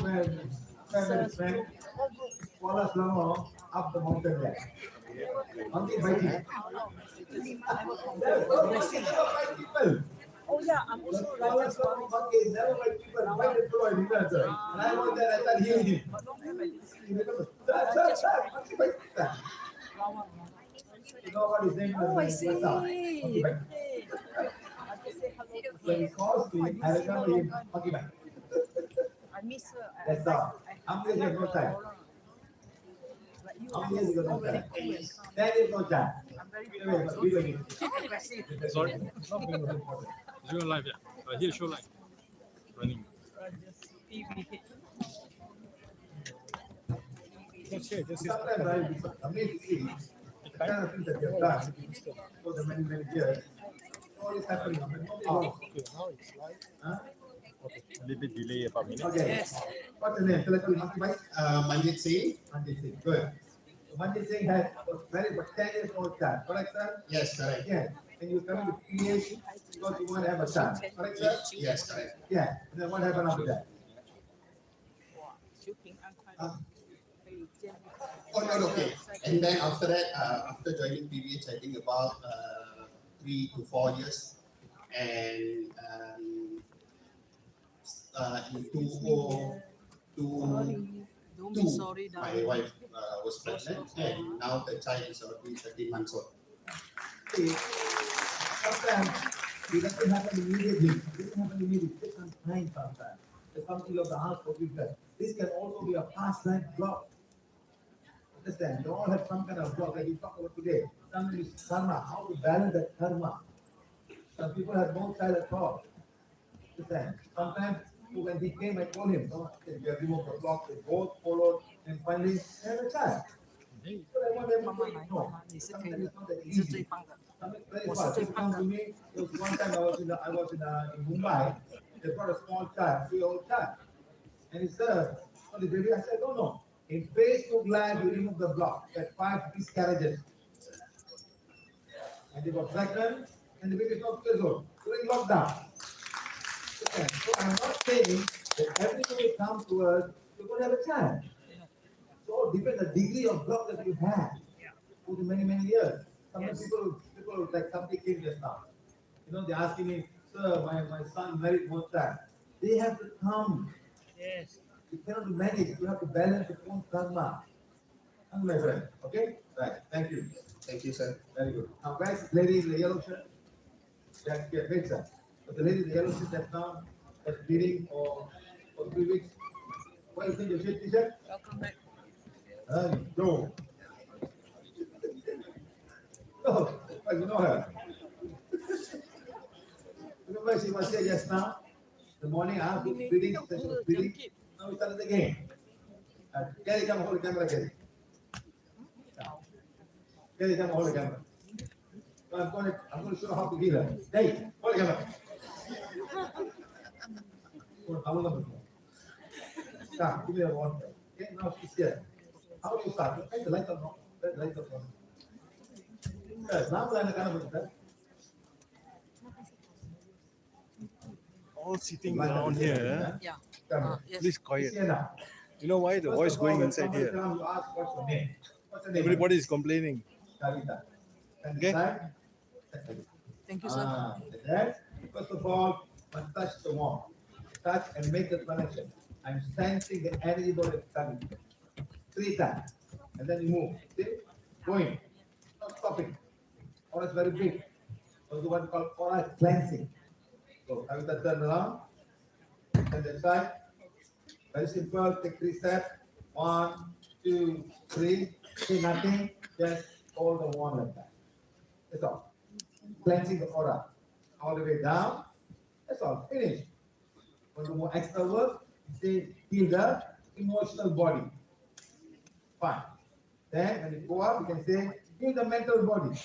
when family friend Kuala Selangor up the mountain there. Monkey biting. Never bite people. Oh yeah, I'm The also Kuala like Selangor monkey never bite people. Bite the floor and sir. And I was there. I started healing him. but don't have like this. He remember, sir, monkey bite. Sir. You know what his name was? Oh, I see. Monkey bite. Okay. I just say hello to When he her. calls me, I remember him. Monkey bite. I miss her. That's all. How many years no time? Like you, How many years ago no already time? cool and calm. 10 years no time. I'm very Video meeting. aggressive. Sorry? Not being important. It's going live, yeah. Here, show live. Running. Just PVH. Sometimes I will be amazed to see the kind of things that they've done for the many, many years. All is happening. Okay, now it's live. Huh? Okay, a little bit delay about minute. Okay. Yes. What's the name? Tell us to Monkey Bite. Manjit Singh. Manjit Singh. Good. So Manjit Singh was married for 10 years old child. Correct, sir? Yes, correct. Yeah. And you come to PH because you want to have a child. Correct, sir? Yes, correct. Yeah. And then what happened after that? Oh, no, okay. And then after that, after joining PVH, I think about 3 to 4 years. And in 2002, Don't be sorry, my darling. wife was pregnant, and now the child is already 13 months old. See, sometimes it doesn't happen immediately. It doesn't happen immediately. It takes some time sometimes. There's something of the heart forgiveness. This can also be a past life block. Understand? You all have some kind of block that we talk about today. Something is karma. How to balance that karma. Some people have no child at all. Understand? Sometimes when he came, I told him, no, we have removed the block. They both followed, and finally they had a child. So I want everybody to know. 你是可以 Sometimes 的 it's not that， 你是 easy. 最棒的。 Something very fast. They come to me. There was one time I was in Mumbai. They brought a small child, 3-year-old child, and he said, "Oh, the baby." I said, "No. In Facebook Live, you remove the block. At 5 miscarriages, and they got pregnant, and the baby is not 2 years old during lockdown." Okay. So I'm not saying that everything will come to us. You're going to have a child. So it depends on the degree of block that you have for the many years. Sometimes people like somebody came just now. You know, they're asking me, "Sir, my son married one child." They have to come. Yes. You cannot manage. You have to balance your own karma. And my friend. Okay? Right. Thank you. Thank you, sir. Very good. Now, guys, lady in the yellow shirt. That's your great, sir. But the lady in the yellow shirt that's now that's bleeding for 3 weeks. What do you think your shit t-shirt? Welcome back. Go. Oh, you know her. Remember she was here just now? The morning I was bleeding, bleeding. Now we started again. Gary, come hold the camera, Gary. Gary, come hold the camera. So I'm going to show how to heal her. Hey, hold the camera. Start, give me a one. Okay, now she's here. How do you start? Hey, the light on. The light on. Yes, now we're going to All sitting down here. Yeah. Yes. Please quiet. Here now. You know why the First voice of all, going when inside somebody here? comes, you ask what's your name. What's your name? Everybody is complaining. Kavita. And Okay. inside? Thank you, sir. And then, first of all, must touch the wall. Touch and make the connection. I'm sensing the energy body coming. 3 times. And then you move. See? Going. Not stopping. Aura is very big. So the one called aura cleansing. So Kavita turn around. And then side. Very simple. Take 3 steps. 1, 2, 3. See nothing. Just hold the wand like that. That's all. Cleansing the aura. All the way down. That's all. Finish. Want to do more extra work? Say heal the emotional body. Fine. Then when you go up, you can say heal the mental body.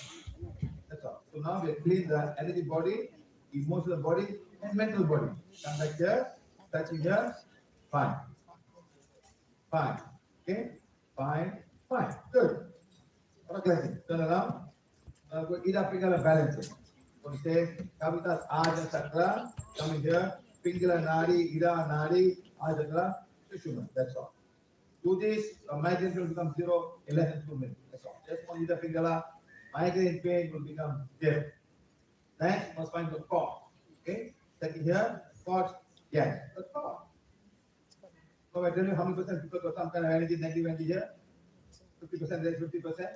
That's all. So now we have cleaned the energy body, emotional body, and mental body. Come back here, touching here. Fine. Fine. Okay? Fine. Fine. Good. Cleansing. Turn around. Go Ida Pingala balance. So say Kavita's Aja Chakra. Come here. Pingala Nadi, Ida Nadi, Aja Chakra. Just 2 minutes. That's all. Do this, migraine will become 0 in less than 2 minutes. That's all. Just only the finger up. Migraine pain will become 0. Next, must find the cause. Okay? Second here, cause. Yes, the cause. So I tell you how many percent people got some kind of energy, negative energy here? 50%, there's 50%.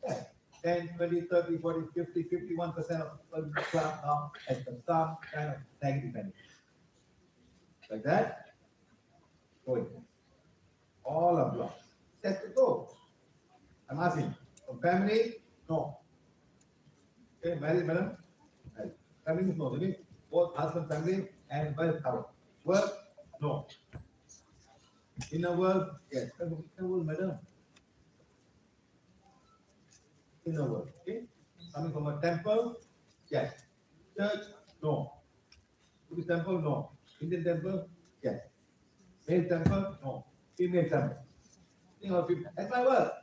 Yeah. 10, 20, 30, 40, 50, 51% of people class now has some kind of negative energy. Like that, going. All are blocked. That's the goal. I'm asking, from family, no. Okay, married, madam? Married. Family, no. That means both husband, family, and wife cover. Work, no. Inner world, yes. Inner world, madam. Inner world, okay? Coming from a temple, yes. Church, no. Buddhist temple, no. Indian temple, yes. Male temple, no. Female temple. Think of people. That's my work.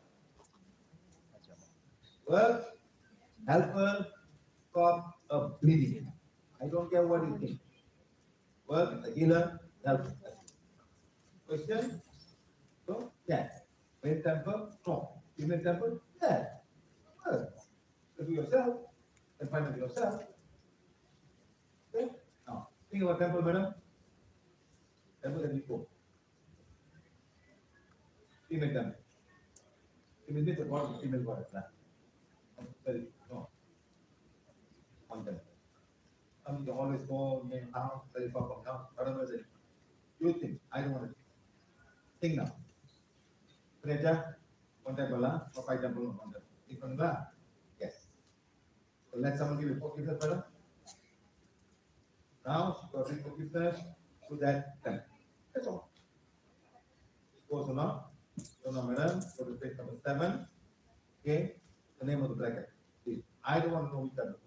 Work, helper, stop of bleeding. I don't care what you think. Work, the healer, help. Question? So, yes. Male temple, no. Female temple, yes. Work. So do yourself, and find out yourself. Okay? Now, think about temple, madam. Temple that we go. Female temple. Female means the god, female goddess. Sorry, no. One temple. You always go in town, very far from town. I don't know that. You think, I don't want to think now. Gereja, one temple, or 5 temple, one temple. Different, yes. So let someone give you forgiveness, madam. Now, you got forgiveness to that temple. That's all. Go so now. So now, madam, go to page number 7. Okay, the name of the bracket. Please. I don't want to know which temple.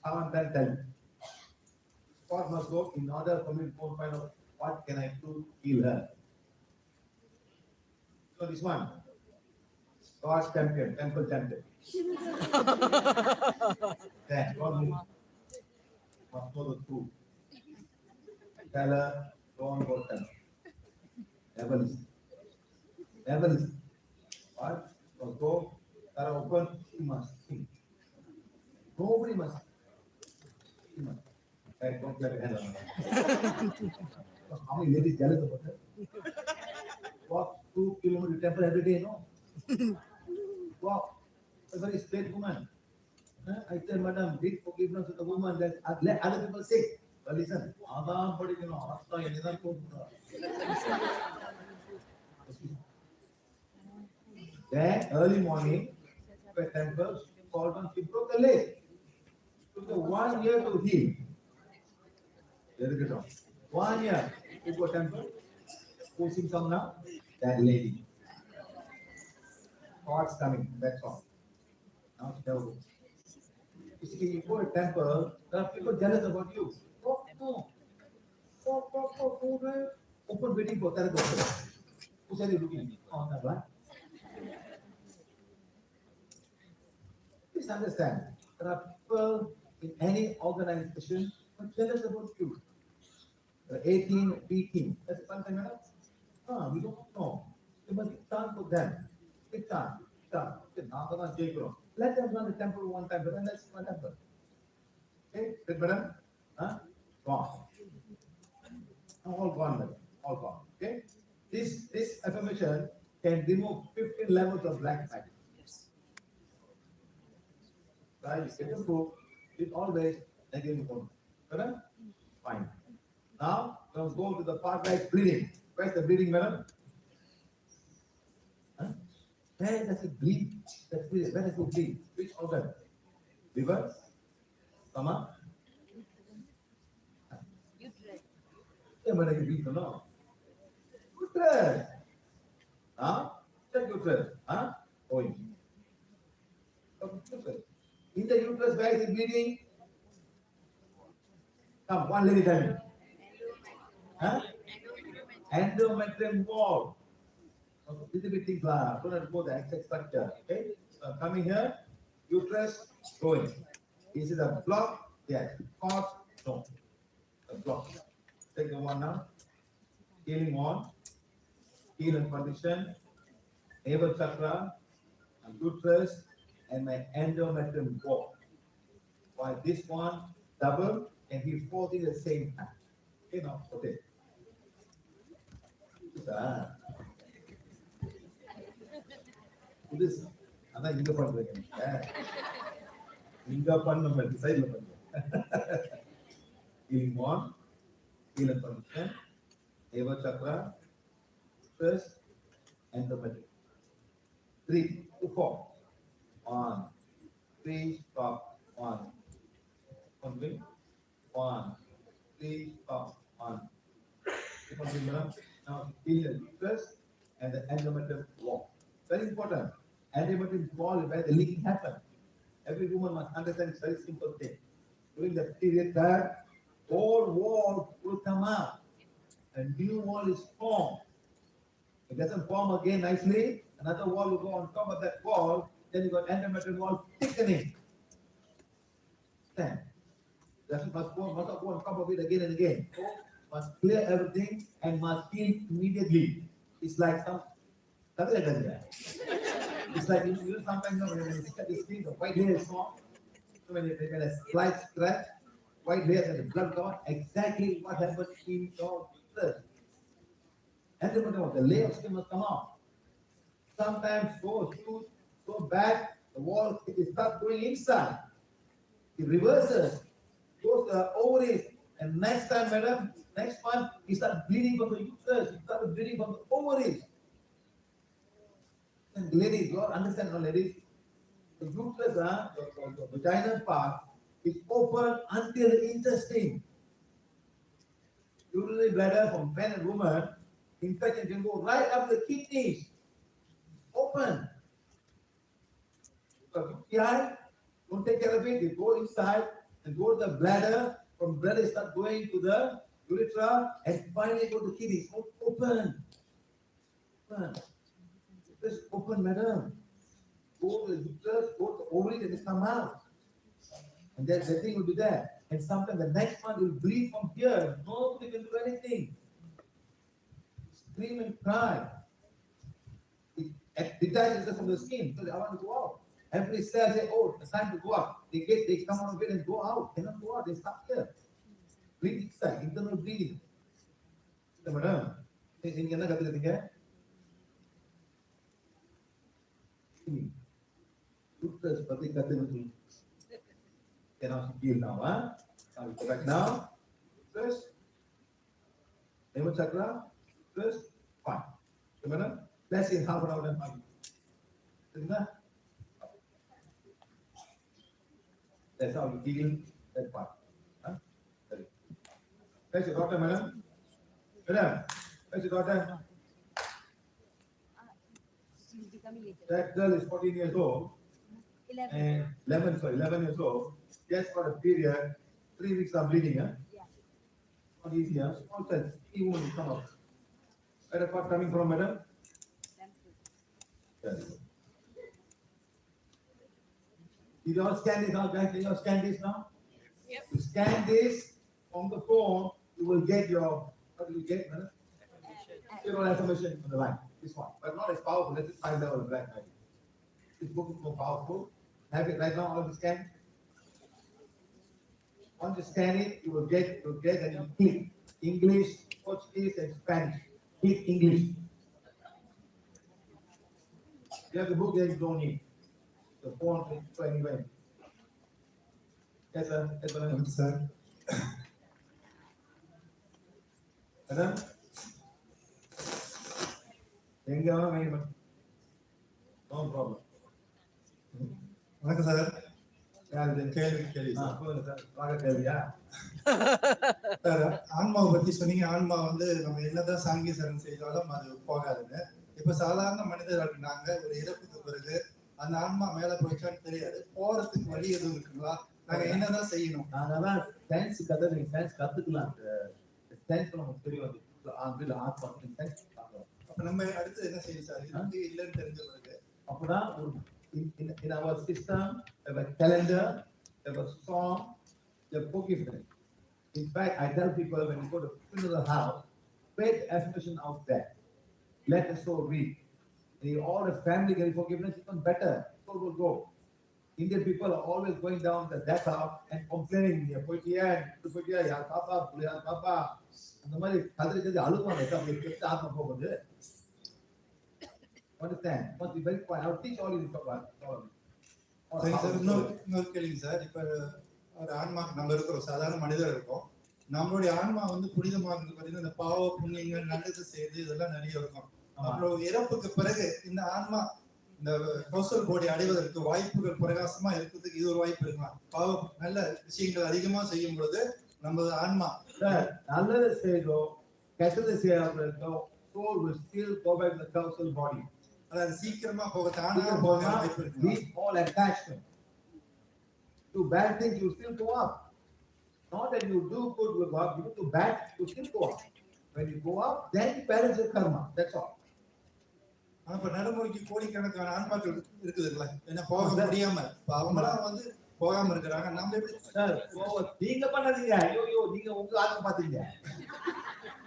Someone tell me. Spot must go in order for me to find out what can I do to heal her. So this one, God's champion, temple champion. Then God move. Must know the truth. Tell her, don't go tell her. Never listen. Never listen. What? Must go. That are open. She must think. Nobody must. She must. Hey, don't clap your hand on her. How many ladies jealous about her? Walk 2 kilometers to temple every day, no? Walk. A very straight woman. I tell madam, big forgiveness to the woman that let other people say. But listen, Adam, but you know, then early morning, the temple called on, she broke the leg. Took the 1 year to heal. Very good. 1 year to go temple. Who's in come now? That lady. God's coming, that's all. Now she never goes. You see, you go to temple, there are people jealous about you. Oh, no. Open waiting for that. Who said you looking on the blind? Please understand, there are people in any organization who are jealous about you. There are 18, 18. That's one thing, madam. We don't know. There must be time for them. Take time. Let them run the temple one time, but then that's what happened. Okay, good, madam? Gone. All gone, madam. All gone. Okay? This affirmation can remove 15 levels of black magic. Right? You get the book, it always negative one. Madam? Fine. Now, let's go to the part like bleeding. Where's the bleeding, madam? Where does it bleed? That's bleed. Where does it bleed? Which organ? Liver? Stomach? Yeah, but I bleed, no? Uterus. Check uterus. Going. In the uterus, where is it bleeding? Come, one lady tell me. Endometrium wall. Little bit things don't have to go the exact structure. Okay? Coming here, uterus going. Is it a block? Yes. Cause? No. A block. Take the one now. Healing on, heal and condition, navel chakra, and uterus, and my endometrium wall. While this one double and he fold it at the same time. Okay, now, okay. This, அதான் இங்க பண்றீங்க. இங்க பண்ண சைடுல பண்ணுங்க. Healing one, heal and condition, navel chakra, uterus, endometrium. 3 to 4. 1, 3, stop. 1. 1, 3, stop. 1. Now heal the uterus and the endometrium wall. Very important. Endometrium wall is where the leaking happens. Every woman must understand this very simple thing. During the period that old wall will come out. A new wall is formed. It doesn't form again nicely. Another wall will go on top of that wall. Then you got endometrium wall thickening. Then must go on top of it again and again. So must clear everything and must heal immediately. It's like it's like you sometimes know when you look at this thing, the white hair is formed. So when a slight scratch, white hair and the blood gone, exactly what happened in your uterus. Endometrium, the layer of skin must come out. Sometimes so huge, so bad, the wall it starts going inside. It reverses, goes to the ovaries, and next time, madam, next month, it starts bleeding from the uterus, it starts bleeding from the ovaries. And ladies, you all understand, no, ladies? The uterus, the vaginal part, is open until the intestine. Urinary bladder from men and women, infection can go right up the kidneys. Open. But UTI, don't take care of it. You go inside and go to the bladder. From bladder start going to the urethra and finally go to kidneys. Open. Open. Just open, madam. Go to the uterus, go to the ovaries and it come out. And then the thing will be there. And sometimes the next month will bleed from here. Nobody can do anything. Scream and cry. It detaches from the skin because I want to go out. Every cell say, oh, it's time to go out. They come out of it and go out. They cannot go out. They stop here. Bleeding inside, internal bleeding. Madam, நீங்க என்ன கத்துக்கிட்டீங்க? Uterus பத்தி கத்துக்கிட்டீங்க. Cannot heal now, huh? Now we go back now. First, navel chakra. First, fine. Okay, madam? Let's see half an hour and 5 minutes. That's how you heal that part. Huh? Where's your daughter, madam? Madam, where's your daughter? That girl is 14 years old. 11 years old. Just for a period, 3 weeks of bleeding, huh? Yeah. Not easy, huh? Small cells, he won't come up. Where the part coming from, madam? Yes. Did you all scan this now, guys? Can you all scan this now? Yep. You scan this on the phone, you will get your, what do you get, madam? Your information on the line. This one, but not as powerful. Let's just find out the black light. This book is more powerful. Have it right now, all of the scan. Once you scan it, you will get and you click English, Portuguese, and Spanish. Click English. You have the book, then you don't need the phone for anywhere. Yes, sir. Yes, madam. Sir, Madam? எங்க வேணும்? No problem. வணக்கம் sir. யார் இது? கேள்வி சொல்லுங்க sir. வாங்க கேள்வியா? Sir, ஆன்மாவை பத்தி சொன்னீங்க. ஆன்மா வந்து நம்ம என்னதான் சாங்கிய சரண் செய்தாலும் அது போகாதுன்னு. இப்ப சாதாரண மனிதர்கள் நாங்க ஒரு இறப்புக்கு பிறகு அந்த ஆன்மா மேல போயிச்சான்னு தெரியாது. போறதுக்கு வழி எதுவும் இருக்குங்களா? நாங்க என்னதான் செய்யணும்? நாங்கதான் சயின்ஸ் கதை நீங்க சயின்ஸ் கத்துக்கலாம். சயின்ஸ் நமக்கு தெரியும். ஆத்மா சயின்ஸ் பார்க்கலாம். அப்ப நம்ம அடுத்து என்ன செய்யணும் சார்? இது இல்லைன்னு தெரிஞ்ச பிறகு அப்பதான் ஒரு in our system, there was calendar, there was song, there was forgiveness. In fact, I tell people when you go to funeral house, pay the affirmation out there. Let the soul read. And all the family getting forgiveness, even better. Soul will go. Indian people are always going down the death house and complaining. Ya papa, ya papa. அந்த மாதிரி கதறி அழுவாங்க கெட்ட ஆத்மா போகுது. Understand? Must be very quiet. I'll teach all you this about. சரி sir, இன்னொரு கேள்வி சார். இப்ப ஒரு ஆன்மா நம்ம இருக்கிறோம், சாதாரண மனிதர் இருக்கோம். நம்மளுடைய ஆன்மா வந்து புனிதமானது பார்த்தீங்கன்னா இந்த பாவ புண்ணியங்கள் நல்லது செய்து இதெல்லாம் நிறைய இருக்கும். அப்புறம் இறப்புக்கு பிறகு இந்த ஆன்மா இந்த கௌசல் கோடி அடைவதற்கு வாய்ப்புகள் பிரகாசமா இருக்கிறதுக்கு இது ஒரு வாய்ப்பு இருக்கலாம். பாவ நல்ல விஷயங்கள் அதிகமா செய்யும் பொழுது நம்ம ஆன்மா நல்லது செய்தோம் கெட்டது செய்யறோம் soul will still go back to the council body. அதாவது சீக்கிரமா போக தானா போக வாய்ப்பு இருக்கு. We all attachment to bad things you still go up. Not that you do good will go up, you do bad you still go up. When you go up, then you balance your karma. That's all. ஆனா இப்ப நடைமுறைக்கு கோடிக்கணக்கான ஆன்மாக்கள் இருக்குதுல்ல, என்ன போக முடியாம அவங்களாம் வந்து போகாம இருக்கிறாங்க. நம்ம எப்படி சார் நீங்க பண்ணாதீங்க. ஐயோ நீங்க உங்க ஆத்மா பாத்தீங்க.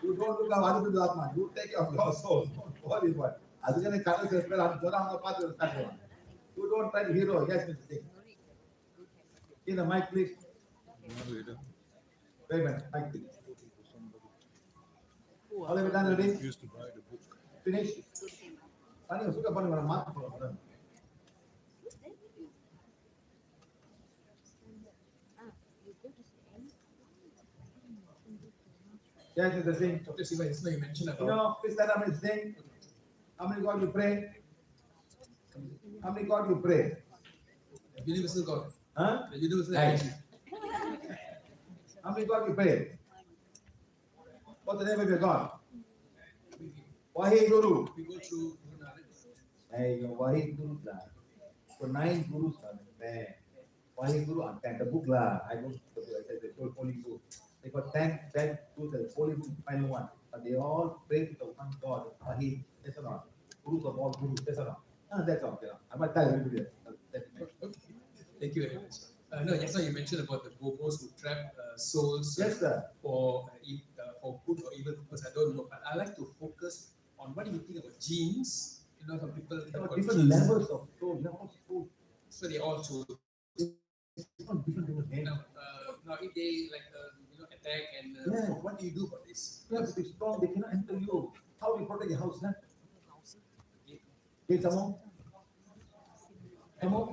You don't look at other ஆத்மா. You take your soul. What is what? அதுக்கு கடல் சேர்த்து அது போற அவங்க பார்த்து start. You don't try to hero. Yes, Mr. Singh. In the mic, please. Wait a minute. Mic, please. All of it done already? Used to buy the book. Finish. Pani, suka பண்ணுங்க mark போடுங்க. Yes, Mr. Singh. Dr. Siva, just now you mentioned about. You know, please stand up, Mr. Singh. How many God you pray? How many God you pray? The universal God. Huh? The universal Right. energy. How many God you pray? What's the name of your God? Wahi Guru. We go through Guru Nanak. Hey, your Wahi Guru lah. So 9 Gurus are there. Wahi Guru and 10. The book lah. I don't the Holy Book. They got 10 Gurus. The Holy Book final one. But they all pray to the one God. Wahi. That's all. Gurus of all Gurus. That's all. That's all. I might tell you this. Thank you very much. No, just now you mentioned about the bobos who trap souls Yes, sir. for good or evil purpose. I don't know, but I like to focus on what do you think about genes. You know, some people There have are got different genes. levels of soul. So they all choose. Different You names. know, now if they like attack and Yeah. what do you do about this? Yes, it is strong. They cannot enter you. How do you protect your house? Huh? Okay, come on. Come on.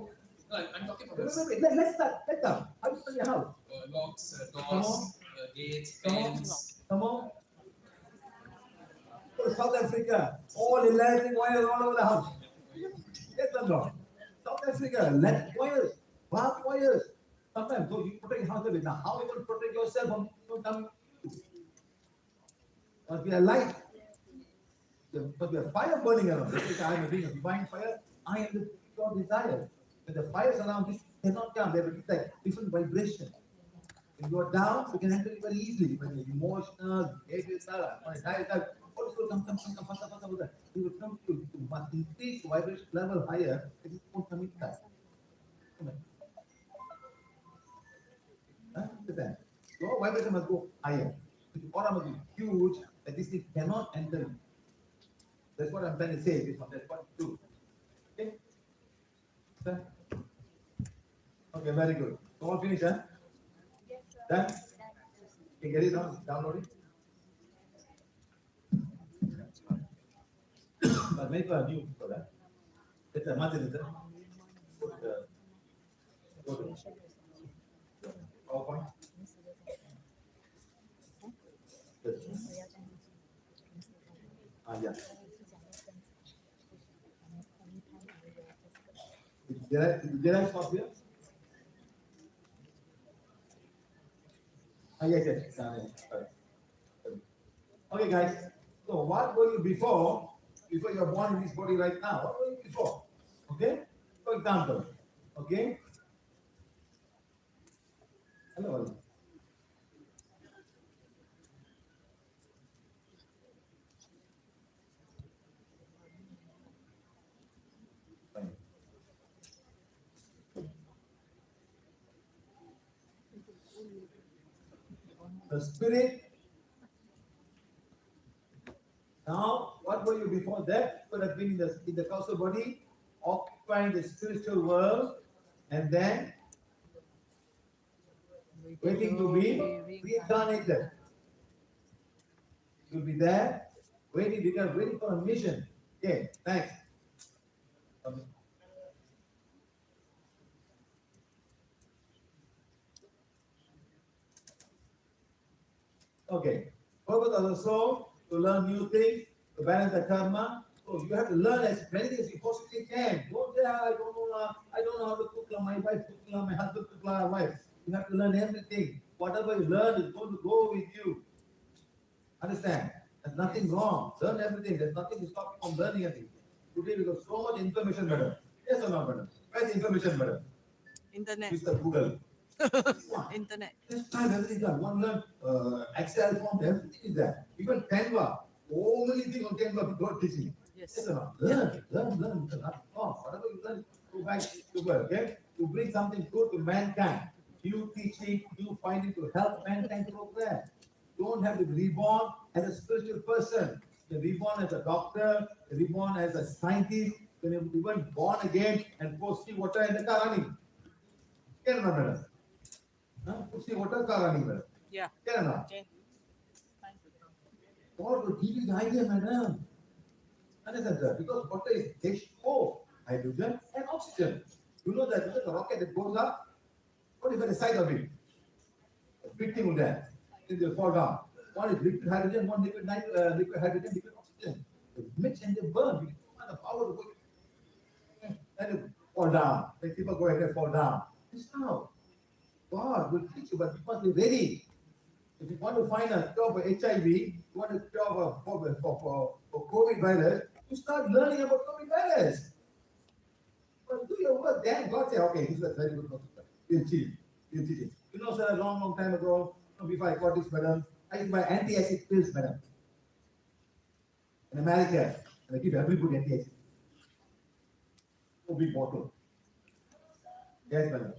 No, I'm talking about Wait. Let's start. Let's start. How do you protect your house? locks, Come doors, on. gates, Come on. fence. Come on. Go to South Africa. All electric wires all over the house. Yes or no? South Africa, electric wires, barbed wires. Sometimes, so you protect your house. Now, how are you going to protect yourself from coming? Must be a light. There must be a fire burning around. This is I am being a divine fire. I am the your desire. When the fires around this cannot come, they will detect different vibration. When you are down, you can handle it very easily. When you're emotional, also come, faster. You will come to must increase the vibration level higher, it won't come inside. Come on. Understand? Your vibration must go higher. The aura must be huge that this thing cannot enter you. That's what I'm trying to say. This one, that's what to do. Okay? Sir? Okay, very good. So all finished, huh? Done? Okay, get it down, download it. But make a new for that. It's a month, is it? Put the PowerPoint. Yeah. Did I stop here? Yes. Okay, guys. So what were you before you are born in this body right now? What were you before? Okay? For example, okay? Hello. Fine. the spirit. Now, what were you before that? You could have been in the causal body, occupying the spiritual world, and then waiting to be reincarnated. You'll be there, waiting for a mission. Okay, thanks. Okay, purpose of the soul to learn new things, to balance the karma. So you have to learn as many things as you possibly can. Don't say, "Ah, I don't know how to cook. My wife cook. My husband cook. My wife." You have to learn everything. Whatever you learn is going to go with you. Understand? There's nothing wrong. Learn everything. There's nothing to stop you from learning anything. Today we got so much information, madam. Yes or no, madam? Where's the information, madam? Internet. Mr. Google. Internet. Just type everything down. One learn Excel form, everything is there. Even Canva. Only thing on Canva God teaching. Yes. Yes or no? Learn. Whatever you learn, go back to work, okay? To bring something good to mankind. You teaching, you finding to help mankind progress. Don't have to be reborn as a spiritual person. You're reborn as a doctor, you're reborn as a scientist, you're even born again and pour sea water in the car running. Can you remember? Put sea water car running, madam. Yeah. Can you know? Okay. God will give you the idea, madam. Understand, sir? Because water is H4, hydrogen and oxygen. You know that the rocket that goes up, what is at the side of it? A big thing on there. It will fall down. One is liquid hydrogen, one liquid hydrogen, liquid oxygen. They mix and they burn. You want the power to go. Then it fall down. Then people go ahead and fall down. This how God will teach you, but you must be ready. If you want to find a cure for HIV, you want to cure for COVID virus, you start learning about COVID virus. But do your work, then God say, okay, this is a very good concept. We'll teach it. You know, sir, a long time ago, before I got this, madam, I used to buy anti-acid pills, madam. In America, and I give everybody anti-acid. Oh, big bottle. Yes, madam.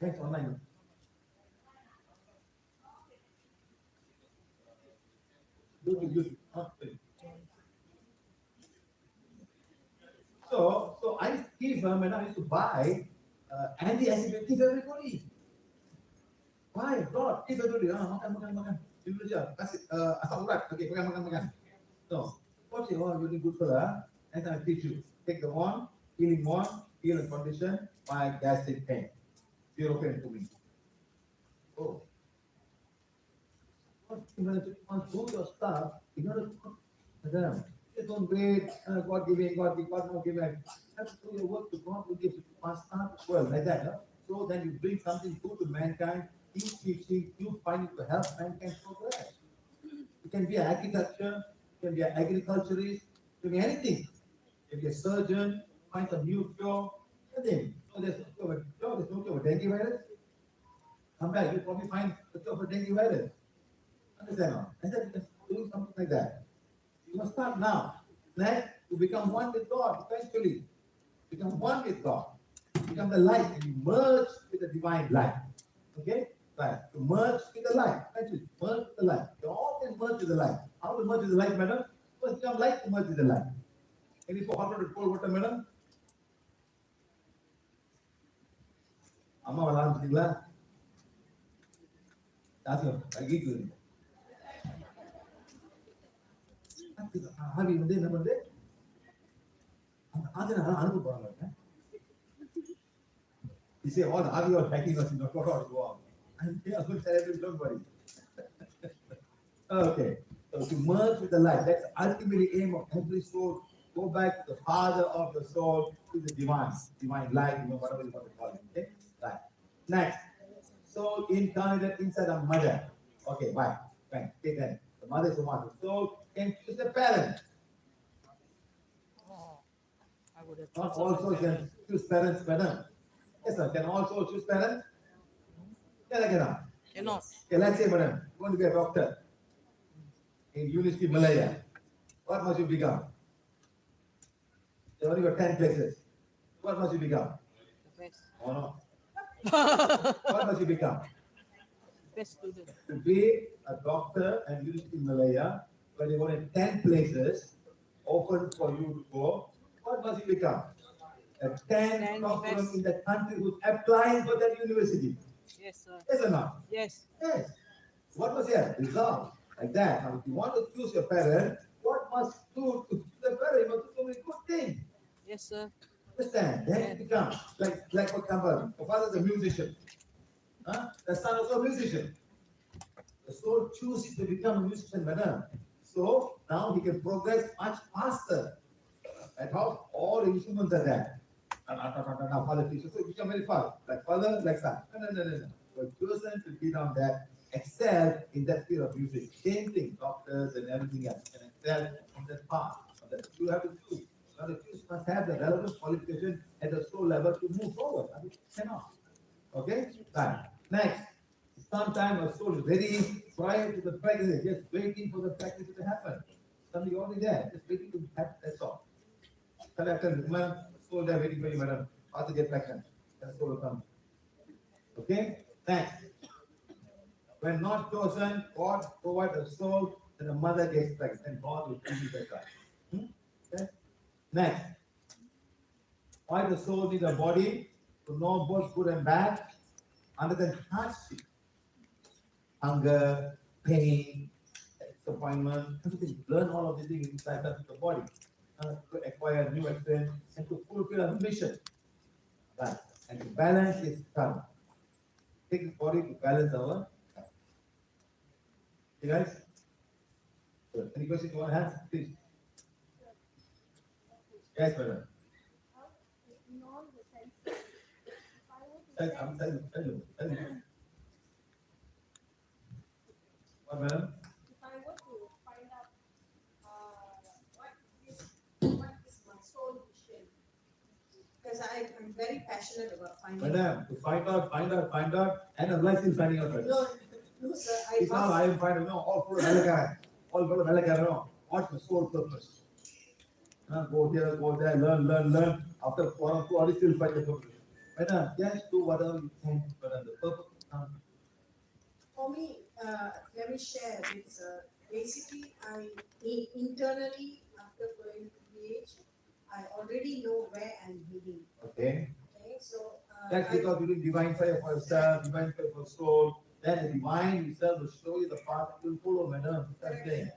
Thanks, online. YouTube. So I give them and I used to buy anti-acid give everybody. Why? God, give everybody. Makan. Dulu je. Kasih asam urat. Okay, makan. So, what you want, really good for that. And I teach you. Take the one, healing condition by gastric pain. Zero pain to me. Oh. You must do your stuff in order to madam. You don't wait, God giving, God not giving. Have to do your work to God will give you. Must start well like that. No? So then you bring something good to mankind, you teaching, you finding to help mankind progress. You can be an architecture, you can be an agriculturist, you can be anything. You can be a surgeon, find some new cure, anything. So there's no cure for dengue virus. Come back, you probably find the cure for dengue virus. Understand? And then just do something like that. You must start now. Next, to become one with God, eventually. Become one with God. Become the light and you merge with the divine light. Okay? Right. To merge with the light. Eventually, merge with the light. You all can merge with the light. How to merge with the light, madam? First, become light to merge with the light. Any for hot water, cold water, madam? Amma விளாண்டுங்களா கீக்கு ஆவி வந்து என்ன பண்ணுது அந்த ஆஜன அனுப்ப போறாங்க. You say all the avi are packing us in the photo to go out. I'm going to tell everyone, don't worry. Okay, so to merge with the light, that's ultimately aim of every soul. Go back to the father of the soul, to the divine light, whatever you want to call it. Okay, right. Next, soul incarnated inside a mother. Okay, bye. Fine. Take that. The mother is the one. Soul can choose the parent. I would have Not chosen also my can parents. choose parents, madam. Yes, sir. Can also choose parents. Cannot. Cannot. Okay, let's say, madam, you want to be a doctor in University Malaya. What must you become? There only got 10 places. What must you become? Best. or no? What must you become? Best student. To be a doctor and university in Malaya, where they want 10 places open for you to go, what must you become? A 10 10 doctor best. in the country who's applying for that university. Yes, sir. Yes or not? Yes. Yes. What was your result? Like that. Now, if you want to choose your parent, what must do to the parent? You must do so many good things. Yes, sir. Understand? Then you become like for example, your father is a musician. Huh? The son also a musician. So choose to become a musician, madam. So now he can progress much faster. At how all the instruments are there. Now father teaches, so you become very fast. Like father, like son. No. So a person to be down there, excel in that field of music. Same thing, doctors and everything else. Can excel on that path. You have to choose. Now the choose must have the relevant qualification at the soul level to move forward. I mean, cannot. Okay? Fine. Next. Sometimes a soul is ready prior to the pregnancy, just waiting for the pregnancy to happen. Somebody already there, just waiting to happen, that's all. Woman, soul there waiting for you, madam. How to get pregnant? That soul will come. Okay? Next. When not chosen, God provides a soul, and the mother gets pregnant, and God will give you the child. Okay? Next. Why the soul needs a body to know both good and bad? Under the hardship, hunger, pain, disappointment, everything. Learn all of these things inside the body to acquire new experience and to fulfill a mission. Right. And to balance its karma. Take the body to balance our karma. You guys? Good. Any questions you want to ask? Please. Yes, madam. Tell you. What, madam? If I were to find out what is my soul mission, because I'm very passionate about finding out. Madam, to find out, and a blessing finding out. Madam. No, sir, It's not I am finding, no, all for Velaka, no. What's the sole purpose? Go there, learn. After 1 or 2 hours, still find the purpose. Madam, just do whatever you can, but the purpose comes. For me, let me share this. Basically, internally, after going to PH, I already know where I'm heading. Okay. Okay, so That's because you do divine fire for yourself, divine fire for soul. Then the divine itself will show you the path you will follow, madam. That's saying.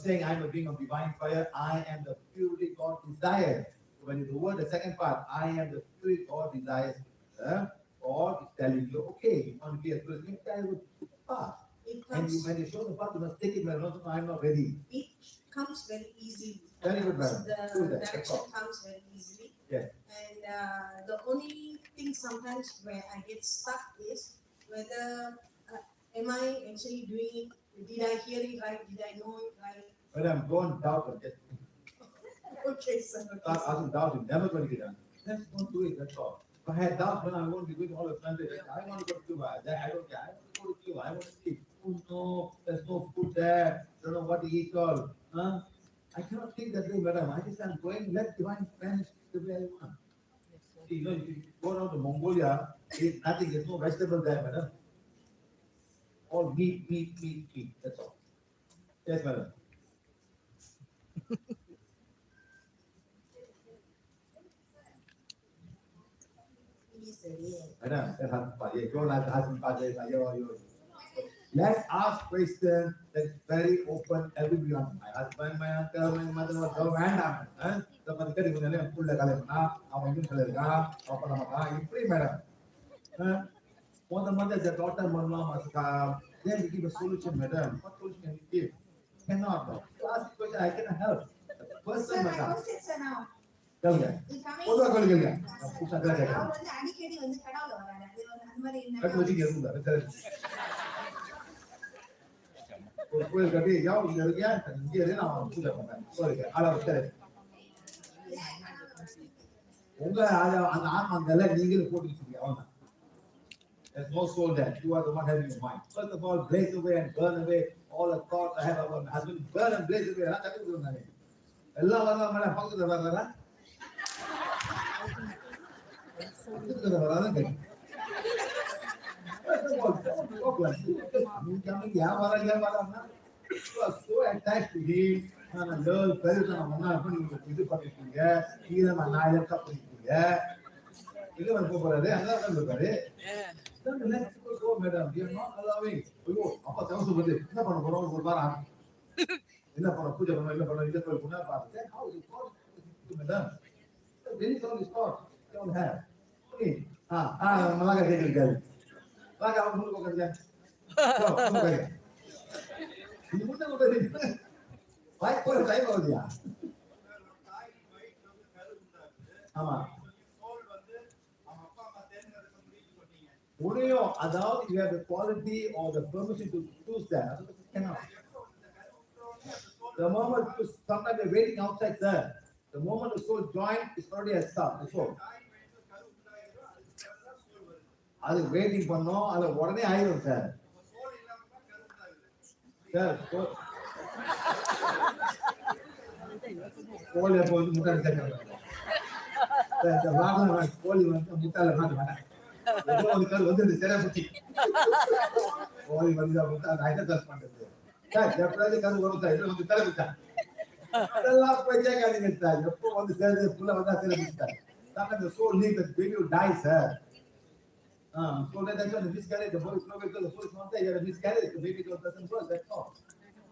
Saying I'm a being of divine fire, I am the purity God desires. So when you do the second part, I am the purity God desires. God is telling you, okay, you want to be a person, you tell you the path. And when you show the path, you must take it, madam. No, I'm not ready. It comes very easily. Very good, madam. The direction comes very easily. Yes. And the only thing sometimes where I get stuck is whether am I actually doing it? Did I hear it right? Did I know it right? Madam, don't doubt it. Just Okay, sir. start asking doubt. It's never going to get done. Just don't do it. That's all. If I had doubt, when I won't be doing all the country. I want to go to Cuba. I don't care. I want to go to Cuba. I want to sleep. Oh no, there's no food there. Don't know what to eat all. I cannot think that way, madam. I just am going. Let divine plans the way I want. Yes, sir. See, if you go down to Mongolia, there's nothing. There's no vegetable there, madam. All meat. That's all. Yes, madam. Madam, let's ask questions that's very open. Everyone, my husband, my uncle, my mother, my girl, madam. So, madam, for the mother, the daughter, mama must come. Then we give a solution, madam. What solution can we give? Cannot. To ask the question, I cannot help. The person Sir, my must ask. questions are now. Tell me. பொதுவா கேளுங்க. புதுசா கேளுங்க. அவர் வந்து அடிக்கடி வந்து கடவுள வராரு. அது அந்த மாதிரி கட்டு வச்சுக்க இருந்தா. ஒரு கோயில் கட்டி யாவ் இங்க இருக்கியா? இங்க இரு நான் பூஜை பண்றேன். சொல்லுங்க. சரி. உங்க அந்த ஆன்மா அங்கல நீங்களே போட்டு வச்சிருக்கீங்க அவ்வளவுதான். There's no soul there. You are the one having your mind. First of all, blaze away and burn away all the thoughts I have about my husband. Burn and blaze away. நான் தட்டு சொல்றேன். எல்லாம் வரலாம் madam பக்கத்துல வரலாம். பக்கத்துல வராதான் கேட்கும். First of all, don't talk like this. Coming, வியாபாரம்னா you are so attached to him. நான் girl பெருசா நான் முன்னாடி போய் நீங்க இது பண்ணிருக்கீங்க. நீங்க நான் 1000 கப் பண்ணிருக்கீங்க. இது வந்து போறாரு அங்க இருக்காரு. Yeah. Don't let people go, madam. We are not allowing. ஐயோ அப்பா தவசு வந்து என்ன பண்ண போறோம் ஒரு வாரம் என்ன பண்ண பூஜை பண்ண என்ன பண்ண இத போய் புனா பாத்து how is it possible madam? Very strong spot. Don't have. Okay. மலாக கேட்டிருக்காரு. மலாக அவன் முன்னுக்கு உட்கார்ந்தாங்க. இது முன்ன உட்கார்ந்து வாய் போற டைம் ஆகுதுயா. ஆமா. உடையோ அதாவது you have the quality or the permission to choose that. Cannot. The moment you sometimes they're waiting outside there. The moment the soul join, it's already a start. The soul. அது waiting பண்ணோம் அது உடனே ஆயிடும் sir. Sir கோழி அப்போ வந்து முட்டை சேர்க்கணும். இந்த வாகன கோழி வந்து முட்டால மாட்டேன். ஒரு கால் வந்து இந்த சிறை புத்தி கோழி வந்து அந்த ஐடென்டிஃபை பண்றது. சார் எப்படியாவது கால் வரும் சார். இது வந்து தலை விட்டான். அதெல்லாம் போய் கேட்காதீங்க சார். எப்போ வந்து சேர்ந்து புள்ள வந்தா சிறை விட்டார். Sometimes the soul leaves, the baby will die, sir. So that's why the miscarriage, the boy is not because the soul is not there. You have a miscarriage, the baby doesn't go. That's all.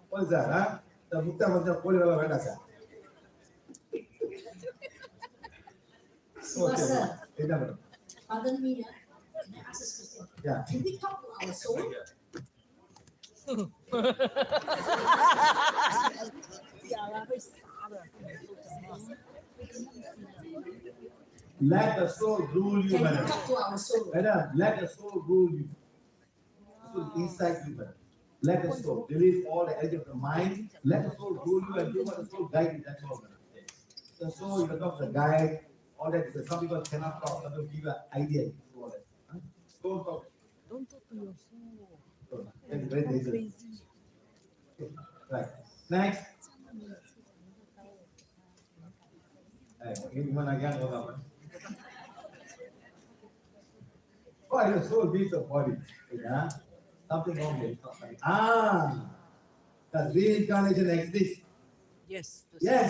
What is that? The mutta வந்து கோழி வேலை வேண்டாம் sir. Siva sir, என்ன madam? pardon me, can I ask this question? Yeah. Can we talk to our soul? Let the soul rule you, Can we madam. talk to our soul? Madam, let the soul rule you. So inside you, madam. Let the soul release all the edge of the mind. Let the soul rule you and do what the soul guide you. That's all, madam. The soul, you talk the guide, all that. Some people cannot talk, some people give an idea. All that. Don't talk. Don't talk to your soul. That's very dangerous. Okay. Right. Next. Ini mana yang orang? Why the soul beats the body? Yeah, something wrong with it. The reincarnation exists. Yes. Yes.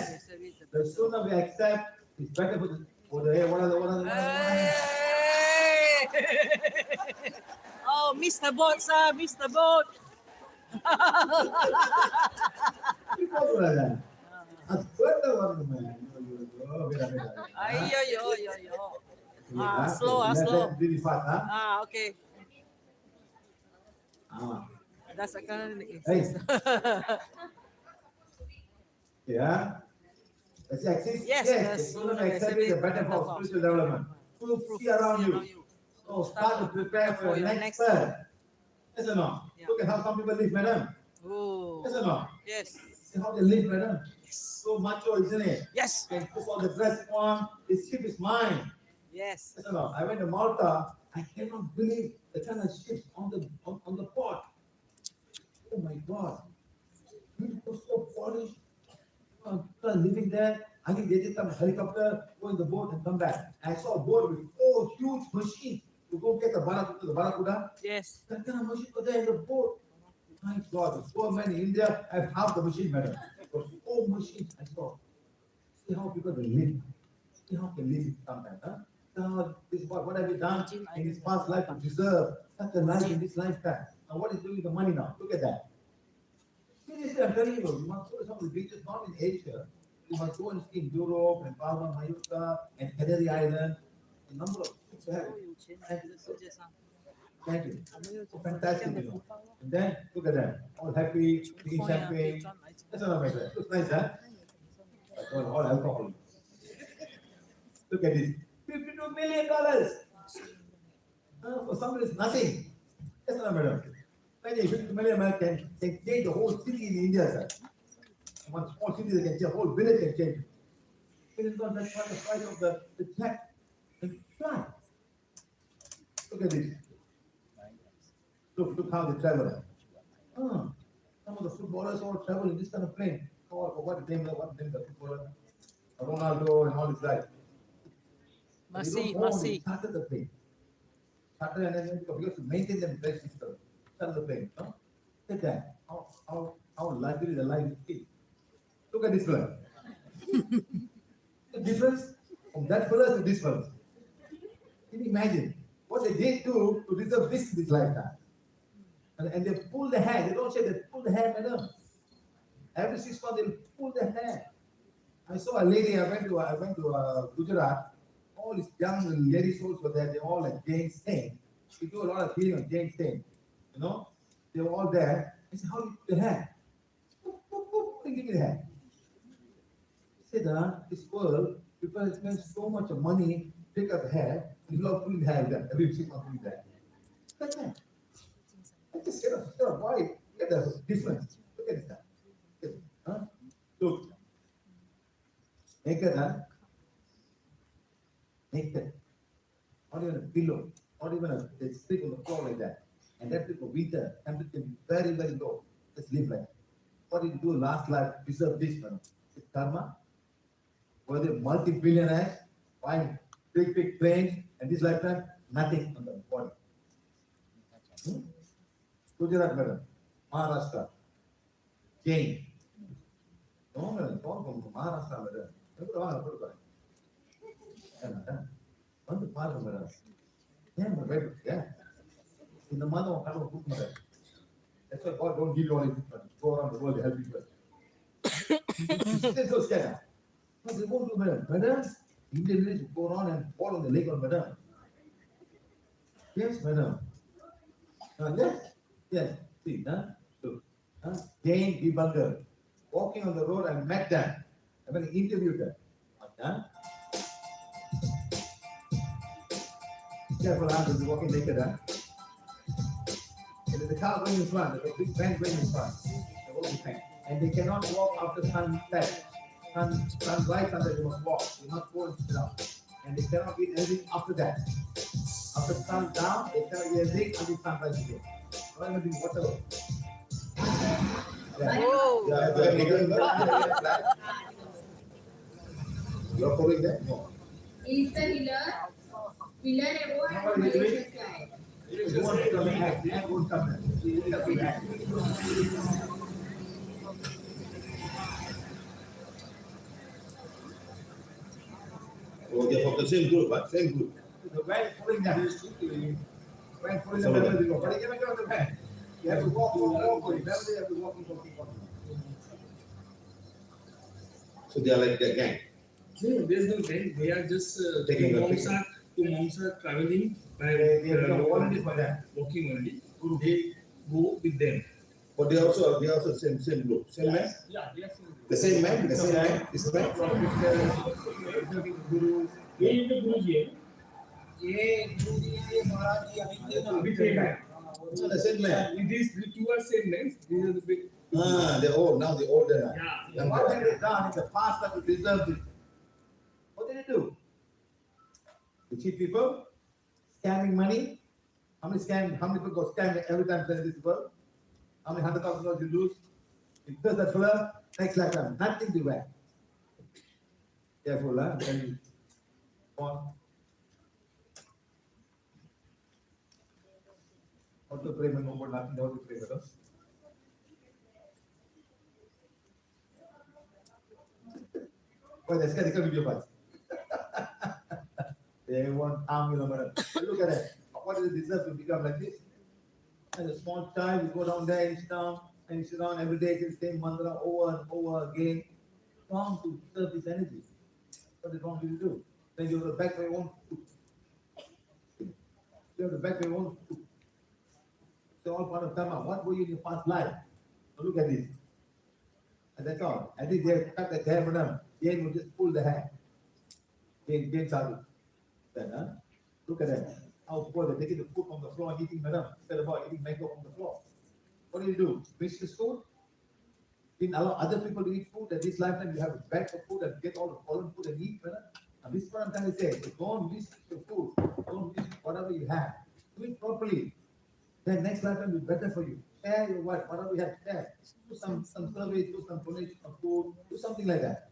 The sooner we accept, it's better for the what are the Hey! Oh, Mr. Boat, sir, Mr. Boat. That's better one, man. Ay. Slow, slow. Really fast, Okay. That's a kind of Hey. Yeah. Does it exist? Yes, The yes. sooner we accept it, the better for spiritual development. So see around you. So start to prepare for your next birth. Yes or no? Yeah. Look at how some people live, madam. Oh. Yes or no? Yes. See how they live, madam. So macho, isn't it? Yes. They put all the dress on. This ship is mine. Yes. Yes or no? I went to Malta. I cannot believe the kind of ships on the port. Oh my God. It was so polished. Living there. I think they did some helicopter, go in the boat and come back. I saw a boat with 4 huge machines to go get the Barakuda. Yes. That kind of machine was there in the boat. My God, there's so many in India. I have half the machine, madam. But 4 machines I saw. See how people will live. See how they live sometimes, huh? So this what have you done in his past life to deserve such a life in this lifetime? Now what is doing with the money now? Look at that. Seriously, I'm telling you, you must go to some of the beaches, not in Asia. You must go and ski in Europe and Palma, Mallorca and Canary Island. A number of things to have. Thank you. So fantastic, you know. And then look at that, all happy, drinking champagne. That's what I mean. Looks nice, huh? All alcohol. Look at this, $52 million. For somebody, it's nothing. That's what I mean. 50 million can change the whole city in India, sir. One small city that can change, a whole village can change. It is not that's not the price of the jet. The fly. Look at this. Look how they travel. Some of the footballers all travel in this kind of plane. What name the footballer? Ronaldo and all this guys. But you Masih, don't own, masih. you started the plane. Started and then you have to maintain the brake system. Start the plane. No? Look at that. How luxury the life is. Look at this one. The difference from that fella to this fella. Can you imagine what they did to deserve this lifetime? And they pull the hair. They don't say they pull the hair, madam. Every 6 months they pull the hair. I saw a lady. I went to Gujarat. All these young lady souls were there. They all like Jane Stain. We do a lot of healing on Jane Stain. You know, they were all there. I said, "How do you put the hair?" Boop, boop, boop, and give me the hair. I said, this world, people spend so much of money, pick up the hair, and you love putting the hair there. Every 6 months putting the hair. That's it. I just said, why? Look at the difference. Look at this. Huh? Look. Naked, huh? Naked. Not even a pillow. Not even a stick on the floor like that. And that for winter, temperature very, very low. Just live like that. What did you do last life? Deserve this one. It's karma. Were they multi-billionaires? Buying big planes, and this lifetime, nothing on the body. Gujarat, madam. Maharashtra. Jain. No, madam. Don't come from Maharashtra, madam. வந்து பாருங்க madam ஏன் பயப்படுறீங்க இந்த மாதிரி உன் கடவுள் கொடுக்க மாட்டாரு That's why God don't give you all his people. Go around the world to help people. Still so scared. No, they won't do madam. Madam, Indian village go around and fall on the leg on madam. Yes, madam. Yes, yes. See, look. Jane Debunker. Walking on the road, I met them. I went to interview them. Careful, they're walking naked. And there's a car going in front, there's a big van going in front. The whole thing. And they cannot walk after sunset. Sunrise, and they must walk. They must go and sit down. And they cannot eat anything after that. After sun down, they cannot eat anything until sunrise again. Not even whatever. Oh. You're following that? No. Is the pillar above and Malaysia sky. You want to come back, and won't come back. You will come back. Oh, they're from the same group, huh? Same group. The van is pulling them. Van pulling them wherever they go. But you cannot get on the van. You have to walk. Wherever they have to walk. So they are like their gang. No, there's no gang. They are just Taking a monks picture. are traveling by They have become volunteers for that. walking only. They go with them. But they also same group. Same man? Yeah, they are same. The same man? The same man? This man? ये इनके गुरु जी है ये महाराज जी अभी थे No, the same man. these the two are same names. These are the big. They're old. Now they're older. Yeah. What have they done in the past that to deserve this? What did they do? To cheat people, scamming money. How many people go scamming every time in this world? How many $100,000 you lose? If there's that fella, next lifetime, nothing to wear. Careful, huh? Then you go on. How to pray when nobody nothing how to pray with us. Well, let's get a video first. They won't harm you, no matter. Look at it. What does it deserve to become like this? As a small child, you go down there and you sit down every day, the same mantra over and over again. Wrong to serve this energy. What is wrong to do? Then you have to back for your own food. You have to back for your own food. It's all part of karma. What were you in your past life? Now look at this. And that's all. I think they cut the hair, madam. Jane will just pull the hair. Jane Sadhu. Then, look at that. How poor they're taking the food from the floor and eating, madam, instead of eating mango from the floor. What do you do? Finish this food? Didn't allow other people to eat food. At this lifetime, you have to beg for food and get all the foreign food and eat, madam. And this is what I'm trying to say. Don't waste your food. Don't waste whatever you have. Do it properly. Then next lifetime will be better for you. Share your wife, whatever you have, share. Do some survey, do some donation of food, do something like that.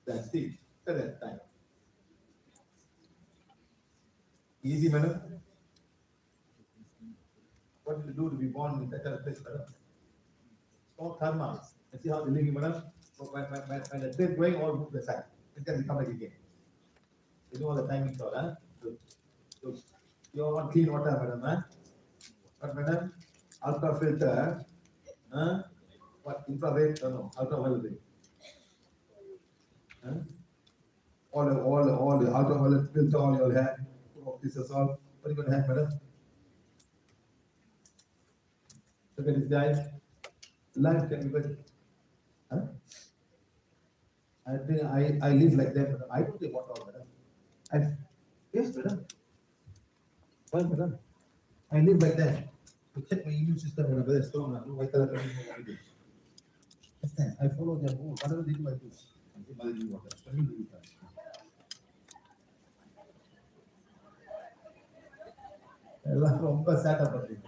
That's it. At that time. Easy, madam. What did you do to be born in that kind of place, madam? Small karma. And see how they living, madam. So when the train going, all move the side. And then we come back again. You know all the timing call, huh? So you all want clean water, madam, huh? But madam, ultra filter, huh? What infrared? No, ultraviolet. Huh? All the ultraviolet filter all you'll have. This is all. What are you gonna have, madam? Look at this guy. Life can be good. Huh? I think I live like that, madam. I don't take water, madam. Yes, madam. Why, madam? I live like that. To check my immune system, madam, whether it's strong or not. Why tell them what I do? Understand? I follow their rule. Whatever they do, I do. I say, mother, do water. Let me do it. எல்லாம் ரொம்ப சேட்டை பண்றீங்க.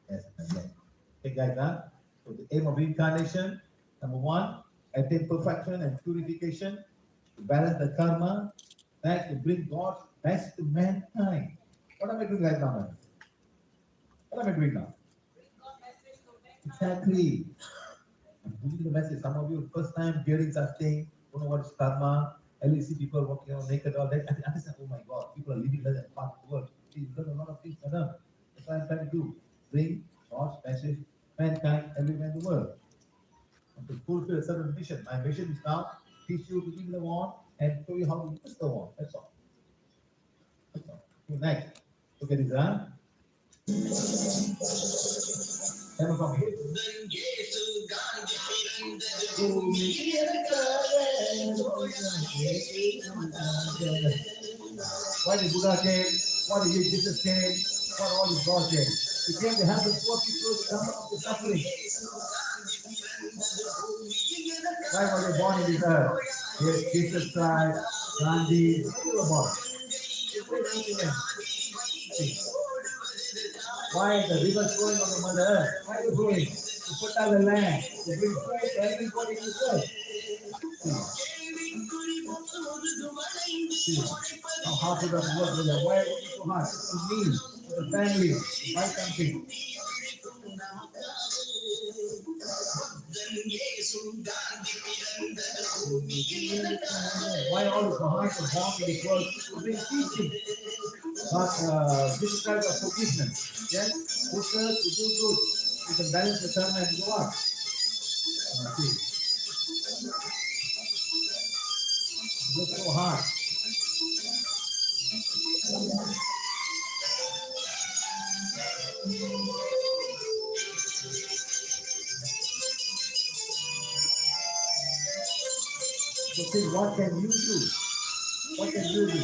Yes, again. Okay, guys, huh? So the aim of reincarnation, number one, attain perfection and purification, to balance the karma, and to bring God's best to mankind. What am I doing right now, man? What am I doing now? Exactly. I'm giving the message. Some of you first time hearing such thing, don't know what is karma. At least see people walking around naked all that. I understand, oh my God, people are living like that part of the world. See, you learn a lot of things, madam. That's what I'm trying to do. Bring God's message, mankind, everywhere in the world. And to fulfill a certain mission. My mission is now teach you to give the wand and show you how to use the wand. That's all. That's all. Okay, next. Look at this, huh? Never from here. Why did Buddha came? Why did Jesus came? What all is God came? He came to help the poor people to come out of the suffering. Why were they born in this earth? Yes, Jesus Christ, Gandhi, who were born? Why the rivers flowing on the Mother Earth? Why are they flowing? To fertile the land, to bring food to everybody in this earth. See, how hard it does work with them. Why are it so hard? For me, for the family, my country. Why all the hearts are born in this world to bring teaching? Not this kind of forgiveness. Yes, good to do good. You can balance the karma and go up. See, look so hard. So think, what can you do? What can you do?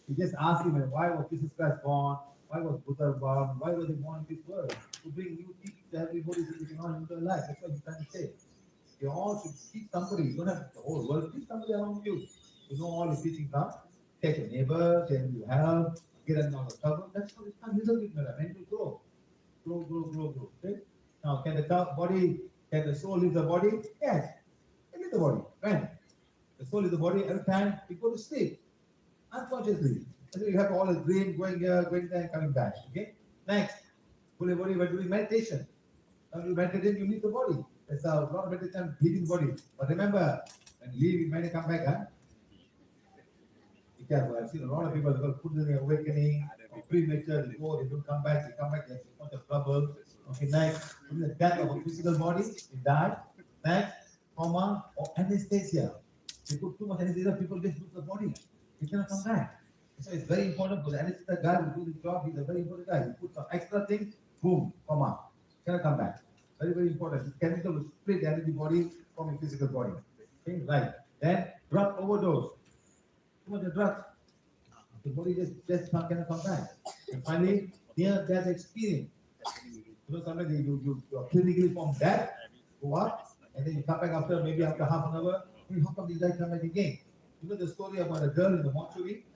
You just ask him, why was Jesus Christ born? Why was Buddha born? Why were they born in this world? To bring new teaching to everybody so they can all enjoy life. That's what he's trying to say. You all should teach somebody. You don't have the whole world. Teach somebody around you. You know all the teaching now. Take your neighbor, send you help, get them out of trouble. That's how it's done. Little bit, madam. And you grow. Grow. Okay? Now, can the soul leave the body? Yes. It leave the body. When? The soul is the body, every time you go to sleep. Unconsciously. So you have all the dream going here, going there, and coming back. Okay? Next. Fully body, we're doing meditation. When you meditate, you leave the body. That's a lot of meditation, leaving the body. But remember, when you leave, you might come back, huh? Be careful. I've seen a lot of people who put in the awakening, or premature, they go, they don't come back, there's a bunch of trouble. Okay, next, the death of a physical body, it died. Next, coma or anesthesia. They put too much anesthesia, people just lose the body. They cannot come back. So it's very important for the anesthesia guy who do the job. He's a very important guy. He puts some extra thing, boom, coma, cannot come back. Very, very important. This chemical will split the energy body from the physical body. Okay, right. Then drug overdose. Too much of drugs. The body just cannot come back. And finally, near-death experience. You know, sometimes you are clinically from death, go up, and then you come back maybe after half an hour. Hey, how come this guy come back again? You know the story about a girl in the mortuary?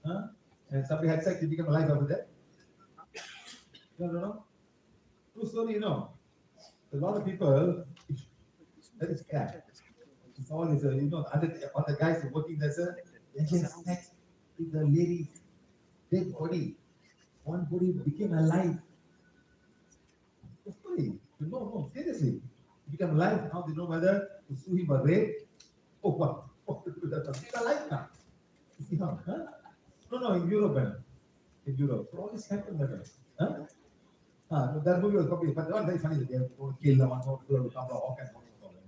Huh? And somebody had sex, he became alive after that? No. True story, you know. A lot of people, that is scared. It's all this, all the guys who are working there, sir, they just sex with the lady's dead body. One body became alive. No, seriously. He became alive. Now they know whether to sue him or rape. Oh, what? He's alive now. You see how? Huh? No, in Europe, man. In Europe. So all this happened there. Huh? No, that movie was probably, but not very funny that they have to kill the one who will come all kinds of problems.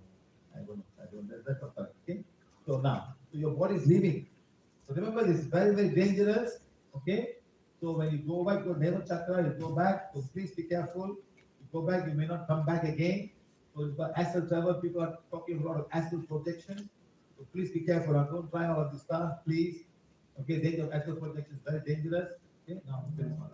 I don't know. That's not correct. Okay? So now, your body is living. So remember, this is very, very dangerous. Okay? So when you go back to navel chakra, you go back, so please be careful. You go back, you may not come back again. So it's got astral travel, people are talking a lot of astral projection. So please be careful. Don't try all of this stuff, please. Okay, danger of astral projection is very dangerous. Okay, now this one.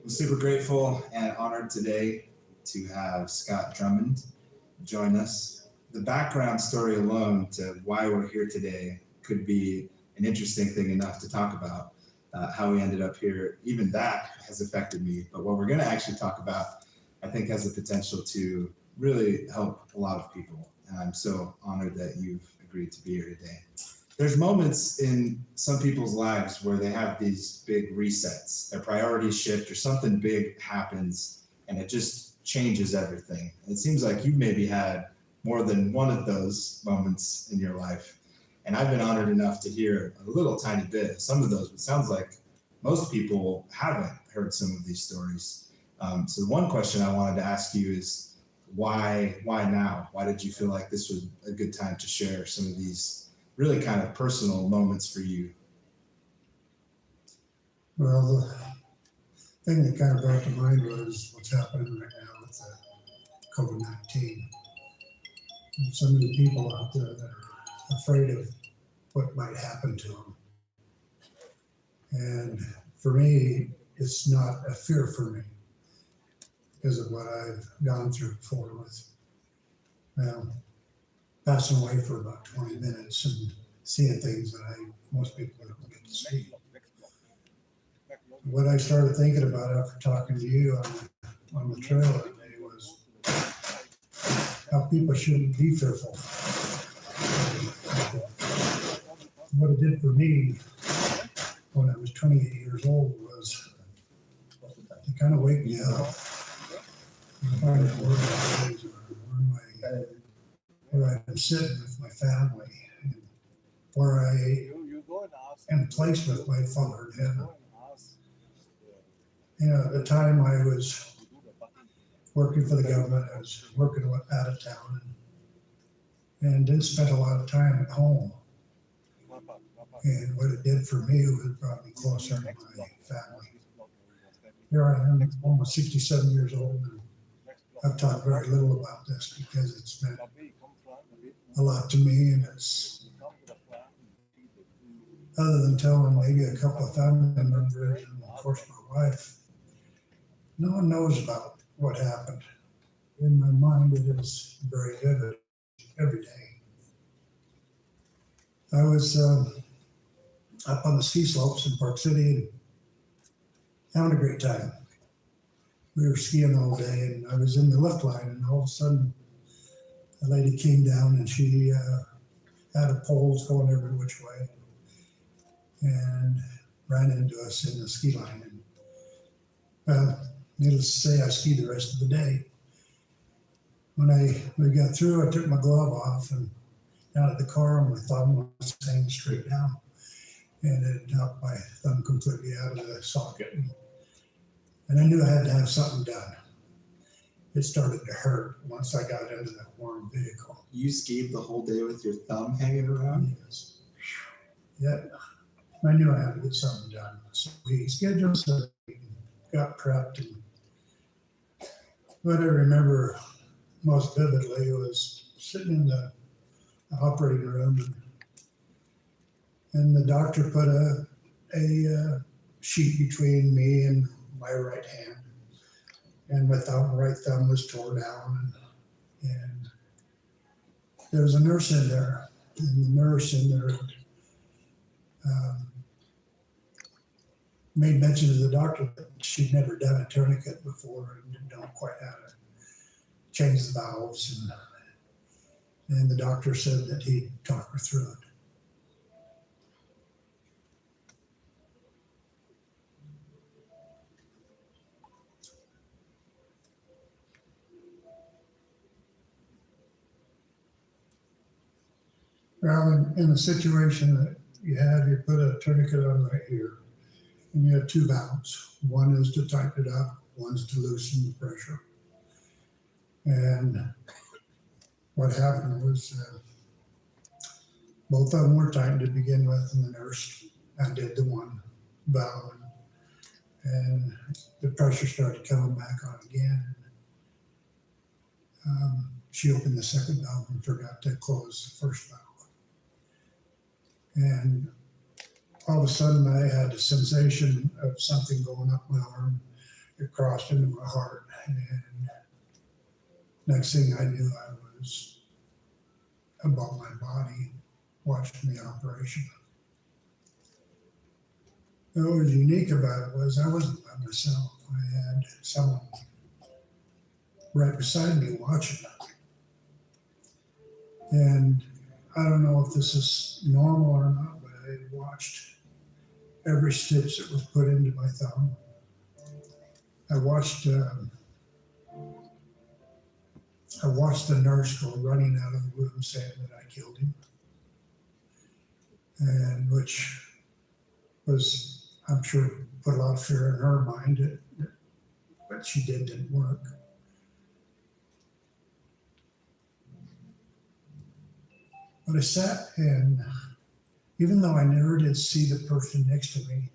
I'm super grateful and honored today to have Scott Drummond join us. The background story alone to why we're here today could be an interesting thing enough to talk about. How we ended up here, even that has affected me. But what we're going to actually talk about, I think, has the potential to really help a lot of people. And I'm so honored that you've agreed to be here today. There's moments in some people's lives where they have these big resets, their priorities shift or something big happens and it just changes everything. And it seems like you've maybe had more than one of those moments in your life. And I've been honored enough to hear a little tiny bit of some of those, but it sounds like most people haven't heard some of these stories. So the one question I wanted to ask you is why now? Why did you feel like this was a good time to share some of these really kind of personal moments for you? Well, the thing that kind of brought to mind was what's happening right now with COVID-19. And so many people out there that are afraid of what might happen to them. And for me, it's not a fear for me because of what I've gone through before with passing away for about 20 minutes and seeing things that most people don't get to see. What I started thinking about after talking to you on the trail that day was how people shouldn't be fearful. What it did for me when I was 28 years old was to kind of wake me up. Where I'm sitting with my family, where I am placed with my Father in heaven. You know, at the time I was working for the government, I was working out of town and didn't spend a lot of time at home. And what it did for me was it brought me closer to my family. Here I am, almost 67 years old, and I've talked very little about this because it's meant a lot to me, and it's other than telling maybe a couple of family members and of course my wife, no one knows about what happened. In my mind, it is very vivid every day. I was up on the ski slopes in Park City and having a great time. We were skiing all day and I was in the lift line and all of a sudden a lady came down and she had a poles going every which way and ran into us in the ski line. And needless to say, I skied the rest of the day. when we got through, I took my glove off and out of the car, and my thumb was hanging straight down, and it knocked my thumb completely out of the socket. And I knew I had to have something done. It started to hurt once I got into the warm vehicle. You skied the whole day with your thumb hanging around? Yes. Yeah, I knew I had to get something done. So we scheduled, so we got prepped. And what I remember most vividly was sitting in the operating room, and the doctor put a sheet between me and my right hand, and my right thumb was torn down, and there was a nurse in there, and the nurse in there made mention to the doctor that she'd never done a tourniquet before and didn't know quite how to change the valves, and the doctor said that he'd talk her through it. Well, in the situation that you put a tourniquet on right here, and you have two valves. One is to tighten it up, one's to loosen the pressure. And what happened was both of them were tightened to begin with, and the nurse undid the one valve, and the pressure started coming back on again. She opened the second valve and forgot to close the first valve. And all of a sudden I had a sensation of something going up my arm. It crossed into my heart. And next thing I knew, I was above my body watching the operation. What was unique about it was I wasn't by myself. I had someone right beside me watching it. And I don't know if this is normal or not, but I watched every stitch that was put into my thumb. I watched the nurse go running out of the room saying that I killed him, and which was, I'm sure, put a lot of fear in her mind. What she didn't work. But I sat, and even though I never did see the person next to me,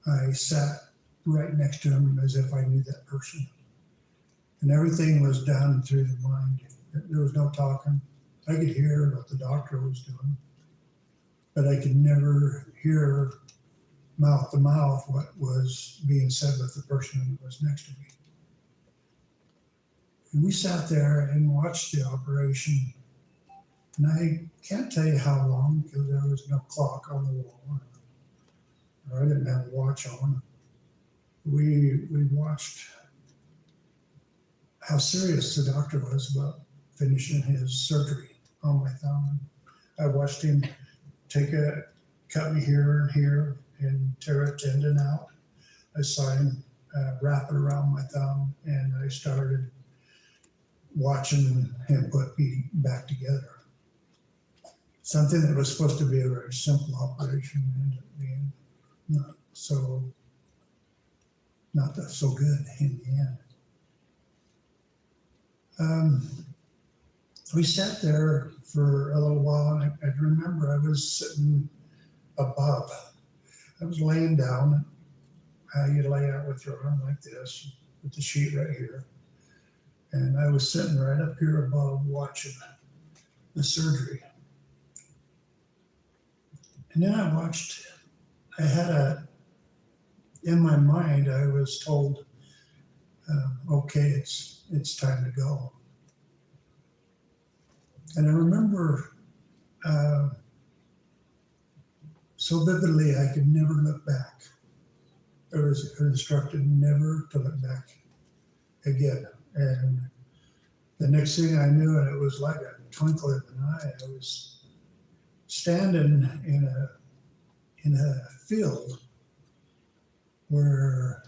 I sat right next to him as if I knew that person. And everything was done through the mind. There was no talking. I could hear what the doctor was doing, but I could never hear mouth to mouth what was being said with the person that was next to me. And we sat there and watched the operation. And I can't tell you how long, because there was no clock on the wall, or I didn't have a watch on. We watched how serious the doctor was about finishing his surgery on my thumb. I watched him cut me here and here and tear a tendon out. I saw him wrap it around my thumb, and I started watching him put me back together. Something that was supposed to be a very simple operation ended up being not so good in the end. We sat there for a little while, and I remember I was sitting above. I was laying down, how you lay out with your arm like this, with the sheet right here. And I was sitting right up here above watching the surgery. And then in my mind, I was told, okay, it's time to go. And I remember so vividly, I could never look back. I was instructed never to look back again. And the next thing I knew, and it was like a twinkle in an eye, I was standing in a field where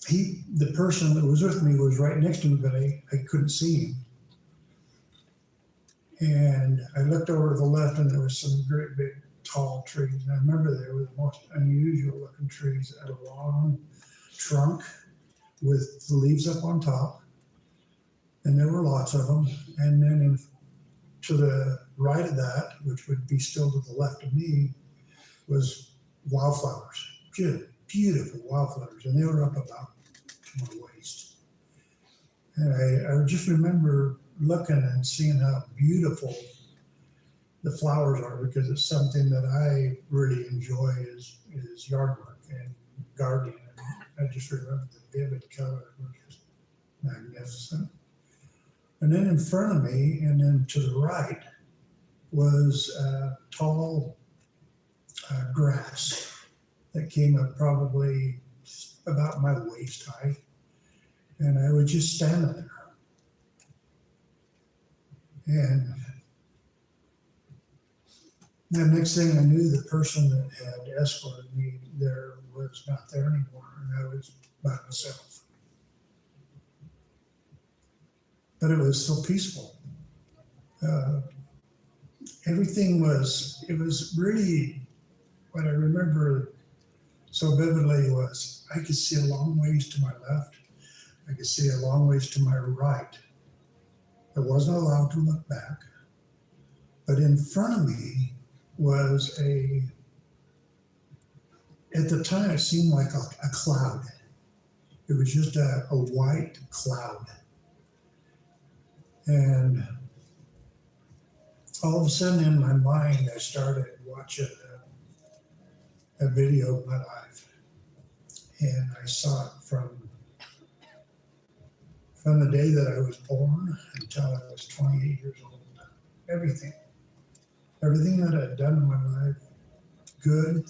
the person that was with me was right next to me, but I couldn't see him. And I looked over to the left and there was some great big tall trees. And I remember they were the most unusual looking trees that had a long trunk with the leaves up on top. And there were lots of them. And then to the right of that, which would be still to the left of me, was wildflowers, just beautiful wildflowers. And they were up about to my waist. And I just remember looking and seeing how beautiful the flowers are, because it's something that I really enjoy is yard work and gardening. And I just remember the vivid colors were just magnificent. And then in front of me and then to the right was tall grass that came up probably about my waist high. And I was just standing there. And the next thing I knew, the person that had escorted me there was not there anymore, and I was by myself. But it was so peaceful. Everything was, it was really, what I remember so vividly was I could see a long ways to my left. I could see a long ways to my right. I wasn't allowed to look back. But in front of me was at the time it seemed like a cloud. It was just a white cloud. And all of a sudden in my mind, I started watching a video of my life. And I saw it from the day that I was born until I was 28 years old. Everything that I'd done in my life, good,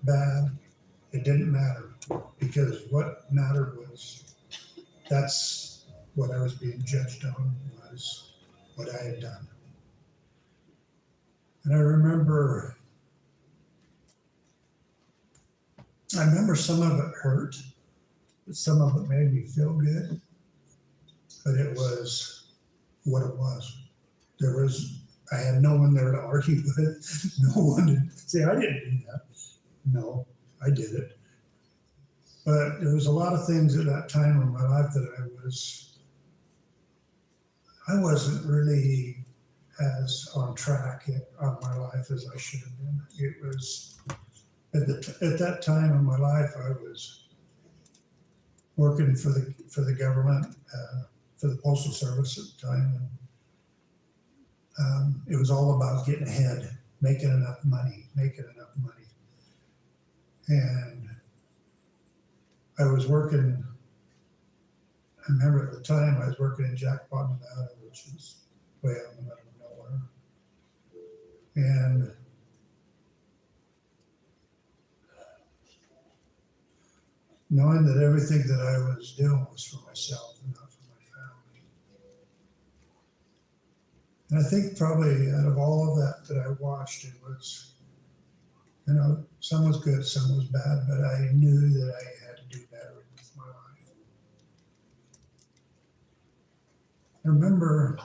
bad, it didn't matter, because what mattered was, that's what I was being judged on, was what I had done. And I remember some of it hurt, but some of it made me feel good. But it was what it was. I had no one there to argue with, no one to say, I didn't do that. No, I did it. But there was a lot of things at that time in my life that I wasn't really as on track on my life as I should have been. It was, at that time in my life, I was working for the government, for the Postal Service at the time. And it was all about getting ahead, making enough money. And I was working, I remember at the time I was working in Jackpot, Nevada, which is way out in the middle of nowhere. And knowing that everything that I was doing was for myself and not for my family. And I think probably out of all of that I watched, it was, you know, some was good, some was bad, but I knew that I had to do better with my life. I remember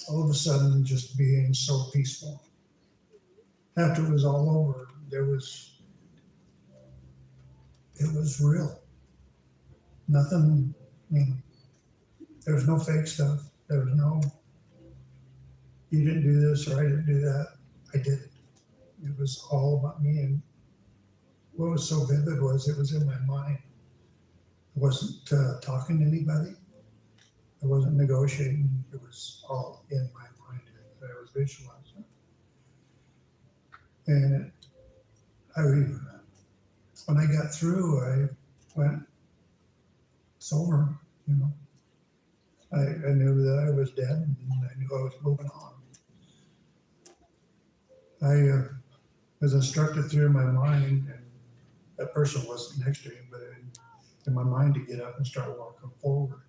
all of a sudden just being so peaceful. After it was all over, it was real. Nothing, I mean, there was no fake stuff. There was no, you didn't do this or I didn't do that. I did it. It was all about me. And what was so vivid was it was in my mind. I wasn't talking to anybody. I wasn't negotiating. It was all in my mind that I was visualizing. And when I got through, I went, it's over, you know. I knew that I was dead and I knew I was moving on. I was instructed through my mind, and that person wasn't next to me, but in my mind to get up and start walking forward.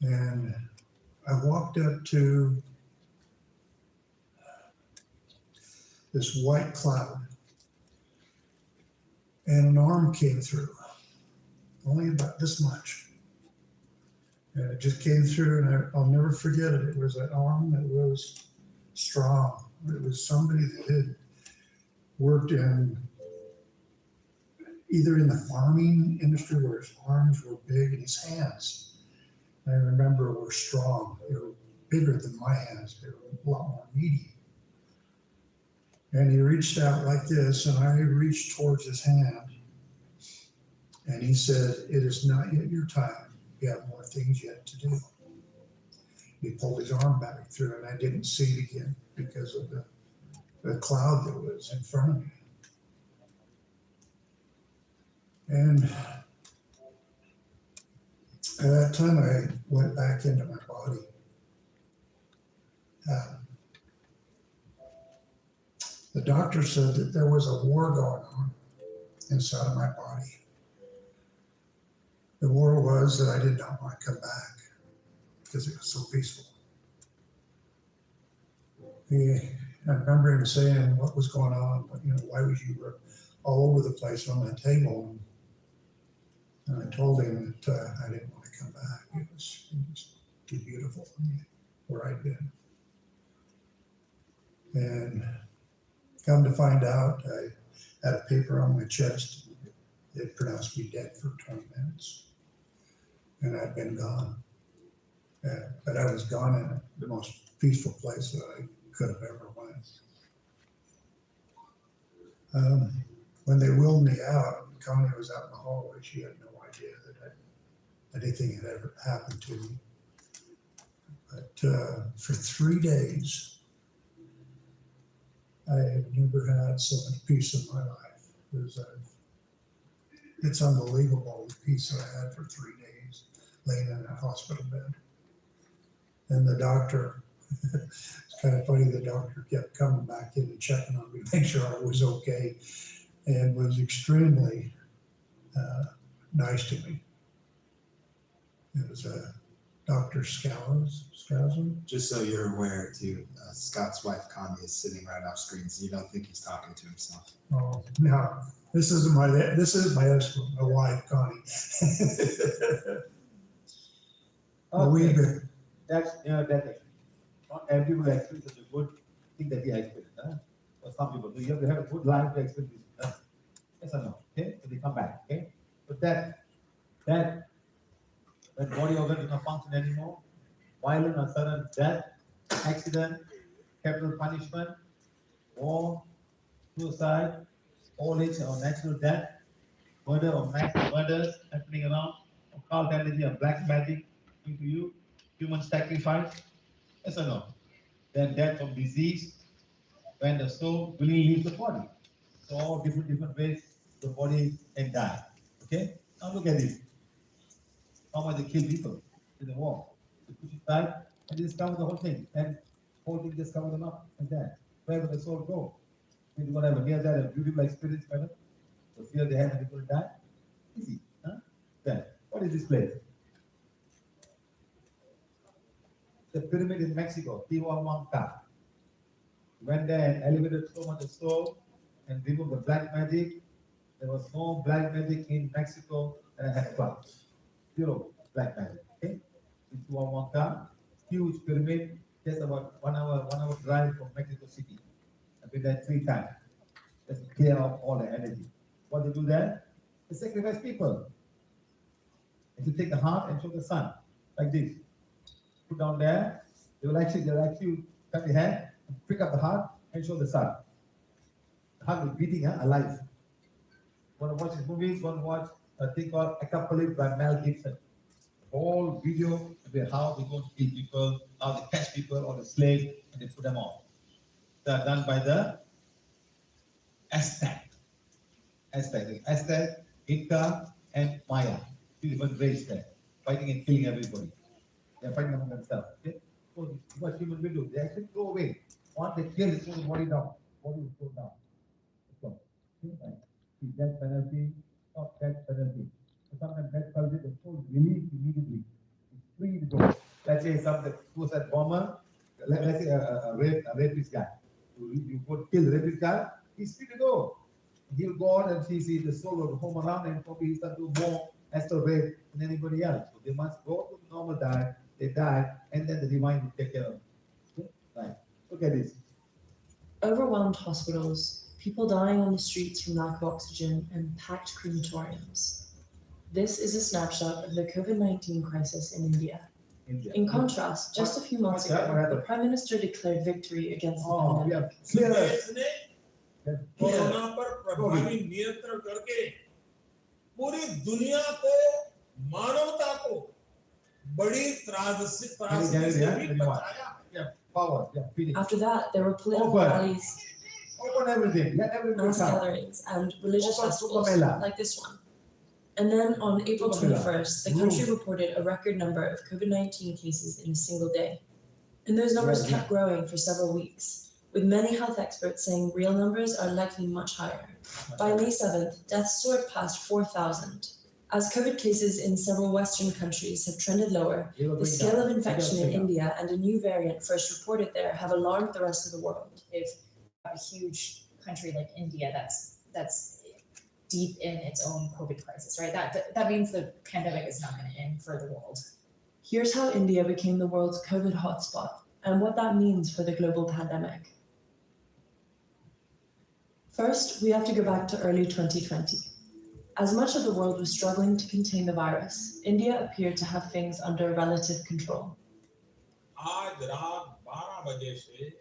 And I walked up to this white cloud, and an arm came through. only about this much. And it just came through, and I'll never forget it. It was an arm that was strong. It was somebody that had worked in either in the farming industry where his arms were big and his hands, I remember, were strong. They were bigger than my hands. They were a lot more meaty. And he reached out like this, and I reached towards his hand. And he said, "It is not yet your time. You have more things yet to do." He pulled his arm back through, and I didn't see it again because of the cloud that was in front of me. And at that time, I went back into my body. The doctor said that there was a war going on inside of my body. The war was that I did not want to come back because it was so peaceful. I remember him saying what was going on, why was you all over the place on that table? And I told him that I didn't want to come back. It was too beautiful for me where I'd been. And come to find out, I had a paper on my chest. It pronounced me dead for 20 minutes. And I'd been gone. But I was gone in the most peaceful place that I could have ever went. When they wheeled me out, Connie was out in the hallway. She had no idea that anything had ever happened to me. But for 3 days, I have never had so much peace in my life. It's unbelievable the peace that I had for 3 days laying in a hospital bed. And the doctor, it's kind of funny, the doctor kept coming back in and checking on me, make sure I was okay, and was extremely nice to me. It was Dr. Scousen. Just so you're aware, too, Scott's wife Connie is sitting right off screen, so you don't think he's talking to himself. Oh, no, this is my wife, Connie. Okay. That's that. Not everybody experiences a good thing that he experienced. For some people, you have to have a good life to experience this. Yes or no? Okay, so they come back. Okay, but that body organ does not function anymore. Violent or sudden death, accident, capital punishment, war, suicide, old age or natural death, murder or mass murders happening around, occult energy or black magic into you, human sacrifice. Yes or no? Then death from disease, when the soul willingly leaves the body. So all different ways the body can die. Okay? Now look at this. How much they kill people in the war. They push it aside and they just cover the whole thing. And whole thing just cover them up like that. Where will the soul go? You do whatever. Here's that a beautiful experience, madam. The fear they have when people die. Easy. Huh? Then what is this place? The pyramid in Mexico, Tihuanaca. Went there and elevated so much the soul and removed the black magic. There was no black magic in Mexico, and I had clouds. Zero black magic. Okay? In Tihuanaca, huge pyramid, just about one hour drive from Mexico City. I've been there 3 times. Just to clear out all the energy. What they do there? They sacrifice people. And to take the heart and show the sun, like this. Put down there, they'll actually cut the hand, pick up the heart and show the sun. The heart is beating alive. Want to watch his movies? Want to watch a thing called Apocalypse by Mel Gibson? The whole video about how they go to kill people, how they catch people or the slaves and they put them on. They are done by the Aztec, Inca, and Maya. 2 different races there, fighting and killing everybody. They're fighting among themselves. Okay? So what human will do? They actually go away. Once they kill, they throw the body down. Body will go down. So, right? Death penalty, not death penalty. So sometimes death penalty, the soul is released immediately. It's free to go. Let's say some suicide bomber, let's say a rapist guy. You go kill the rapist guy, he's free to go. He'll go on and see the soul will home around and probably he'll start to do more as the rate in anybody else. So they must go to normal diet, they die, and then the divine will take care of them. Right. Look at this. Overwhelmed hospitals, people dying on the streets from lack of oxygen, and packed crematoriums. This is a snapshot of the COVID-19 crisis in India. In contrast, just a few months ago, the Prime Minister declared victory against the pandemic. Corona पर प्रभावी नियंत्रण करके पूरी दुनिया को, मानवता को बड़ी त्रासदी से भी बचाया. After that, there were political rallies, mass gatherings, and religious festivals like this one. And then on April 21st, the country reported a record number of COVID-19 cases in a single day. And those numbers kept growing for several weeks, with many health experts saying real numbers are likely much higher. By May 7th, deaths soared past 4,000. As COVID cases in several Western countries have trended lower, the scale of infection in India and a new variant first reported there have alarmed the rest of the world. If a huge country like India that's deep in its own COVID crisis, right? That means the pandemic is not going to end for the world. Here's how India became the world's COVID hotspot and what that means for the global pandemic. First, we have to go back to early 2020. As much of the world was struggling to contain the virus, India appeared to have things under relative control. आज रात 12 बजे से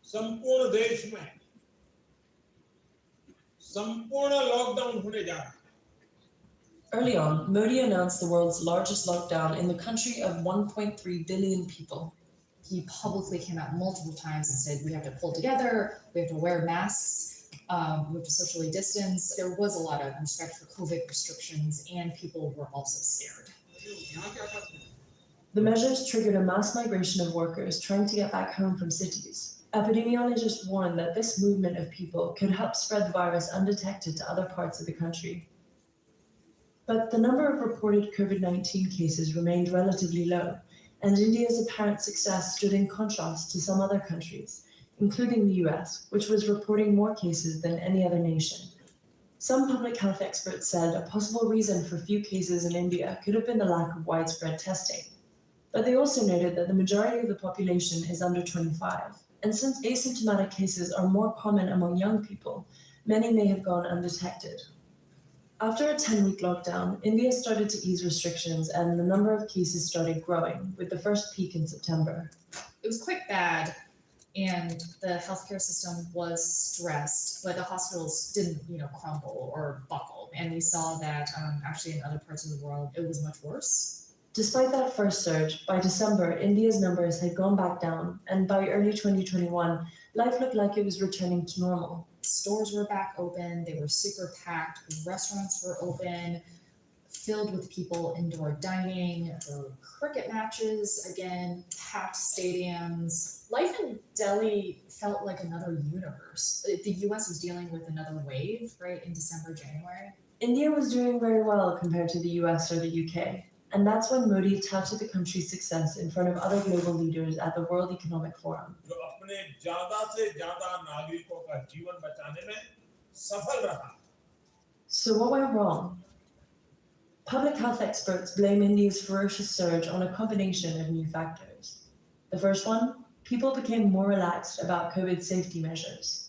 संपूर्ण देश में संपूर्ण lockdown होने जा रहा है. Early on, Modi announced the world's largest lockdown in the country of 1.3 billion people. He publicly came out multiple times and said, we have to pull together, we have to wear masks, we have to socially distance. There was a lot of respect for COVID restrictions, and people were also scared. The measures triggered a mass migration of workers trying to get back home from cities. Epidemiologists warned that this movement of people could help spread the virus undetected to other parts of the country. But the number of reported COVID-19 cases remained relatively low, and India's apparent success stood in contrast to some other countries, including the US, which was reporting more cases than any other nation. Some public health experts said a possible reason for few cases in India could have been the lack of widespread testing. But they also noted that the majority of the population is under 25, and since asymptomatic cases are more common among young people, many may have gone undetected. After a 10-week lockdown, India started to ease restrictions and the number of cases started growing, with the first peak in September. It was quite bad, and the healthcare system was stressed, but the hospitals didn't, crumble or buckle. And we saw that actually in other parts of the world, it was much worse. Despite that first surge, by December, India's numbers had gone back down, and by early 2021, life looked like it was returning to normal. Stores were back open, they were super packed, restaurants were open, filled with people indoor dining, there were cricket matches, again, packed stadiums. Life in Delhi felt like another universe. The US was dealing with another wave, right, in December, January. India was doing very well compared to the US or the UK. And that's when Modi touted the country's success in front of other global leaders at the World Economic Forum. So what went wrong? Public health experts blame India's ferocious surge on a combination of new factors. The first one, people became more relaxed about COVID safety measures.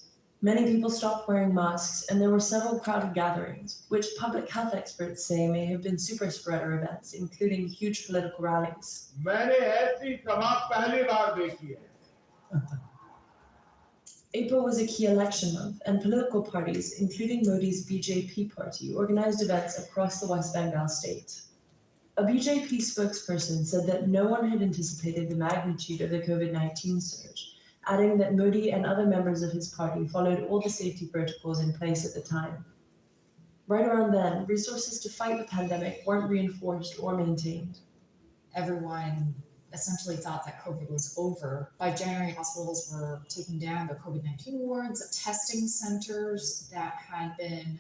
Many people stopped wearing masks, and there were several crowded gatherings, which public health experts say may have been super spreader events, including huge political rallies. April was a key election month, and political parties, including Modi's BJP party, organized events across the West Bengal state. A BJP spokesperson said that no one had anticipated the magnitude of the COVID-19 surge, adding that Modi and other members of his party followed all the safety protocols in place at the time. Right around then, resources to fight the pandemic weren't reinforced or maintained. Everyone essentially thought that COVID was over. By January, hospitals were taking down their COVID-19 wards. Testing centers that had been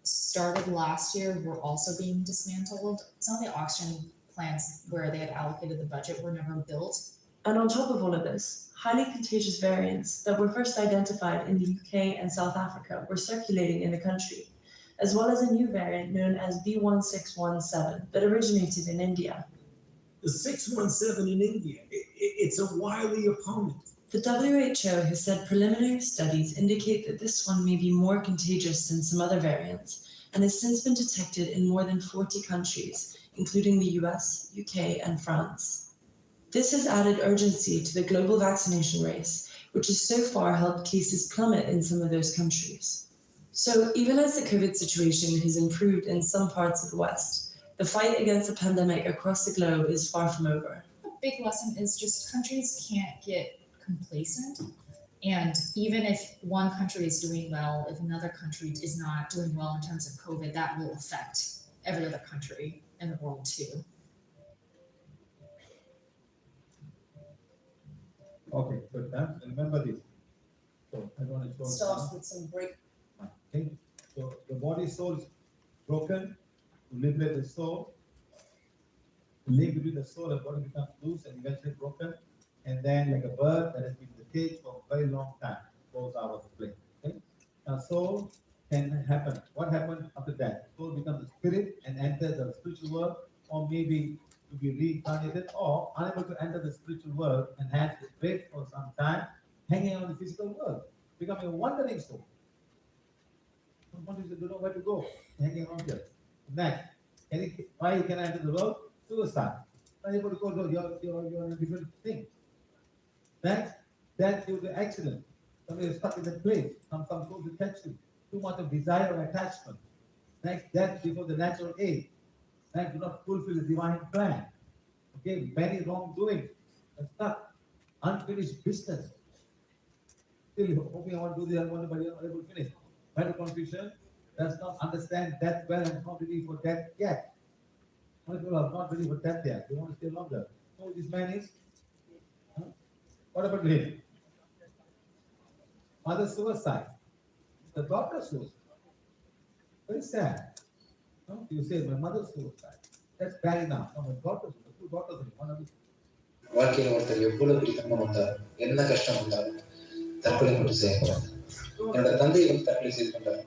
started last year were also being dismantled. Some of the oxygen plants where they had allocated the budget were never built. And on top of all of this, highly contagious variants that were first identified in the UK and South Africa were circulating in the country. as well as a new variant known as B1617 that originated in India. The 617 in India, it's a wily opponent. The WHO has said preliminary studies indicate that this one may be more contagious than some other variants and has since been detected in more than 40 countries, including the US, UK, and France. This has added urgency to the global vaccination race, which has so far helped cases plummet in some of those countries. So even as the COVID situation has improved in some parts of the West, the fight against the pandemic across the globe is far from over. The big lesson is just countries can't get complacent. And even if one country is doing well, if another country is not doing well in terms of COVID, that will affect every other country in the world too. Okay, good. Remember this. So I want to show Starts with some break. Okay, so the body soul is broken, to liberate the soul. The link between the soul and body becomes loose and eventually broken. And then, like a bird that has been in the cage for a very long time, goes out of the plane. Okay? Now, soul can happen. What happens after that? Soul becomes a spirit and enters the spiritual world, or maybe to be reincarnated, or unable to enter the spiritual world and has to wait for some time, hanging on the physical world, becoming a wandering soul. Somebody don't know where to go, hanging on here. Next, why can I enter the world? Suicide. Not able to go, you're in a different thing. Next, death due to accident. Somebody is stuck in that place. Some soul detachment. Too much of desire or attachment. Next, death before the natural age. Next, do not fulfill the divine plan. Okay, many wrongdoings. And stuck. Unfinished business. Still hoping I want to do this, I want to, but you're not able to finish. Mental confusion does not understand death well and not ready for death yet. Most people are not ready for death yet. They want to stay longer. So this man is. What about him? Mother suicide. The daughter suicide. Very sad. No? You say my mother suicide. That's bad enough. No, my daughter suicide. Two daughters. One of வாழ்க்கையில் ஒருத்தர் எவ்வளவு பெரிய தம்மம் வந்தாலும் என்ன கஷ்டம் வந்தாலும் தற்கொலை மட்டும் செய்யக்கூடாது. என்னோட தந்தை தற்கொலை செய்து கொண்டார்.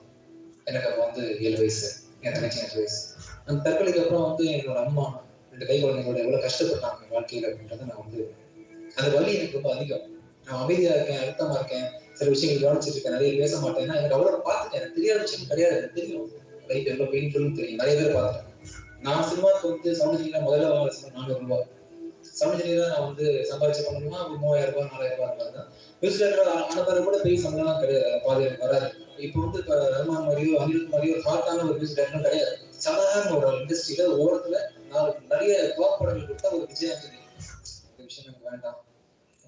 எனக்கு அப்போ 7 வயசு, என் தங்கச்சி 5 வயசு. அந்த தற்கொலைக்கு அப்புறம் என்னோட அம்மா 2 கை குழந்தைங்களோட எவ்வளவு கஷ்டப்பட்டாங்க வாழ்க்கையில் அப்படின்றத நான் அந்த வலி எனக்கு ரொம்ப அதிகம். நான் அமைதியா இருக்கேன், அழுத்தமா இருக்கேன், சில விஷயங்கள் கவனிச்சிட்டு இருக்கேன், நிறைய பேச மாட்டேன். எனக்கு அவ்வளவு பார்த்துட்டேன். எனக்கு தெரியாத விஷயம் கிடையாது, எனக்கு தெரியும். லைஃப் எவ்வளவு பெயின்ஃபுல்னு தெரியும். நிறைய பேர் பார்த்துட்டேன். நான் சினிமாவுக்கு சவுண்ட் இன்ஜினியரா முதல்ல வாங்க ₹400. சவுண்ட் இன்ஜினியரா நான் சம்பாதிச்ச பண்ணணும்னா ₹3000 ₹4000 தான். மியூசிக் ஆனப்பறம் கூட பெரிய சம்பளம்லாம் கிடையாது, பாதி வராது. இப்போ ரஹ்மான் மாதிரியோ அனிருத் மாதிரியோ ஹார்ட்டான ஒரு மியூசிக் டைரக்டரும் கிடையாது. சாதாரண ஒரு இண்டஸ்ட்ரியில ஓரத்துல நான் நிறைய டாப் படங்கள் கொடுத்தா ஒரு விஜயாஞ்சலி விஷயம் எனக்கு வேண்டாம்,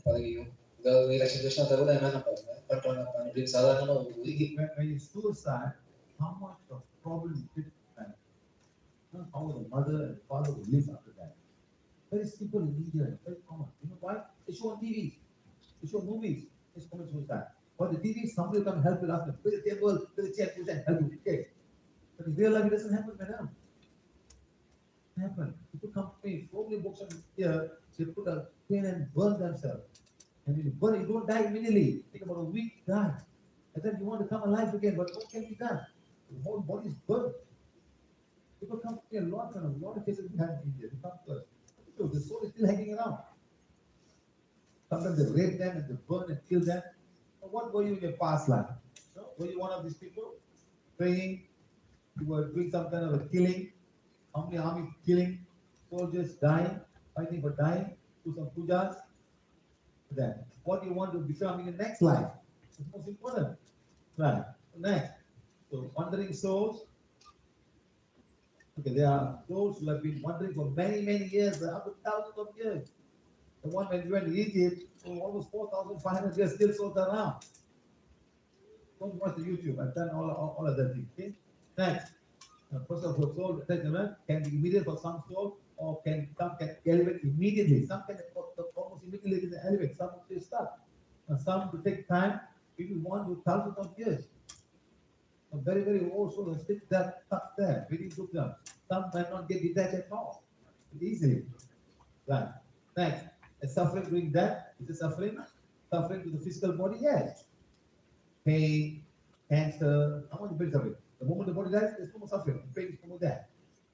பதவியும் ஏதாவது லட்சம் தவிர என்ன பாருங்க பண்றாங்க அப்படின்னு சாதாரண ஒரு ஒதுக்கி. Suicide, how much of problem did that? How the mother and father would live after that? Very simple in India, very common. You know why? They show on TV, they show movies. It's common suicide. For the TV, somebody will come and help you after. Build a table, build a chair, help you. Okay. But in real life, it doesn't happen, madam. It happens. People come to me, so many books on here, they put a pen and burn themselves. And when you burn, you don't die immediately. Take about a week, die. And then you want to come alive again, but what can be done? The whole body is burned. People come to me a lot of cases we have in India. They come to us. So the soul is still hanging around. Sometimes they rape them and they burn and kill them. So what were you in your past life? So, were you one of these people? Praying? You were doing some kind of a killing? How many army killing? Soldiers dying? Fighting for dying? Do some pujas? Then, what do you want to become in the next life? It's most important. Right. Next. So, wandering souls. Okay, there are those who have been wandering for many, many years, up to thousands of years. The one when we went to Egypt, almost 4,500 years, still souls around. Don't watch the YouTube. I've done all of that thing. Okay? Next. First of all, soul attachment can be immediate for some soul, or some can elevate immediately. Some can almost immediately elevate. Some stay stuck. And some will take time, maybe 1 to thousands of years. A very, very old soul will stick that stuck there, waiting to come. Some might not get detached at all, easily. Right. Next, a suffering doing that, is it suffering? Suffering to the physical body, yes. Pain, cancer, how much builds of it? The moment the body dies, there's no more suffering. The pain is no more there.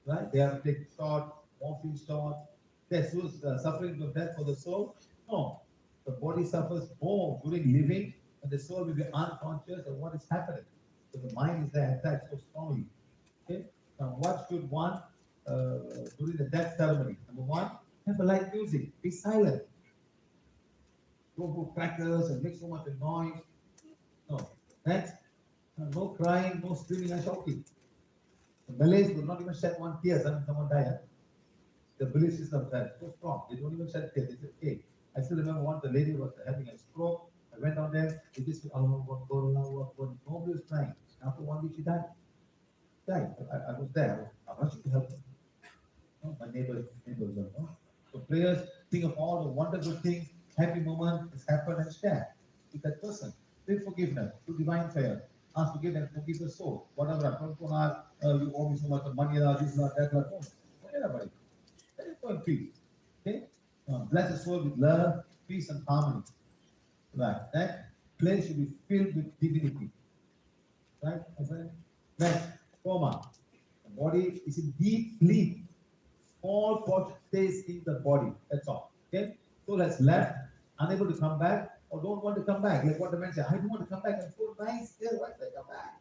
Right? They have to take shot, morphine shot. There's suffering of death for the soul. No. The body suffers more during living, and the soul will be unconscious of what is happening. So the mind is there attached so strongly. Okay? Now, what should one during the death ceremony? Number one, have a light music. Be silent. Don't put crackers and make so much noise. No. Next, no crying, no screaming and shouting. The Malays will not even shed one tear when someone dies. The belief system is so strong. They don't even shed tears. They say, okay. I still remember once the lady was having a stroke. I went down there. They just said, Allah, nobody was crying. After 1 week, she died. I was there. I rushed to help her. No, my neighbors were. No? So prayers, think of all the wonderful things, happy moment has happened and share with that person. Pray forgiveness, to divine prayer. Ask forgiveness, forgive the soul. Whatever, don't ask, you owe me so much of money, this, not that, not that. Forget about it. Let it go in peace. Okay? Bless the soul with love, peace, and harmony. Right. That place should be filled with divinity. Right? Next, coma. The body is in deep sleep. Small portion stays in the body. That's all. Okay? Soul has left, unable to come back, or don't want to come back. Like what the man said, I don't want to come back. I'm so nice here. Why should I come back?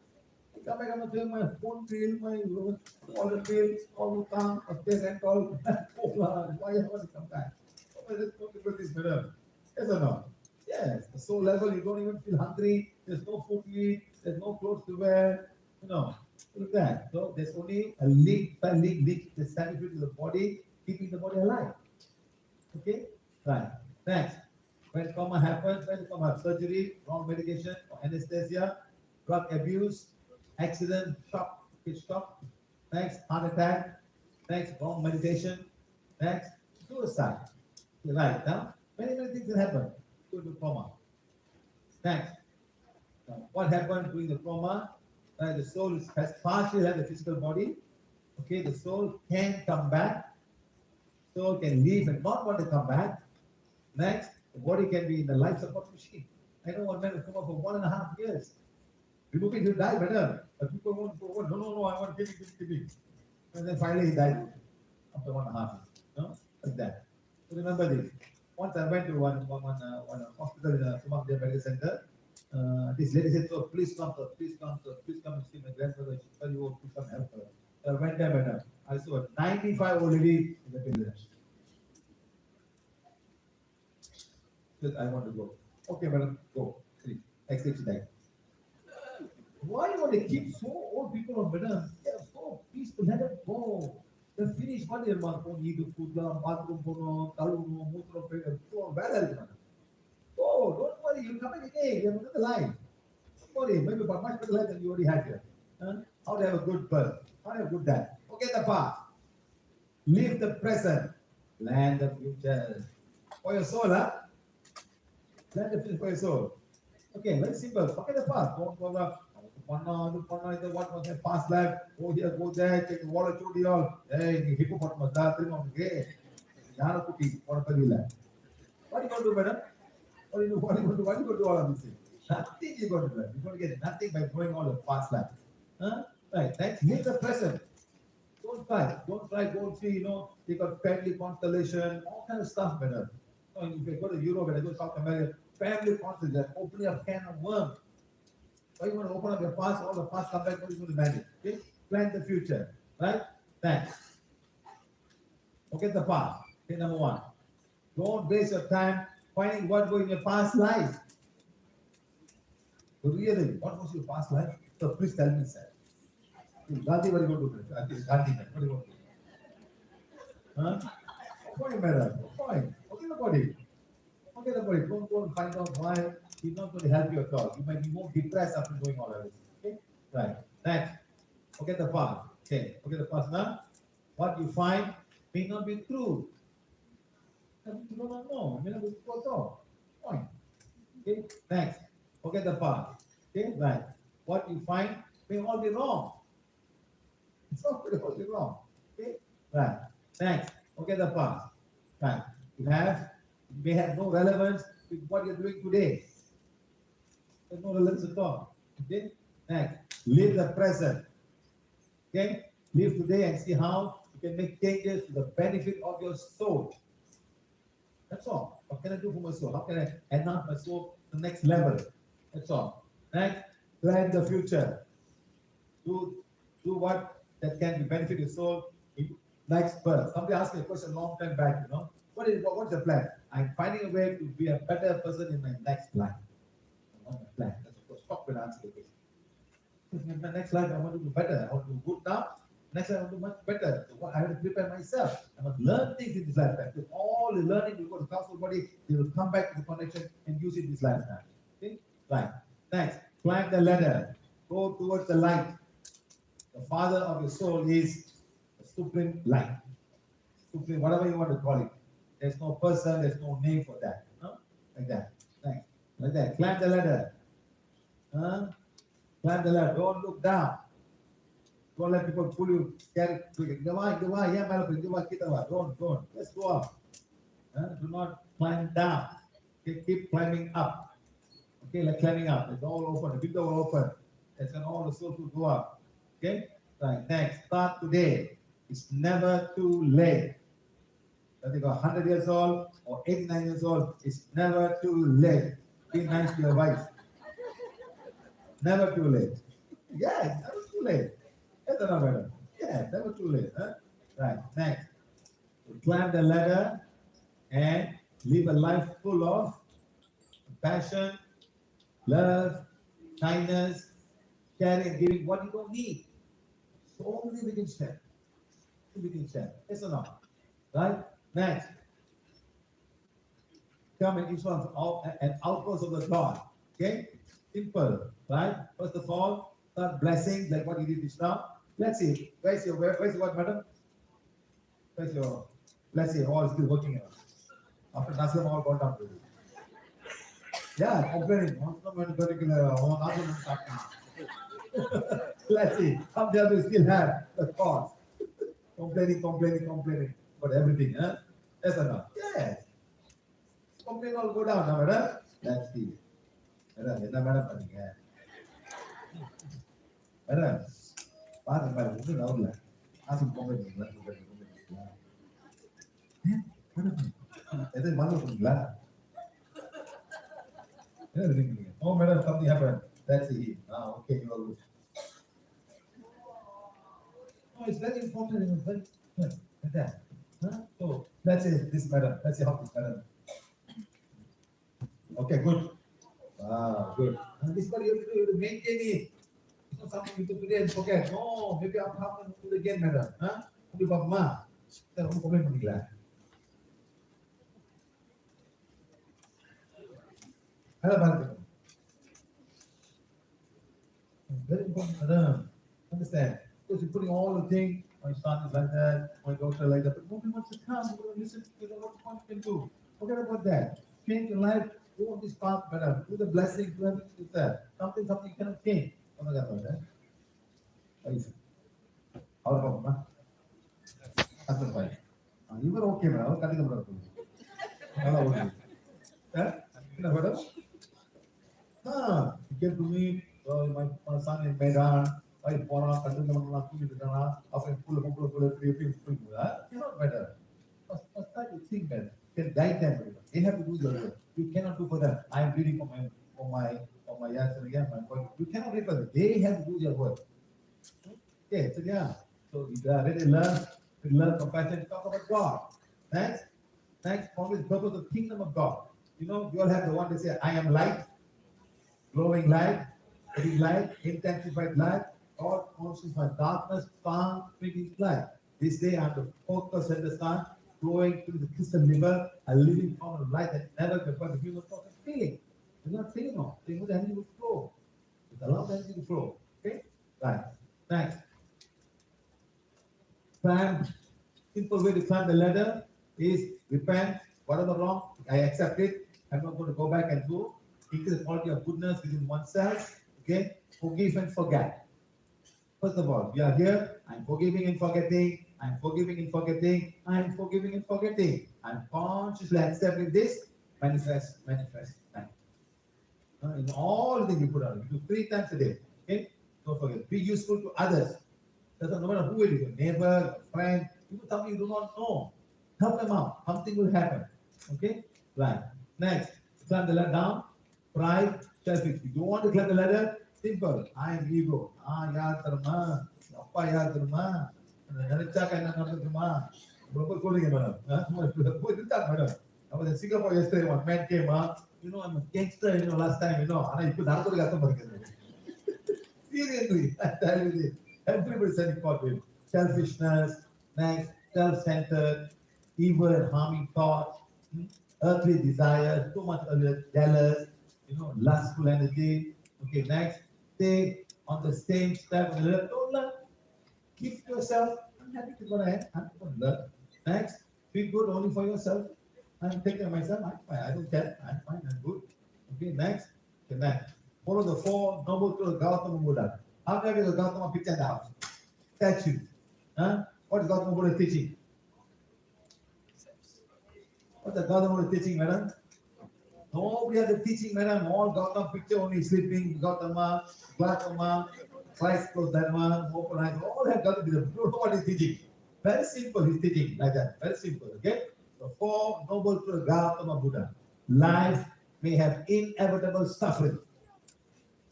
I come back, I'm going to take my phone bill, my all the bills, all the come, upstairs and all. Why I want to come back? Let's talk about this better. Yes or no? Yes. The soul level, you don't even feel hungry. There's no food to eat. There's no clothes to wear. You know, look at that. So there's only a link the sanity to the body, keeping the body alive. Okay? Right. Next. When coma happens, when coma surgery, wrong medication, or anesthesia, drug abuse, accident, shock. Next, heart attack. Next, wrong meditation. Next, suicide. Right now, many things can happen due to coma. Next, what happened during the coma? The soul has partially had the physical body. Okay, the soul can come back. Soul can leave and not want to come back. Next, the body can be in the life support machine. I know one man has come up for 1.5 years. Remove it, he'll die better. But people won't go, no, I want to give it. And then finally he died after 1.5 years. No? Like that. So remember this. Once I went to one hospital in a Siva.P medical center. This lady said, so please come and see my grandmother. She's very old, please come help her. I went there, madam. I saw a 95-year-old lady in the village. Said, I want to go. Okay, madam, go. Please. Next day she died. Why do they keep so old people on madam? They are so peaceful. Let them go. They finish one year, eat the food, bathroom, don't worry, you'll come back again. You have another life. Don't worry, maybe much better life than you already had here. How to have a good birth, how to have a good dad. Forget the past. Live the present. Plan the future. For your soul, huh? Plan the future for your soul. Okay, very simple. Forget the past. Don't go around. What was their past life? Go here, go there, take the water, through the all. Hey, hippopotamus, what are you going to do, madam? What are you going to do all of these things? Nothing you're going to do. You're going to get nothing by going all the past life. Right, next, live the present. Don't try, don't see, they got family constellation, all kind of stuff, madam. If you go to Europe and I go to South America, family constellation, opening a can of worms. Why you want to open up your past, all the past come back, what are you going to manage? Okay? Plan the future. Right? Thanks. Forget the past. Okay, number one. Don't waste your time finding what was in your past life. So really, what was your past life? So please tell me, sir. Gandhi, what are you going to do? Gandhi, what are you going to do? Huh? Point, madam. Point. Forget about it. Forget about it. Don't go and find out why. He's not going to help you at all. You might be more depressed after going all of this. Okay? Right. Next. Forget the past. Okay. Forget the past now. What you find may not be true. You don't know. May not be true at all. Point. Okay? Next. Forget the past. Okay? Right. What you find may all be wrong. It's not going to all be wrong. Okay? Right. Next. Forget the past. Right. You may have no relevance with what you're doing today. There's no relevance at all. Okay? Next, live the present. Okay? Live today and see how you can make changes to the benefit of your soul. That's all. What can I do for my soul? How can I enhance my soul to the next level? That's all. Right? Plan the future. Do what that can benefit your soul in next birth. Somebody asked me a question a long time back, what's the plan? I'm finding a way to be a better person in my next life. What's my plan? That's of course, stop and answer the question. In my next life, I want to do better. I want to do good now. Next life, I want to do much better. So what I have to prepare myself. I must learn things in this lifetime. So all the learning will go to council body. They will come back to the connection and use it in this lifetime. Okay? Right. Next, climb the ladder. Go towards the light. The father of your soul is the supreme light. Supreme, whatever you want to call it. There's no person, there's no name for that. No? Like that. Thanks. Like that. Climb the ladder. Climb the ladder. Don't look down. Don't let people pull you, carry. Don't. Let's go up. Do not climb down. Okay, keep climbing up. Okay, like climbing up. It's all open. The window will open. That's when all the souls will go up. Okay? Right. Next. Start today. It's never too late. Whether you're 100 years old or 89 years old, it's never too late. Be nice to your wife. Never too late. Yeah, it's never too late. Yes or no, madam? Yeah, never too late. Huh? Right. Next. Climb the ladder and live a life full of passion, love, kindness, sharing, giving what you don't need. So only we can share. We can share. Yes or no? Right? Next. Come and each one an outpost of the God. Okay? Simple. Right? First of all, start blessing like what you did just now. Let's see. Where's your what, madam? Where's your let's see, all still working after Nassim all got down to it. Yeah, complaining. Let's see. Some of you still have the cause. complaining about everything, huh? Yes or no? Yes. Complain all go down, now, madam. Let's see. Madam, என்ன madam பண்ணீங்க? Madam, பாருங்க madam, ஒன்றும் நவரல. ஆசை பொங்கல் எது மறந்து போனீங்களா? Oh, madam, something happened. That's it. Okay, you are good. Oh, it's very important. It's very good. Like that. So, let's say this madam. Let's see how this madam. Okay, good. Good. And this one you have to maintain it. It's not something you do today and forget. No, maybe I'll come and do it again, madam. Maybe Papa. Then I'm complain பண்ணிக்கலாம். Very important, madam. Understand? Because you're putting all the things, my son is like that, my daughter like that, but nobody wants to come, listen to what you can do. Forget about that. Change your life, go on this path, madam. Do the blessing, do everything with that. Something you cannot change. Forget about that. How about that? Husband, wife. You were okay, madam. Cutting the brother. Hello, okay. Madam? He came to me, my son in Medan. I Prana, after pull, not better. First time you think better. You can guide them. They have to do the work. You cannot do for them. I am reading for my yes and again, my point. You cannot read for them. They have to do their work. Okay, so yeah. So if they are ready to learn compassion, talk about God. Next, always purpose of the kingdom of God. You all have the one to say, I am light, glowing light, light, intensified light. God conscious my darkness, calm, speaking light. This day I have to focus and the sun, flowing through the crystal river, a living form of light that never before the human thought is feeling. It's not feeling now. Think the energy will flow. It allows the energy to flow. Okay? Right. Next. Simple way to climb the ladder is repent, whatever wrong, I accept it. I'm not going to go back and do. Increase the quality of goodness within oneself. Okay? Forgive and forget. First of all, we are here. I'm forgiving and forgetting. I'm forgiving and forgetting. I'm forgiving and forgetting. I'm consciously accepting this. Manifest. In all the things you put out, you do 3 times a day. Okay? Don't forget. Be useful to others. Doesn't no matter who it is, your neighbor, your friend, even something you do not know. Help them out. Something will happen. Okay? Right. Next, climb the ladder down. Pride, selfish. You don't want to climb the ladder? Simple. I am ego. Yaar tarma. Appa yaar tarma. Nanicha kaina tarma. What calling him, madam? Who is that, madam? I was in Singapore yesterday. One man came up. I'm a gangster. Last time. And I put seriously, I tell you this. Everybody said important. Selfishness, next, self-centered, evil and harming thoughts, earthly desires, too much jealous, lustful energy. Okay, next, stay on the same step. Don't learn. Keep to yourself. I'm happy to go ahead. I'm going to learn. Next, feel good only for yourself. I'm taking care of myself. I'm fine. I don't care. I'm fine. I'm good. Okay, next. Okay, next. Follow the four noble truths of Gautama Buddha. How can I get a Gautama picture in the house? Statue. What is Gautama Buddha teaching? What's the Gautama Buddha teaching, madam? Nobody has the teaching, madam. All Gautama picture only sleeping, Gautama, Gautama, Christ close Dharma, open eyes, all have Gautama Buddha. Don't know what he's teaching. Very simple, he's teaching like that. Very simple, okay? The four noble truths of Gautama Buddha. Life may have inevitable suffering.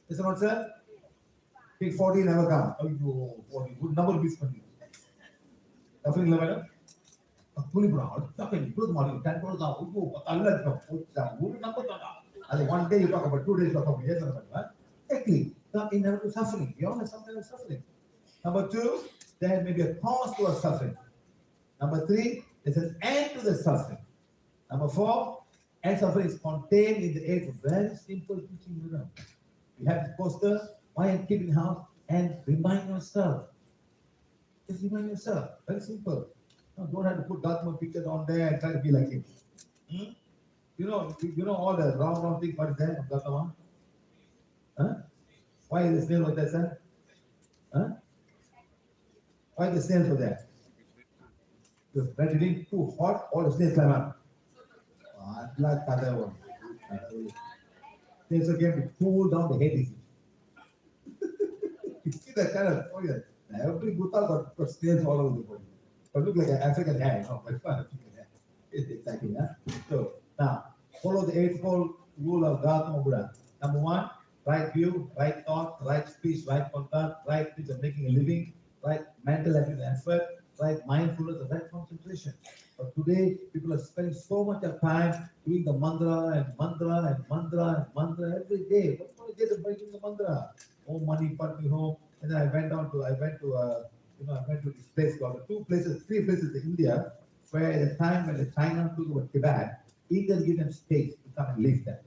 Is that not, sir? Take 40 never come. Oh, you 40. Good number miss பண்ணி. Suffering level. Fully broad. Suffering. Good morning. 10 crores down. Oh, Allah come. Good number down. One day you talk about, 2 days you talk about. Yes, exactly. The inevitable suffering. You all have some kind of suffering. Number 2, there may be a cause to our suffering. Number 3, there's an end to the suffering. Number 4, end suffering is contained in the age of very simple teaching. You have this poster. Why and keep in house and remind yourself. Just remind yourself. Very simple. No, don't have to put Gautama pictures on there and try to be like him. You know all the round things what is there of Gautama? Why is the snail over there, sir? Why the snails over there? Because when it is too hot, all the snails climb up. Snails again to cool down the head. You see that kind of, every Buddha got snails all over the body. But look like an African hair, but fun African hair. It's exactly that. So now, follow the eightfold rule of Gautama Buddha. Number 1, right view, right thought, right speech, right conduct, right things of making a living, right mental effort, right mindfulness, and right concentration. But today, people are spending so much of time doing the mantra and mantra and mantra and mantra every day. What's going to get them by doing the mantra? Oh, money, put me home. And then I went to this place called 3 places in India, where at the time when the China took over Tibet, India gave them space to come and live there.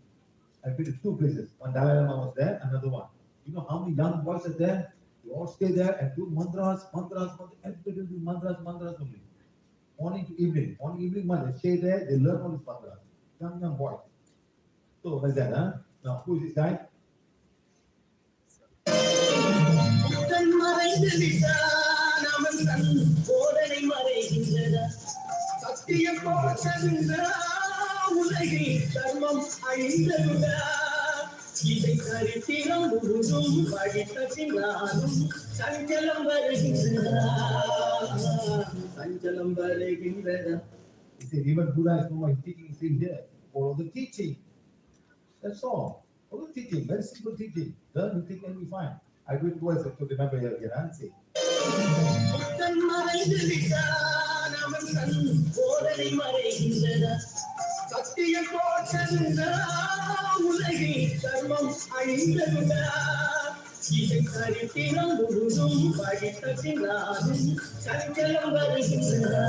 I've been to 2 places. One Dalai Lama was there, another one. You know how many young boys are there? You all stay there and do mantras. Everybody do mantras only. Morning to evening. Morning, evening, they stay there, they learn all these mantras. Young boys. So like that, Now, who is this guy? இதை சரித்திரம் முழுதும் படித்த பின்னாலும் சஞ்சலம் வருகின்றதா. He said, even Buddha is no more teaching thing here. Follow the teaching. That's all. Follow the teaching. Very simple teaching. Learn the teaching and be fine. I do it twice to remember here again. I'm saying. இதை சரித்திரம் முழுதும் படித்த பின்னாலும் சஞ்சலம் வருகின்றதா.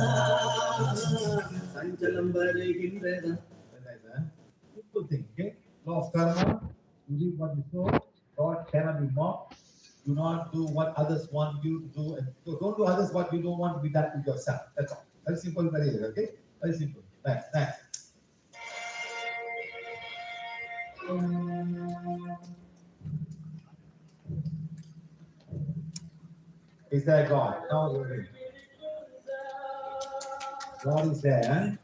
Simple thing, okay? Law of karma, you reap what you sow. God cannot be mocked. Do not do what others want you to do. And so don't do others what you don't want to be done to yourself. That's all. Very simple, very easy, okay? Very simple. Thanks. Is there God? Now you're ready. God is there.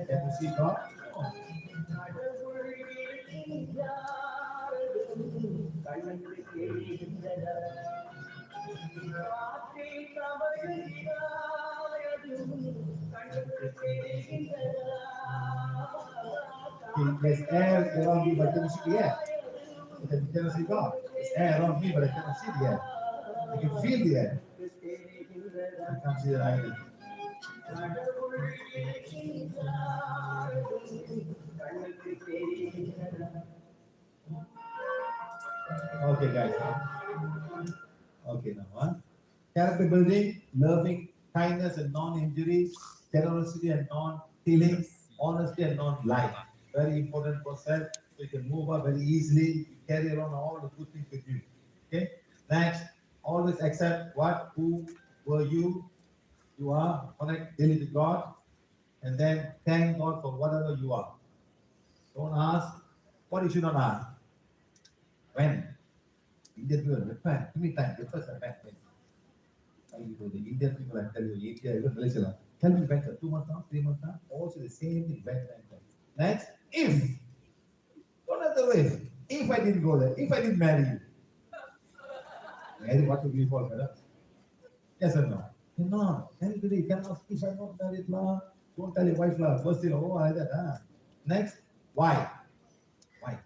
Can you see God? Oh. There's air around me, but I cannot see the air. Because you cannot see God. There's air around me, but I cannot see the air. I can feel the air. I can't see the air. Okay, guys. Okay, now. Character building, loving, kindness and non-injury, generosity and non-killing, honesty and non-lying. Very important process. So you can move up very easily. You carry around all the good things with you. Okay. Next, always accept what, who were you. You are connect daily to God, and then thank God for whatever you are. Don't ask what you should not ask. When? Indian people repent. Give me time. The first repent. The Indian people, I tell you, India, even Malaysia, tell me better. 2 months now, 3 months now, also the same thing. Next, if. Don't have the way. If I didn't go there, if I didn't marry you. Marry what would be for better? Yes or no? Cannot. Anybody cannot. If I'm not married, la. Don't tell your wife, la. First thing, oh, like that. Next, why? Why?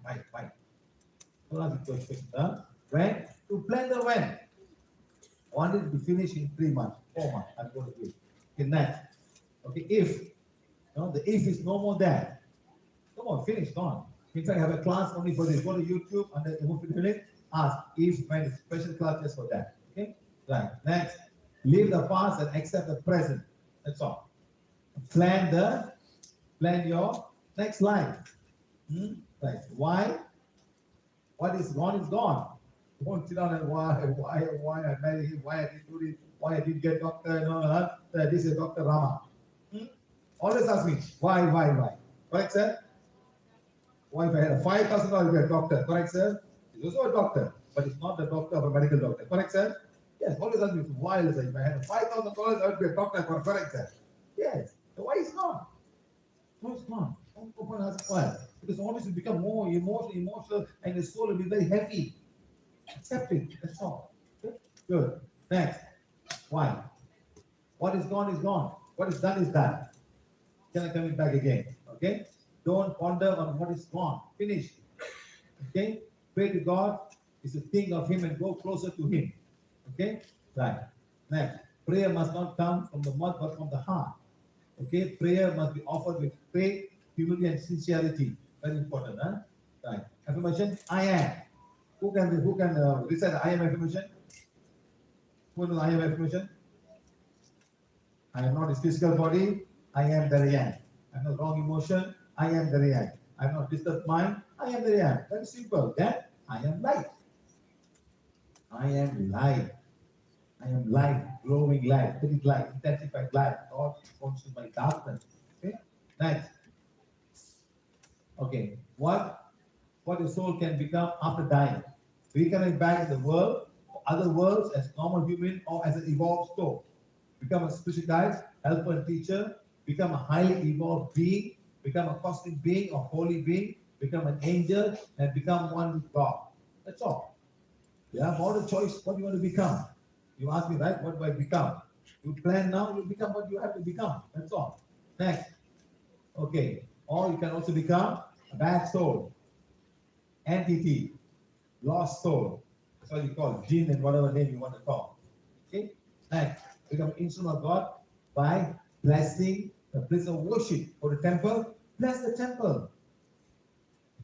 Don't ask the question. When? To plan the when. Wanted to finish in 3 months, 4 months. I'm going to do it. Okay, next. Okay, if. The if is no more there. Come on, finish, gone. In fact, I have a class only for this. Go to YouTube and then move to it. Ask if, when, special class just for that. Okay? Right. Next. Leave the past and accept the present. That's all. Plan your next life. Right. Why? What is gone is gone. Don't sit down and why I married him, why I didn't do this, why I didn't get doctor, this is Dr. Rama. Always ask me, why? Correct, sir? Why if I had a $5,000, I'll be a doctor. Correct, sir? He's also a doctor, but it's not the doctor of a medical doctor. Correct, sir? Yes, always ask me, why, sir? If I had $5,000, I would be a doctor. Correct, sir? Yes. So why is gone? No, it's gone. Don't open and ask why. Because always you become more emotional, and the soul will be very heavy. Accept it. That's all. Okay? Good. Next. Why? What is gone is gone. What is done is done. Can I come back again? Okay? Don't ponder on what is gone. Finish. Okay? Pray to God. Is to think of Him and go closer to Him. Okay? Right. Next. Prayer must not come from the mouth but from the heart. Okay? Prayer must be offered with faith, humility, and sincerity. Very important, huh? Right. Affirmation. I am. Who can recite the I am affirmation? Who knows I am affirmation? I am not his physical body. I am that I am. I am not wrong emotion. I am that I am. I am not disturbed mind. I am that I am. Very simple. Then I am light. I am light. I am light, glowing light, very light, intensified light. God consumes my darkness. Okay. Next. Okay. What the soul can become after dying? Reconnect back in the world, other worlds as normal human or as an evolved soul. Become a spiritual guide, helper and teacher, become a highly evolved being, become a cosmic being, a holy being, become an angel, and become one with God. That's all. You have all the choice what you want to become. You ask me, right? What do I become? You plan now, you become what you have to become. That's all. Next. Okay. Or you can also become a bad soul, entity, lost soul. That's what you call jinn and whatever name you want to call. Okay? Next. Become instrument of God by blessing the place of worship for the temple. Bless the temple.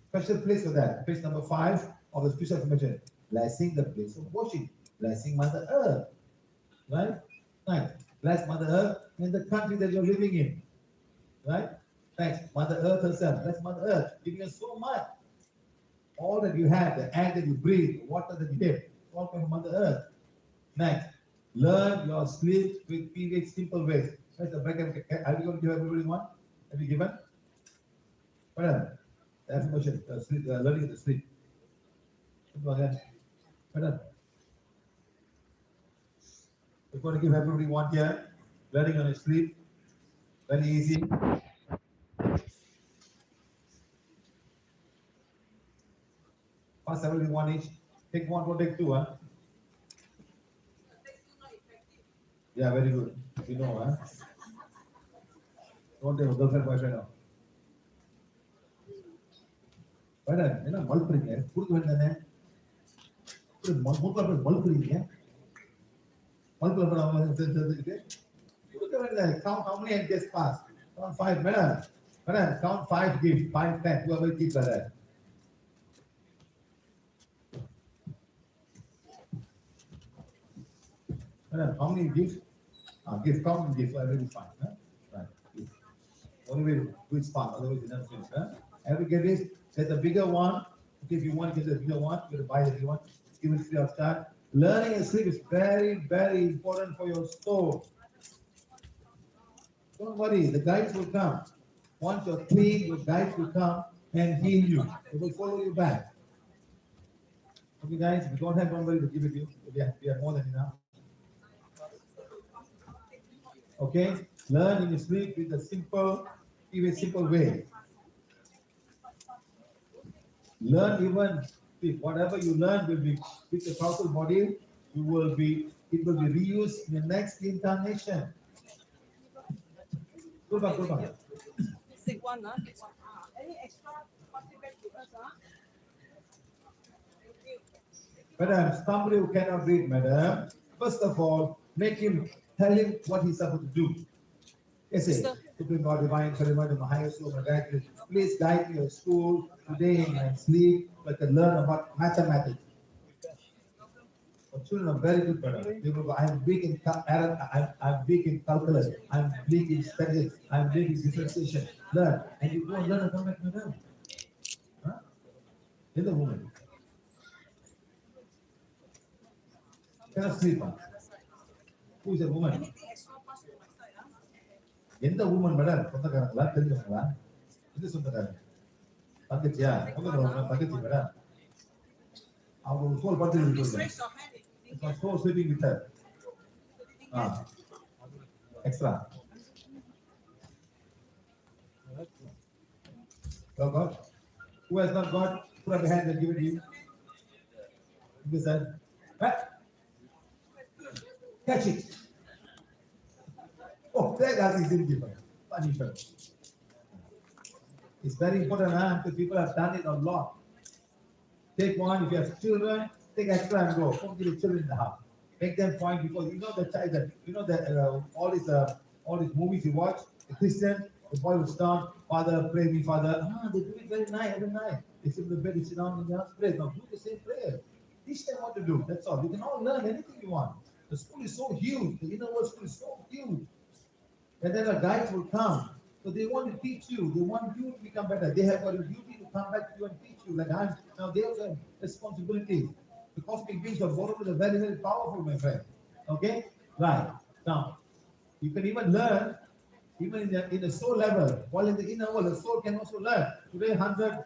Special place for that. Page number 5 of the spiritual information. Blessing the place of worship. Blessing Mother Earth. Right? Right. Bless Mother Earth in the country that you're living in. Right? Next. Mother Earth herself. Bless Mother Earth. Giving us so much. All that you have, the air that you breathe, the water that you take, all from Mother Earth. Next. Learn your sleep with PVH simple ways. Where's the bracket? Are you going to give everybody one? Have you given? Madam, the affirmation, sleep, learning to sleep. Madam, we're going to give everybody one here. Learning on a sleep. Very easy. Pass everybody one each. Take one, don't take two, huh? Yeah, very good. You know, huh? Don't take a girlfriend, boyfriend now. Madam, என்ன மல்புறீங்க கொடுக்க வேண்டானே மல்புறீங்க மல்புற தெரிஞ்சுக்கிட்டு கொடுக்க வேண்டாம் count how many and just pass count 5 madam count 5 give 5 10 whoever keeps like that madam how many give give count and give everything fine huh? Right give. Only way to do is fast otherwise you never finish huh? Every get this get the bigger one. Okay, if you want to get the bigger one, you got to buy the bigger one. Give it free of charge. Learning and sleep is very, very important for your soul. Don't worry, the guides will come. Once you're clean, your guides will come and heal you. They will follow you back. Okay, guys, if you don't have somebody to give it you, we have more than enough. Okay, learn in your sleep with a simple way. Learn even whatever you learn will be with the causal body. It will be reused in the next incarnation. Go back. Take one, any extra participate to us, Madam, somebody who cannot read, madam, first of all, tell him what he's supposed to do. Yes, sir. Supreme God, divine, Sarima, the highest soul, please guide me to school today in my sleep, so I can learn about mathematics. For children are very good, brother. I'm weak in I'm weak in calculus. I'm weak in statistics. I'm weak in differentiation. Learn, and you go and learn and come back, madam. Huh? In the woman. Cannot sleep. Huh? Who is a woman? எந்த woman madam சொந்தக்காரங்களா தெரிஞ்சவங்களா இது சொந்தக்காரங்க தங்கச்சியா தங்கச்சி madam அவங்க soul பார்த்து soul sleeping with extra God, who has not got, put up your hand and give it to you. This side. Catch it. Oh, that guy is really different. Funny fellow. It's very important, because people have done it a lot. Take one, if you have children, take extra and go. Don't give the children in the house. Make them point because you know the child that all these movies you watch, the Christian, the boy will start, Father, pray me, Father. They do it very nice every night. They sit in the bed, they sit down and they ask prayer. Now do the same prayer. Teach them what to do. That's all. You can all learn anything you want. The school is so huge. The inner world school is so huge. And then the guides will come. So they want to teach you. They want you to become better. They have got a duty to come back to you and teach you. Now they also have responsibilities. The cosmic beings of Borobudur are very, very powerful, my friend. Okay? Right. Now, you can even learn, even in the soul level, while in the inner world, the soul can also learn. Today, 100,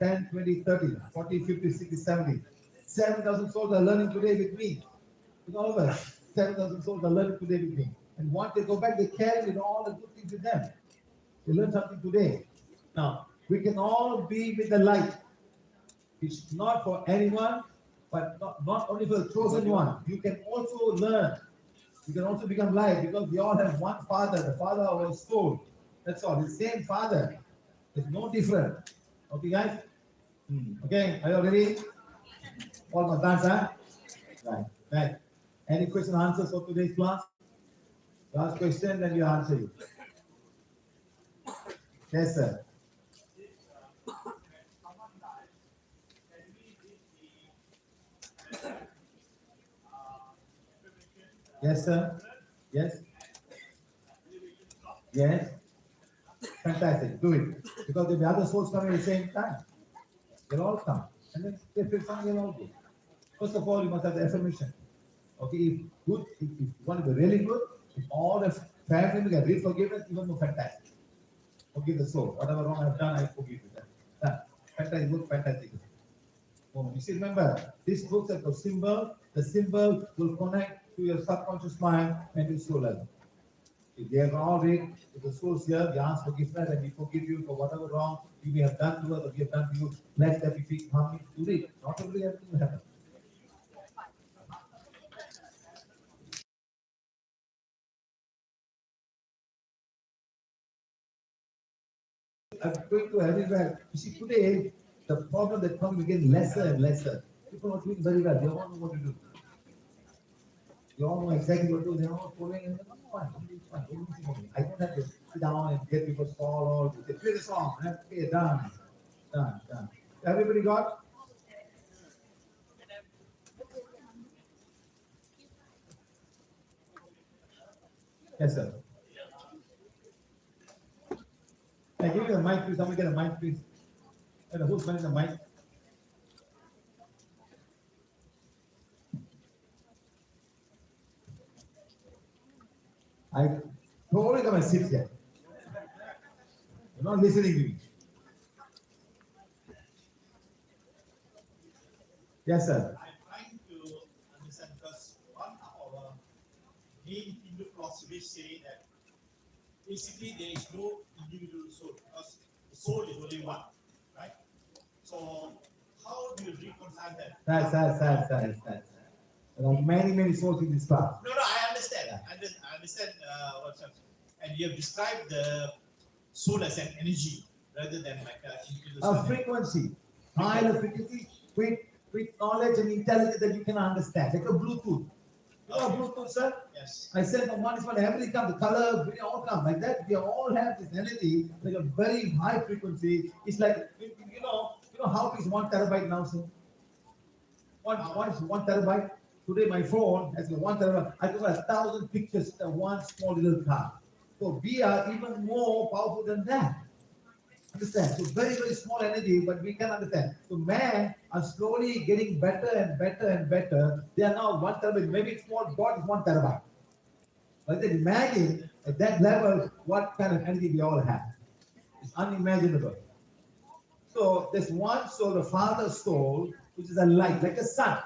10, 20, 30, 40, 50, 60, 70. 7,000 souls are learning today with me. With all of us. 7,000 souls are learning today with me. And once they go back, they carry all the good things with them. They learn something today. Now, we can all be with the light. It's not for anyone, but not only for the chosen one. You can also learn. You can also become light because we all have one Father, the Father of our soul. That's all. The same Father. It's no different. Okay, guys? Okay, are you all ready? All my dance, huh? Right. Any question and answers for today's class? Last question, then we answer you. Yes, sir. Yes, sir. Yes. Yes. Fantastic. Do it. Because the other souls come at the same time. They'll all come. And then they feel something, they'll all go. First of all, you must have the affirmation. Okay, if you want to be really good, if all the family can read forgiveness, even more fantastic. Forgive the soul. Whatever wrong I've done, I forgive you. That fantastic book, fantastic. Oh, you see, remember, this book is a symbol. The symbol will connect to your subconscious mind and your soul level. If they are all read, if the soul's here, we ask forgiveness and we forgive you for whatever wrong you may have done to us or we have done to you. Let that be fixed harmony to read. Not only everything will happen. I'm going to everywhere. You see, today, the problem that comes again lesser and lesser. People are doing very well. They all know what to do. They all know exactly what to do. They are all following and they're fine. It's fine. I don't have to sit down and get people solved. They play the song. Okay, done. Done. Everybody got? Yes, sir. Hey, give me the mic, please. Somebody get a mic, please. And who's running the mic? I told you come and sit here. You're not listening to me. Yes, sir. I'm trying to understand because one of our main Hindu philosophies say that basically there is no individual soul because the soul is only one, right? So how do you reconcile that? Sir. There are many souls in this class. No, I understand. I understand what's up. And you have described the soul as an energy rather than like a frequency. High frequency with knowledge and intelligence that you can understand. Like a Bluetooth. You know Bluetooth, sir? Yes. I said from one is one, everything comes, the color, we all come like that. We all have this energy, like a very high frequency. It's like, you know how is 1 terabyte now, sir? What is 1 terabyte? Today my phone has 1 terabyte. I got 1,000 pictures in one small little car. So we are even more powerful than that. Understand? So very small energy, but we can understand. So man are slowly getting better and better. They are now 1 terabyte. Maybe it's more. God is 1 terabyte. But then imagine at that level what kind of energy we all have. It's unimaginable. So there's one soul, the Father's soul, which is a light, like the sun.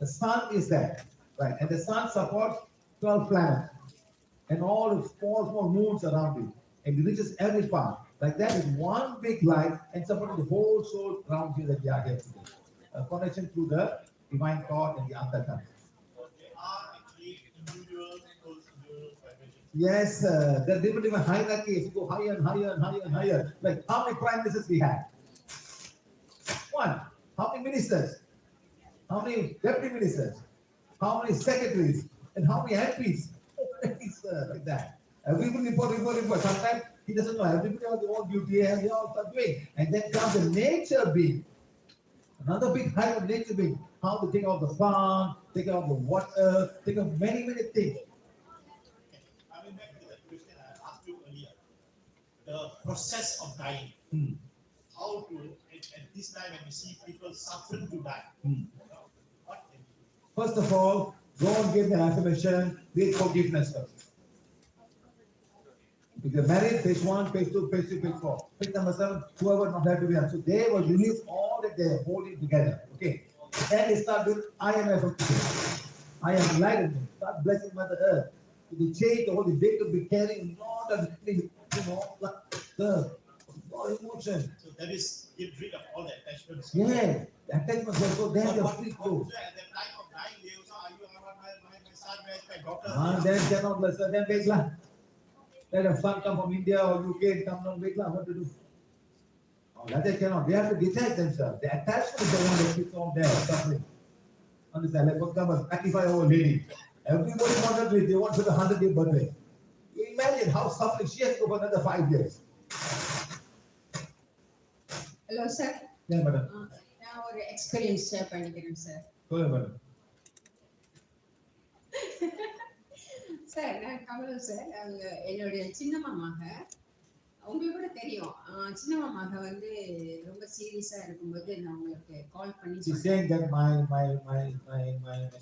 The sun is there, right? And the sun supports 12 planets and all the small moons around it. And it reaches every part. Like that is one big light and supporting the whole soul around here that we are here today. A connection to the divine thought and the Antarctica. They are actually individual souls, individual vibrations. Yes, there are different hierarchies. You go higher and higher. Like how many prime ministers we have? One. How many ministers? How many deputy ministers? How many secretaries? And how many MPs? Like that. Everybody report. Sometimes he doesn't know. Everybody has their own duty and they all start doing. And then comes the nature being. Another big height of nature being. How to take out the farm, take out the water, take out many things. Coming back to the question I asked you earlier, the process of dying. How to, at this time when you see people suffering to die, what can you do? First of all, don't give the affirmation, with forgiveness first. If you're married, phase 1, phase 2, phase 3, phase 4. Phase number 7, whoever not have to be done. So they will release all that they're holding together. Okay. Then they start doing I am affirmation. I am enlightened. Start blessing Mother Earth. To the change, the whole they could be carrying lot of things, the emotion. So that is get rid of all the attachments. Yeah, the attachments also there, they're free flow. At the time of dying, they also argue about my son, my daughter. Then cannot bless her, then wait lah. Let a son come from India or UK and come down, wait lah, what to do? Oh, that they cannot. They have to detach themselves. The attachment is the one that keeps on there, suffering. Understand? Like for example, 95-year-old lady. Everybody wanted to, they want to the 100-day birthday. You imagine how suffering she has to go for another 5 years. Hello, sir. Yeah, madam. நான் ஒரு experience share பண்ணிக்கிறேன் sir. சொல்லுங்க madam. Sir நான் கமலம் sir. அவங்க என்னுடைய சின்ன மாமாக உங்களுக்கு கூட தெரியும். சின்ன மாமாக வந்து ரொம்ப சீரியஸா இருக்கும்போது நான் உங்களுக்கு கால் பண்ணி She's saying that my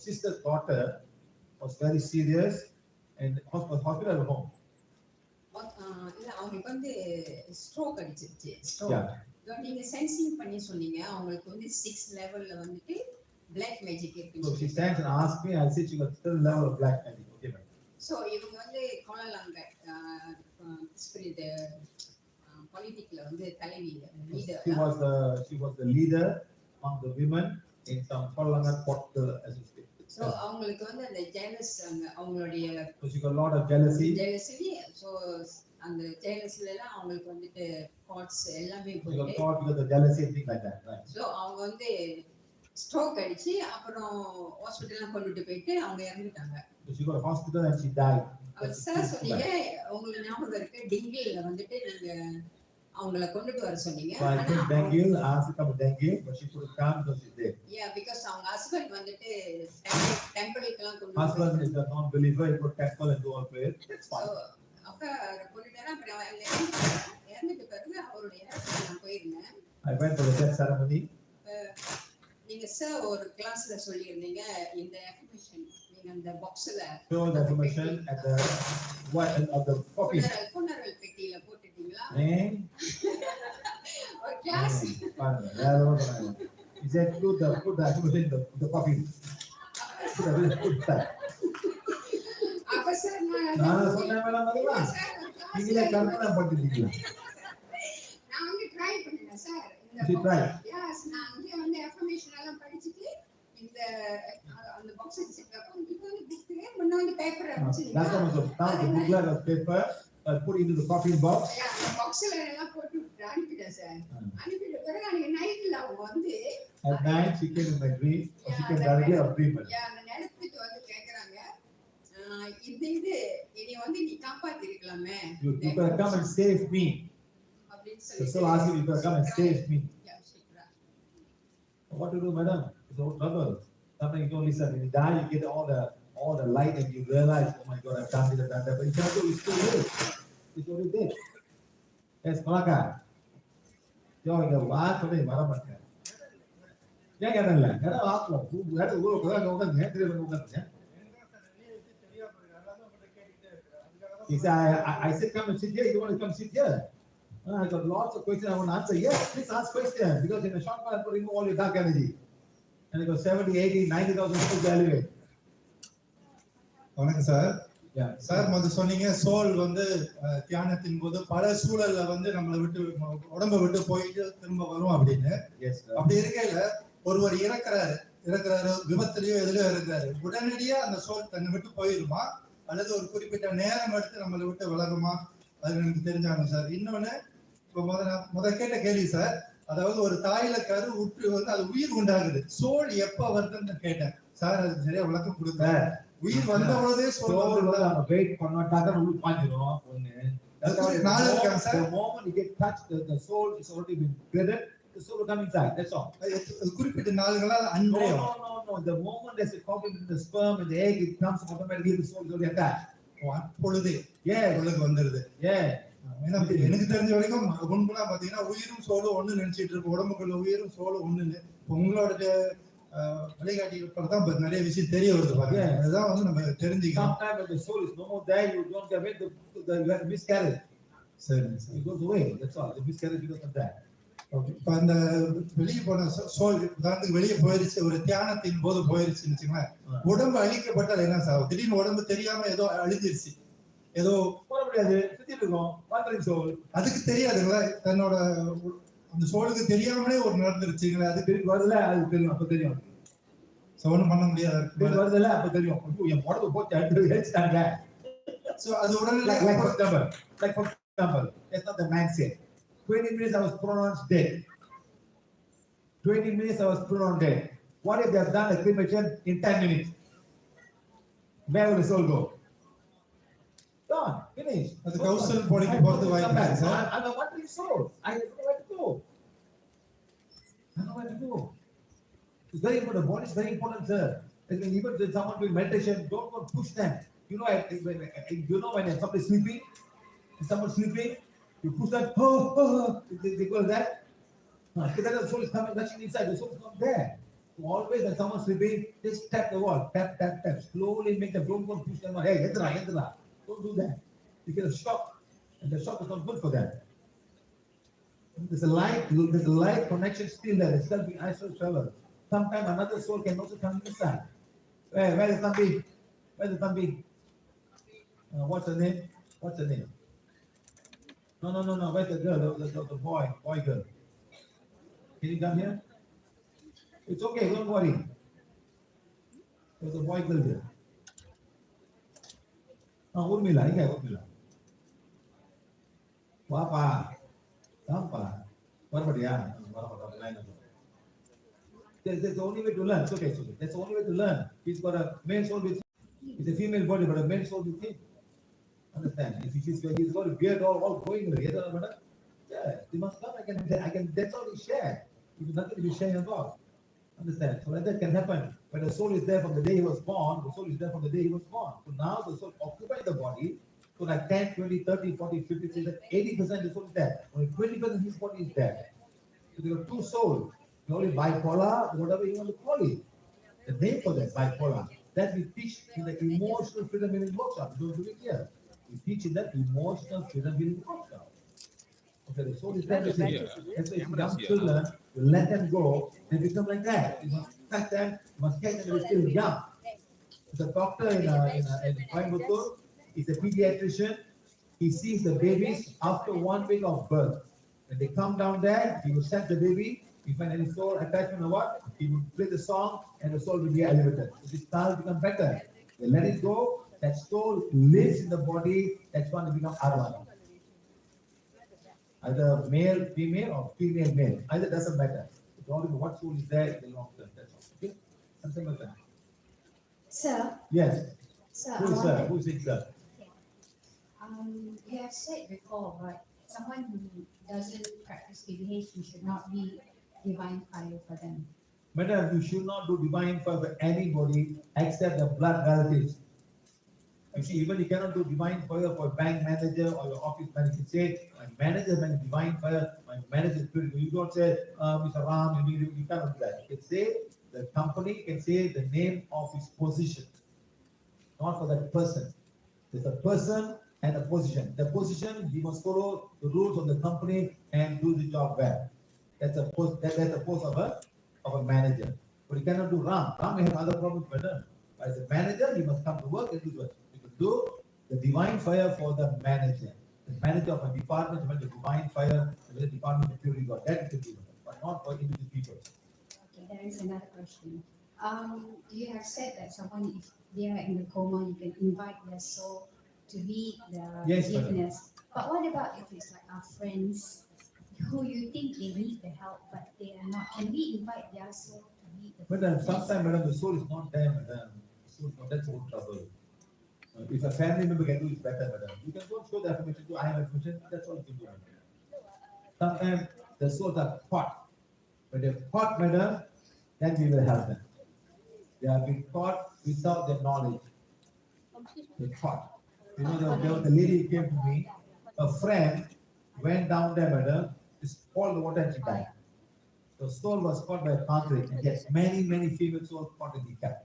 sister's daughter was very serious and hospital at home. இல்ல அவங்களுக்கு வந்து ஸ்ட்ரோக் அடிச்சிருச்சு ஸ்ட்ரோக் Yeah. நீங்க சென்சிங் பண்ணி சொன்னீங்க அவங்களுக்கு வந்து 6 லெவல்ல வந்துட்டு பிளாக் மேஜிக் So இருக்குன்னு she சொல்லி stands and asks me, I say she got still level of black magic. Okay, ma'am. So இவங்க வந்து கோலாலங்க ஸ்பிரிட் பொலிட்டிக்ல வந்து தலைவி She was the leader among the women in some Kuala political association. So அவங்களுக்கு வந்து அந்த jealous அவங்களுடைய So she got a lot of jealousy. So அந்த ஜெலஸ்ல எல்லாம் அவங்களுக்கு வந்துட்டு தாட்ஸ் எல்லாமே She got போயிட்டு caught because of jealousy and things like that. Right. So அவங்க வந்து ஸ்ட்ரோக் அடிச்சு அப்புறம் ஹாஸ்பிட்டல்லாம் கொண்டுட்டு போயிட்டு அவங்க இறந்துட்டாங்க. So she got a hospital and she died. அவர் சார் சொன்னீங்க உங்களுக்கு ஞாபகம் இருக்கு டிங்கில வந்துட்டு நீங்க அவங்கள கொண்டுட்டு வர சொன்னீங்க. So I think dengue, asked to come to dengue, but she couldn't come because she's dead. Yeah, because அவங்க ஹஸ்பண்ட் வந்துட்டு டெம்பிளுக்குலாம் கொண்டு Husband is a non-believer, he put temple and do all prayer. That's fine. அப்ப கொண்டுட்டாரா அப்புறம் இறந்துட்டு பிறகு அவருடைய நான் போயிருந்தேன். I went for the death ceremony. நீங்க சார் ஒரு கிளாஸ்ல சொல்லியிருந்தீங்க இந்த அஃபர்மேஷன் நீங்க அந்த பாக்ஸ்ல Show the affirmation at the what of the coffee. funeral பெட்டியில போட்டுட்டீங்களா? ஒரு class He said put the affirmation in the coffee. Put that. அப்ப சார் நான் சொன்னேன் மேடம் அதுதான் நீங்களே கற்பனை பண்ணிட்டீங்க. நான் வந்து ட்ரை பண்ணேன் சார் She tried. Yes, நான் இங்க வந்து affirmation எல்லாம் படிச்சிட்டு இந்த அந்த பாக்ஸ் வச்சிருக்கேன். இது வந்து புக் முன்ன வந்து பேப்பர் வச்சிருக்கேன். That's what was now the booklet of paper put into the coffee box. Yeah, அந்த பாக்ஸ்ல எல்லாம் போட்டு அனுப்பிட்டேன் சார். அனுப்பிட்ட பிறகு அன்னைக்கு நைட்ல அவங்க வந்து At night she came in my dream. She came directly of dream. Yeah, அந்த நேரத்துக்கு வந்து கேக்குறாங்க இது இனி வந்து நீ காப்பாத்தி இருக்கலாமே. You could come and save me. So asking you to come and save me. What to do, madam? It's all trouble. Sometimes you don't listen. When you die, you get all the light and you realize, oh my God, I've done this, I've done that. But you can't do it. It's too late. It's already dead. Yes, Malaka. Yo, இங்க வாசமே வர மாட்டேன். ஏன் கேட்டல? கேட்டா வாக்கலாம். வேற ஊரு கூட உட்கார்ந்து நேத்திரே வந்து உட்கார்ந்து. He said, I said, come and sit here. You want to come sit here? I got lots of questions I want to answer. Yes, please ask questions because in a short while I will remove all your dark energy. And it was 70, 80, 90,000 people to elevate. வணக்கம் sir. Sir முதல்ல சொன்னீங்க soul வந்து தியானத்தின் போது பல சூழல்ல வந்து நம்மளை விட்டு உடம்ப விட்டு போயிட்டு திரும்ப வரும் அப்படின்னு. அப்படி இருக்கையில ஒருவர் இறக்குறாரு விபத்துலயோ எதுலயோ இருக்கிறாரு உடனடியா அந்த சோல் தன்னை விட்டு போயிருமா அல்லது ஒரு குறிப்பிட்ட நேரம் எடுத்து நம்மளை விட்டு விலகுமா அது எனக்கு தெரிஞ்சாங்க சார். இன்னொன்னு இப்ப கேட்ட கேள்வி சார், அதாவது ஒரு தாயில கரு உற்று வந்து அது உயிர் உண்டாகுது சோல் எப்ப வருதுன்னு கேட்டேன் சார். அதுக்கு சரியா விளக்கம் கொடுங்க. உயிர் வந்த பொழுதே சோல் வெயிட் பண்ணாட்டாக உங்களுக்கு பாஞ்சிரும் ஒண்ணு. நாள் இருக்காங்க sir. The moment you get touched, the soul is already been created. The soul will come inside. That's all. குறிப்பிட்ட நாள்களா அன்றே. No. The moment there's a conflict in the sperm and the egg, it comes automatically. The soul is already attached. பொழுது பொழுது வந்துருது. எனக்கு தெரிஞ்ச வரைக்கும் முன்பெல்லாம் பாத்தீங்கன்னா உயிரும் சோலும் ஒண்ணு நினைச்சிட்டு இருக்கு. உடம்புக்குள்ள உயிரும் சோலும் ஒண்ணுன்னு உங்களோட வழிகாட்டிகள் தான் நிறைய விஷயம் தெரிய வருது பாருங்க. அதுதான் வந்து நம்ம தெரிஞ்சுக்கலாம். Sometimes when the soul is no more there, you don't have it. You have miscarriage. சரி. It goes away. That's all. The miscarriage because of that. இப்ப அந்த வெளியே போன சோல் உதாரணத்துக்கு வெளியே போயிருச்சு ஒரு தியானத்தின் போது போயிருச்சுன்னு வச்சுங்களேன். உடம்பு அழிக்கப்பட்டால் என்ன சார்? திடீர்னு உடம்பு தெரியாம ஏதோ அழிஞ்சிருச்சு ஏதோ போட முடியாது சுத்திட்டு இருக்கோம் வாட்டரிங் சோல். அதுக்கு தெரியாதுங்களா தன்னோட அந்த சோலுக்கு தெரியாமலே ஒரு நடந்துருச்சுங்களா? அது திருப்பி வருதுல அது தெரியும். அப்ப தெரியும். சோனம் பண்ண முடியாது. வருதுல அப்ப தெரியும். என் உடம்பு போச்சு அடுத்து ஏறிட்டாங்க. So அது உடனே like for example, that's not the man said. 20 minutes I was pronounced dead. 20 minutes I was pronounced dead. What if they have done a cremation in 10 minutes? Where will the soul go? Gone. Finished. அது கௌசல் போடிக்கு போறது வாய்ப்பு இருக்கு sir. I'm a wandering soul. I don't know where to go. I don't know where to go. It's very important. The body is very important, sir. Even when someone doing meditation, don't go push them. You know when somebody is sleeping, you push them, they go like that. Because the soul is coming, rushing inside, the soul is not there. So always when someone is sleeping, just tap the wall, tap. Slowly make them, don't go push them, hey, yendra. Don't do that. You get a shock. And the shock is not good for them. There's a light connection still there. It's still being astral travel. Sometimes another soul can also come inside. Where is Thambi? Where's the Thambi? What's her name? What's her name? No. Where's the girl? The boy girl. Can you come here? It's okay, don't worry. There's a boy girl here. Urmila, yeah, Urmila. Papa. Papa. What about ya? That's the only way to learn. It's okay. That's the only way to learn. He's got a male soul with him. It's a female body, but a male soul with him. Understand? If he's got a beard all going together, yeah, he must come. I can. That's all he shared. There's nothing to be sharing about. Understand? So that can happen. When the soul is there from the day he was born, the soul is there from the day he was born. So now the soul occupies the body. So like 10, 20, 30, 40, 50, 80% the soul is there. Only 20% his body is there. So there are two souls. You're only bipolar, whatever you want to call it. The name for that, bipolar. That we teach in the emotional freedom healing workshop. We don't do it here. We teach in that emotional freedom healing workshop. Okay, the soul is there. That's why young children, you let them go, they become like that. You must touch them, you must catch them, they're still young. The doctor in Coimbatore is a pediatrician. He sees the babies after 1 week of birth. When they come down there, he will set the baby. If any soul attachment or what, he will play the song and the soul will be elevated. So this child become better. They let it go. That soul lives in the body. That's when it becomes Arwana. Either male, female, or female, male. Either doesn't matter. It's only what soul is there in the long term. That's all. Okay? Something like that. Sir. Yes. Sir. Who is sir? Who is it, sir? You have said before, right? Someone who doesn't practice divination should not be divine fire for them. Madam, you should not do divine fire for anybody except the blood relatives. You see, even you cannot do divine fire for a bank manager or your office manager. You say, my manager has divine fire, my manager is spiritual. You don't say, Mr. Ram, you cannot do that. You can say, the company can say the name of his position, not for that person. There's a person and a position. The position, he must follow the rules of the company and do the job well. That's a post. That's a post of a manager. But you cannot do Ram. Ram may have other problems better. But as a manager, you must come to work and do what you can do. The divine fire for the manager. The manager of a department, the divine fire, the department of purity God. That is the divine, but not for individual people. Okay, there is another question. You have said that someone, if they are in the coma, you can invite their soul to be the witness. But what about if it's like our friends who you think they need the help, but they are not? Can we invite their soul to be the Madam, sometimes, madam, the soul is not there, madam. The soul is not, that's all trouble. If a family member can do it better, madam. You can go show the affirmation, do I have affirmation, that's all you can do, madam. Sometimes the souls are caught. When they're caught, madam, then we will help them. They are being caught without their knowledge. They're caught. You know, there was a lady who came to me, a friend went down there, madam, just poured the water and she died. The soul was caught by a tantric, and yes, many female souls caught in the cat.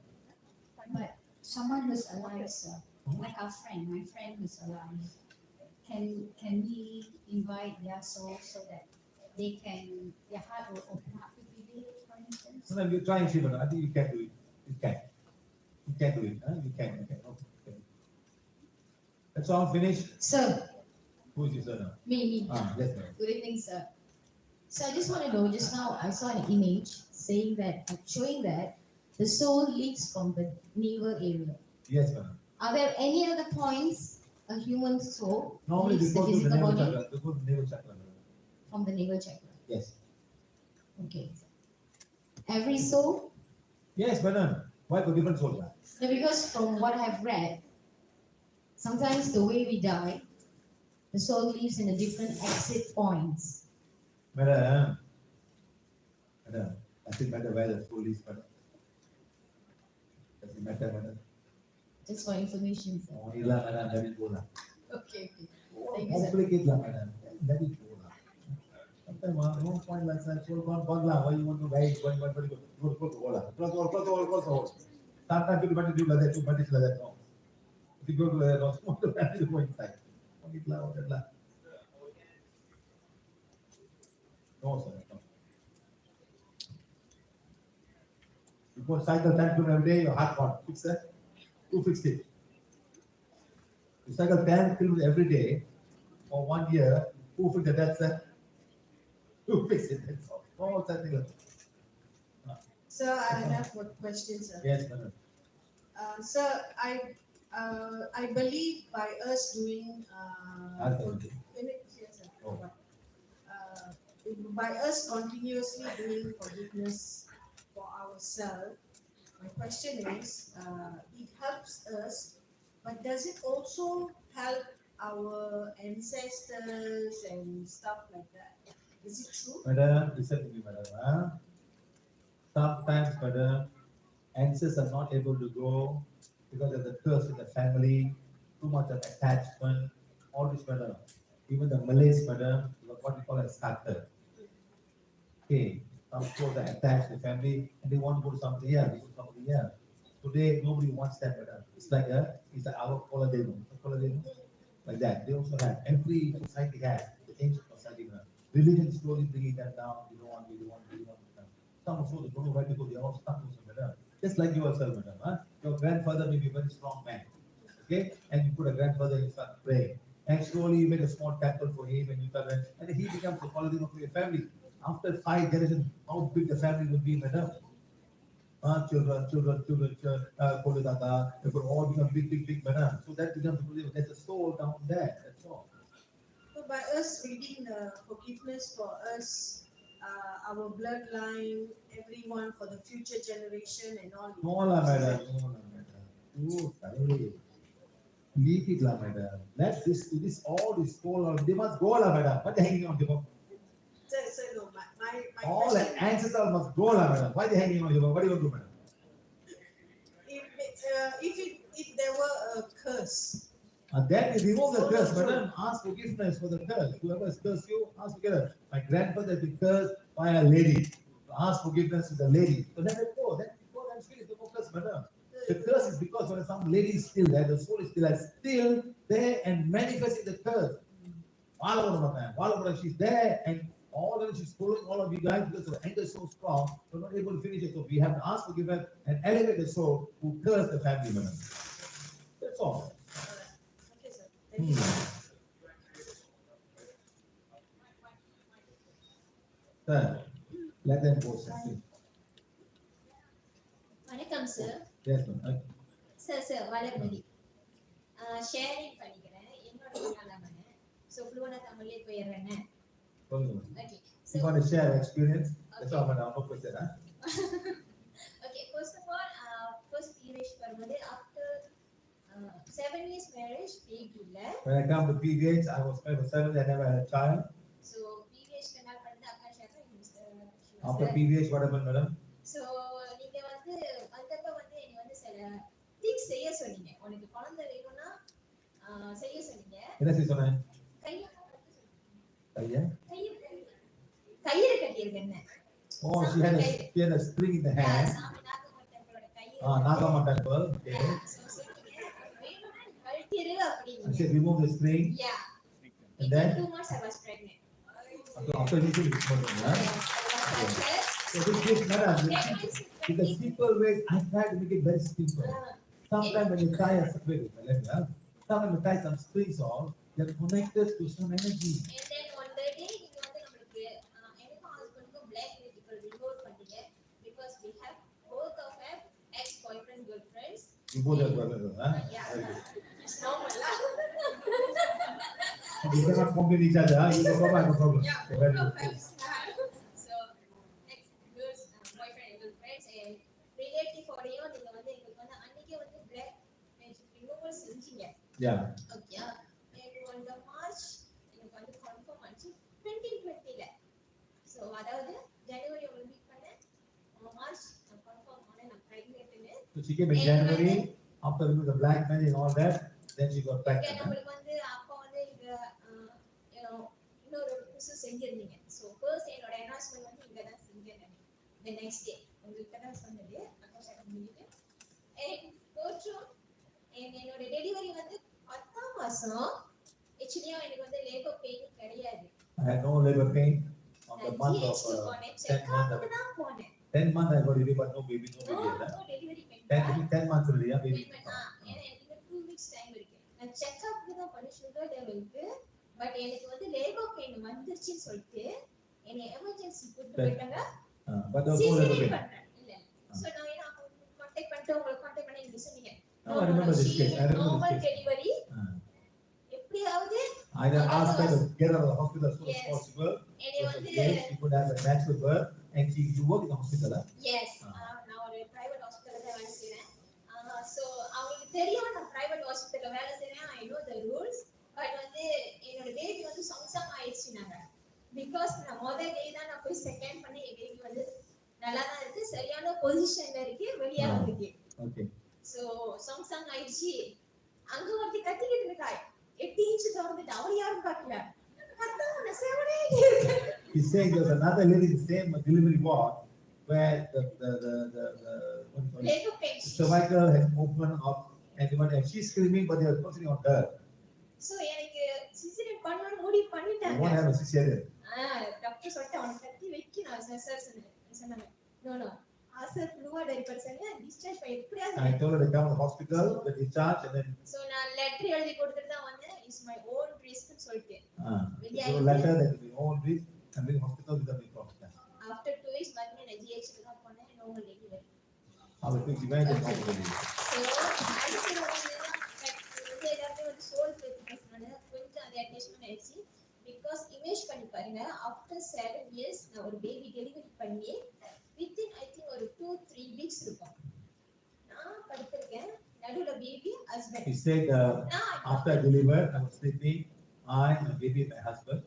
But someone who's alive, sir, like our friend, my friend who's alive, can we invite their soul so that they can, their heart will open up to be healed, for instance? Sometimes you try and see, but I think you can do it. You can. You can do it. Huh? You can. Okay. That's all finished. Sir. Who is your sir now? Me. Yes, ma'am. Good evening, sir. So I just want to know, just now I saw an image saying that, showing that the soul leaves from the navel area. Yes, ma'am. Are there any other points a human soul Normally leaves they the go to the physical navel body chakra. They go to the navel chakra. from the navel chakra? Yes. Okay. Every soul? Yes, madam. Why for different souls? No, because from what I've read, sometimes the way we die, the soul leaves in the different exit points. Madam, does it matter where the soul is, madam? Does it matter, madam? Just for information, sir. Oh, illa, madam, let it go lah. Okay. Thank you, sir. Complicate lah, madam. Let it go lah. Sometimes no point like that. Soul gone lah. Why you want to wait? Go lah. Close the hole. Sometimes people want to do like that. Too much like that. No. If you go to that, no. Small to go inside. It lah. No, sir. No. You go cycle 10 km every day, your heart what? Fix that? Who fixed it? You cycle 10 km every day for 1 year, who fixed that, sir? Who fixed it? That's all. Oh, something. So I have one question, sir. Yes, madam. So I believe by us doing yes, sir. Oh. By us continuously doing forgiveness for ourselves, my question is, it helps us, but does it also help our ancestors and stuff like that? Is it true? Madam, listen to me, madam. Sometimes, madam, ancestors are not able to go because of the curse in the family, too much of attachment, all this, madam. Even the Malays, madam, what we call a starter. Okay, some people are attached to the family and they want to go to somebody else, Today, nobody wants that, madam. It's like our holiday room, like that. They also have, every society has, the ancient society, madam. Religion slowly bringing them down. We don't want. Some also they don't know where to go. They are all stuck with madam. Just like yourself, madam. Huh? Your grandfather may be a very strong man, okay? And you put a grandfather and you start praying. And slowly you make a small temple for him and you start, and he becomes the quality of your family. After 5 generations, how big the family will be, madam? Children, Kolidata, they could all become big, madam. So that becomes, there's a soul down there, that's all. So by us reading the forgiveness for us, our bloodline, everyone for the future generation and all. No, madam. Oh, sorry. Leave it, madam. Let this all this soul, they must go, madam. What they hanging on the book? So no, my All the question, ancestors must go, madam. Why they hanging on the book? What do you want to do, madam? if there were a curse, Then you remove the curse, madam. Ask forgiveness for the curse. Whoever has cursed you, ask forgiveness. My grandfather has been cursed by a lady. Ask forgiveness to the lady. So let it go. Then go and finish the curse, madam. The curse is because when some lady is still there, the soul is still there and manifesting the curse. She's there and all of she's following all of you guys because the anger is so strong, we're not able to finish it. So we have to ask forgiveness and elevate the soul who cursed the family member. That's all. okay, sir. Thank you. Sir, let them go, sir. வணக்கம் sir. Yes, ma'am. Sir Valarmathi. Sharing பண்ணிக்கிறேன் என்னோட நிலைமை. So ஃப்ளூவனாக தமிழ்லேயே போயிடுறேன்னு. Okay. You want to share experience? That's all, madam. No question, huh? Okay. First of all, first PVH வரும்போது after 7 years marriage, big இல்லை. When I come to PVH, I was married for 7 years. I never had a child. So PVH கண்டால் பண்ணது அக்கா share. After PVH, what happened, madam? So நீங்க வந்து வந்தப்ப வந்து நீங்க வந்து சில things செய்ய சொன்னீங்க. உனக்கு குழந்தை வேணும்னா செய்ய சொன்னீங்க. என்ன செய்ய சொன்னேன்? கயிறு கட்டியிருக்கேன். Oh, she had a string in the hand. Nagama temple. Okay. I said remove the string. Yeah. And then 2 months I was pregnant. after you should So this is madam. Because simple ways, I try to make it very simple. Sometimes when you tie sometimes you tie some strings on, they're connected to some energy. And then on the day நீங்க வந்து நமக்கு எனக்கும் ஹஸ்பண்டுக்கும் black magical remove பண்ணீங்க because we have both of them ex-boyfriend girlfriends. You both have brothers, huh? Yeah. It's normal lah. You cannot complain each other, huh? You have no problem. Yeah. Okay, very good. So ex-girls, boyfriend and girlfriends and relative ஓடையும் நீங்க வந்து எங்களுக்கு வந்து அன்னைக்கே வந்து black magic removal செஞ்சீங்க. Yeah. Okay. And on the March எனக்கு வந்து confirm ஆச்சு 2020ல. So அதாவது ஜனவரி ஒரு வீக் பண்ணேன். மார்ச் confirm ஆனேன் நான் pregnant ன்னு. So she came in January, after removing the black magic and all that, then she got pregnant. நம்மளுக்கு வந்து அப்போ வந்து இங்க இன்னொரு புதுசு செஞ்சிருந்தீங்க. So first என்னோட announcement வந்து இங்க தான் செஞ்சேன். The next day உங்களுக்கு தான் சொன்னது அக்கா ஷேர் பண்ணிட்டு. And go through and என்னோட டெலிவரி வந்து 10ஆம் மாசம். Actually எனக்கு வந்து labor pain கிடையாது. I had no labor pain. on the month of GH போனேன் 10 செக் month. அவுட் தான் போனேன் 10 month I got delivery, but no baby, no no baby. No delivery pain 10 months already, yeah, baby. ஏன்னா எனக்கு 2 weeks time இருக்கு நான் check up தான் பண்ணி sugar லெவலுக்கு பட் எனக்கு வந்து லேபர் பெயின் வந்துருச்சுன்னு சொல்லிட்டு என்னை எமர்ஜென்சி கூட்டிட்டு போயிட்டாங்க But there was no labor pain. இல்ல சோ நான் என்ன கான்டாக்ட் பண்ணிட்டு உங்களை கான்டாக்ட் பண்ணி நீங்க சொன்னீங்க No, I remember this case. I remember normal this case. Delivery எப்படியாவது I asked her to get out of the hospital as soon as Yes. possible. என்னை So வந்து that she could have a natural birth, and you work in the hospital, huh? Yes நான் ஒரு private ஹாஸ்பிடல்ல தான் வேலை செய்றேன் so அவங்களுக்கு தெரியும் நான் பிரைவேட் ஹாஸ்பிடல்ல வேலை செய்றேன் I know the rules but வந்து என்னோட பேபி வந்து சம்சம் ஆயிடுச்சுனாங்க பிகாஸ் நான் முதல் டே தான் நான் போய் செகண்ட் பண்ணி என் பேபி வந்து நல்லா தான் இருக்கு சரியான பொசிஷன்ல இருக்கு வெளியா இருக்கு Okay. சோ சம்சம் ஆயிடுச்சு அங்க ஒருத்தி கத்திக்கிட்டு இருக்கா 8 இன்ச் திறந்துட்டு அவ யாரும் பார்க்கல கத்தாம சேவனே இருக்கு He's saying there's another lady in the same delivery ward where the what do you call it? labor pain Cervical has opened up, and she's screaming, but they are focusing on her. So எனக்கு caesarean பண்ணனும் முடிவு They பண்ணிட்டாங்க won't have a cesarean. Doctor சொல்லிட்டு அவனை கட்டி வைக்கணும் sir சொன்னாங்க no no Asar ஃப்ளூவா delivery பண்ணி டிஸ்சார்ஜ் பண்ணி எப்படியாவது I told her to come to the hospital, get discharged, and then so நான் லெட்டர் எழுதி கொடுத்துட்டு தான் வந்தேன் இட்ஸ் மை ஓன் ரிஸ்க்னு சொல்லிட்டு so letter that is your own risk, and bring hospital with the big problem. After 2 weeks வந்து நான் GH க்கு தான் போனேன் normal delivery How it takes you very good hospital. So அடுத்து வந்து எல்லாரும் வந்து சோல் பேசினாங்க கொஞ்சம் அதை அட்ஜஸ்ட்மென்ட் ஆயிடுச்சு பிகாஸ் இமேஜ் பண்ணி பாருங்க ஆஃப்டர் 7 இயர்ஸ் நான் ஒரு பேபி டெலிவரி பண்ணி வித்தின் ஐ திங்க் ஒரு 2-3 வீக்ஸ் இருக்கும் நான் படுத்திருக்கேன் நடுவுல baby husband He said after I delivered, I was sleeping, I, my baby, my husband,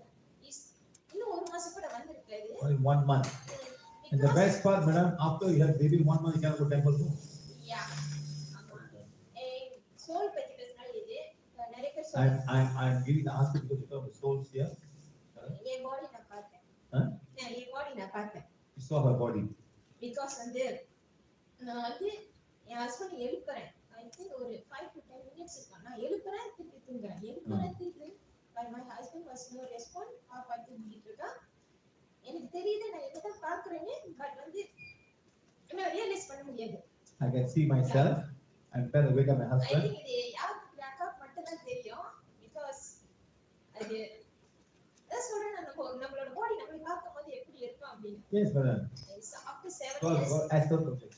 இன்னும் ஒரு மாசம் கூட வந்திருக்காது only 1 month. And the best part, madam, after you have baby 1 month, you can go temple too. யா ஆமா soul பத்தி பேசினால இது நிறைய பேர் சொல்றாங்க I'm giving the answer because you talk about souls here. என் பாடி நான் பார்த்தேன் Huh? என் பாடி நான் பார்த்தேன் You saw her body. Because வந்து நான் வந்து என் ஹஸ்பண்ட் எழுப்புறேன் ஐ திங்க் ஒரு 5 to 10 மினிட்ஸ் இருக்கும் நான் எழுப்புறேன் திருப்பி தூங்குறேன் எழுப்புறேன் திருப்பி but my husband was no respond பாப்பா தூங்கிட்டு இருக்கா எனக்கு தெரியுது நான் எதை தான் பார்க்கறேன்னு பட் வந்து என்ன ரியலைஸ் பண்ண முடியாது I can see myself. I'm trying to wake up my I husband. Think இது யாருக்கு அக்காக்கு மட்டும் தான் தெரியும் பிகாஸ் அது அதான் சொல்றேன் நம்மளோட பாடி நம்மளை பார்க்கும்போது எப்படி இருக்கும் அப்படின்னு Yes, madam. After 7 God, years God, as God project.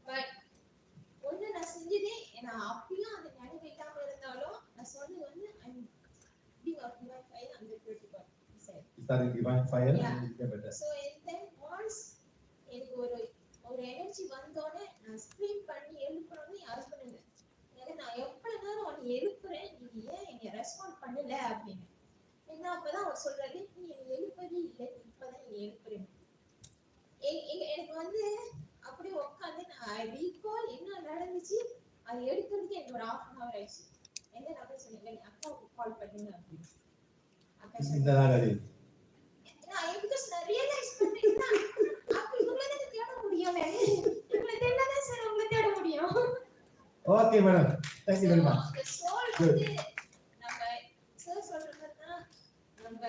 But ஒண்ணு நான் செஞ்சதே நான் அப்பயும் அதை நினைவில்லாம இருந்தாலும் நான் சொன்னது வந்து I'm being of divine fire அந்த 24 சரி You started divine fire, Yeah. and you get better. So then once எனக்கு ஒரு எனர்ஜி வந்தோடனே நான் ஸ்க்ரீன் பண்ணி எழுப்புறேன்னு என் ஹஸ்பண்ட் எனக்கு நான் எவ்வளவு நேரம் உன்னை எழுப்புறேன் நீ ஏன் என்னை ரெஸ்பாண்ட் பண்ணல அப்படின்னு என்ன அப்பதான் அவர் சொல்றாரு நீ என்னை எழுப்பதே இல்லை இப்பதான் நீ எழுப்புறேன் எனக்கு வந்து அப்படியே உட்காந்து நான் ரீகால் என்ன நடந்துச்சு அது எடுக்கிறதுக்கு எனக்கு ஒரு 1/2 hour ஆயிடுச்சு என்ன நான் போய் சொன்னேன் அக்காவுக்கு கால் பண்ணுங்க அப்படின்னு அக்கா This is the Nagari. நான் பிகாஸ் நான் ரியலைஸ் பண்ணேன் அப்ப உங்களை தான் தேட முடியும் நான் உங்களை தேடாதான் சார் உங்களை தேட முடியும் Okay, madam. Thank you very much. the soul Good. வந்து நம்ம சார் சொல்றதுன்னா நம்ம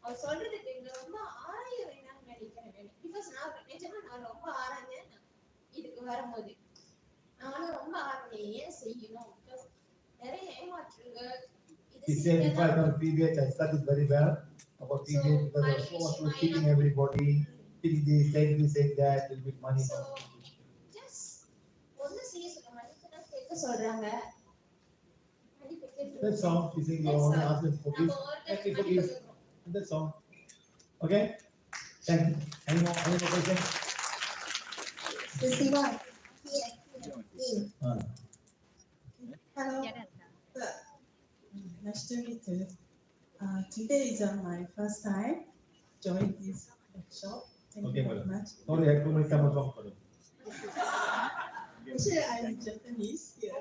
அவர் சொல்றதுக்கு இங்க ரொம்ப ஆராய வேண்டாம்னு நினைக்கிறேன் பிகாஸ் நான் ரொம்ப ஆராய்ஞ்சேன் இதுக்கு வரும்போது நானும் ரொம்ப ஆராய்ஞ்சேன் ஏன் செய்யணும் பிகாஸ் நிறைய ஏமாற்றுகள் He said if I come PBH, I studied very well about PBH because I was so much for cheating everybody, cheating this, saying that, little bit money. So, just ஒண்ணு செய்ய சொல்ல மனிதனா கேட்க சொல்றாங்க That's all. He said you only ask me to forgive. Let me forgive. And that's all. Okay? Thank you. Any more questions? Siva. Hello. Nice to meet you. Today is my first time join this workshop. Thank Okay, you very madam. much. Sorry, I have too many cameras on for you. Actually, I'm Japanese here.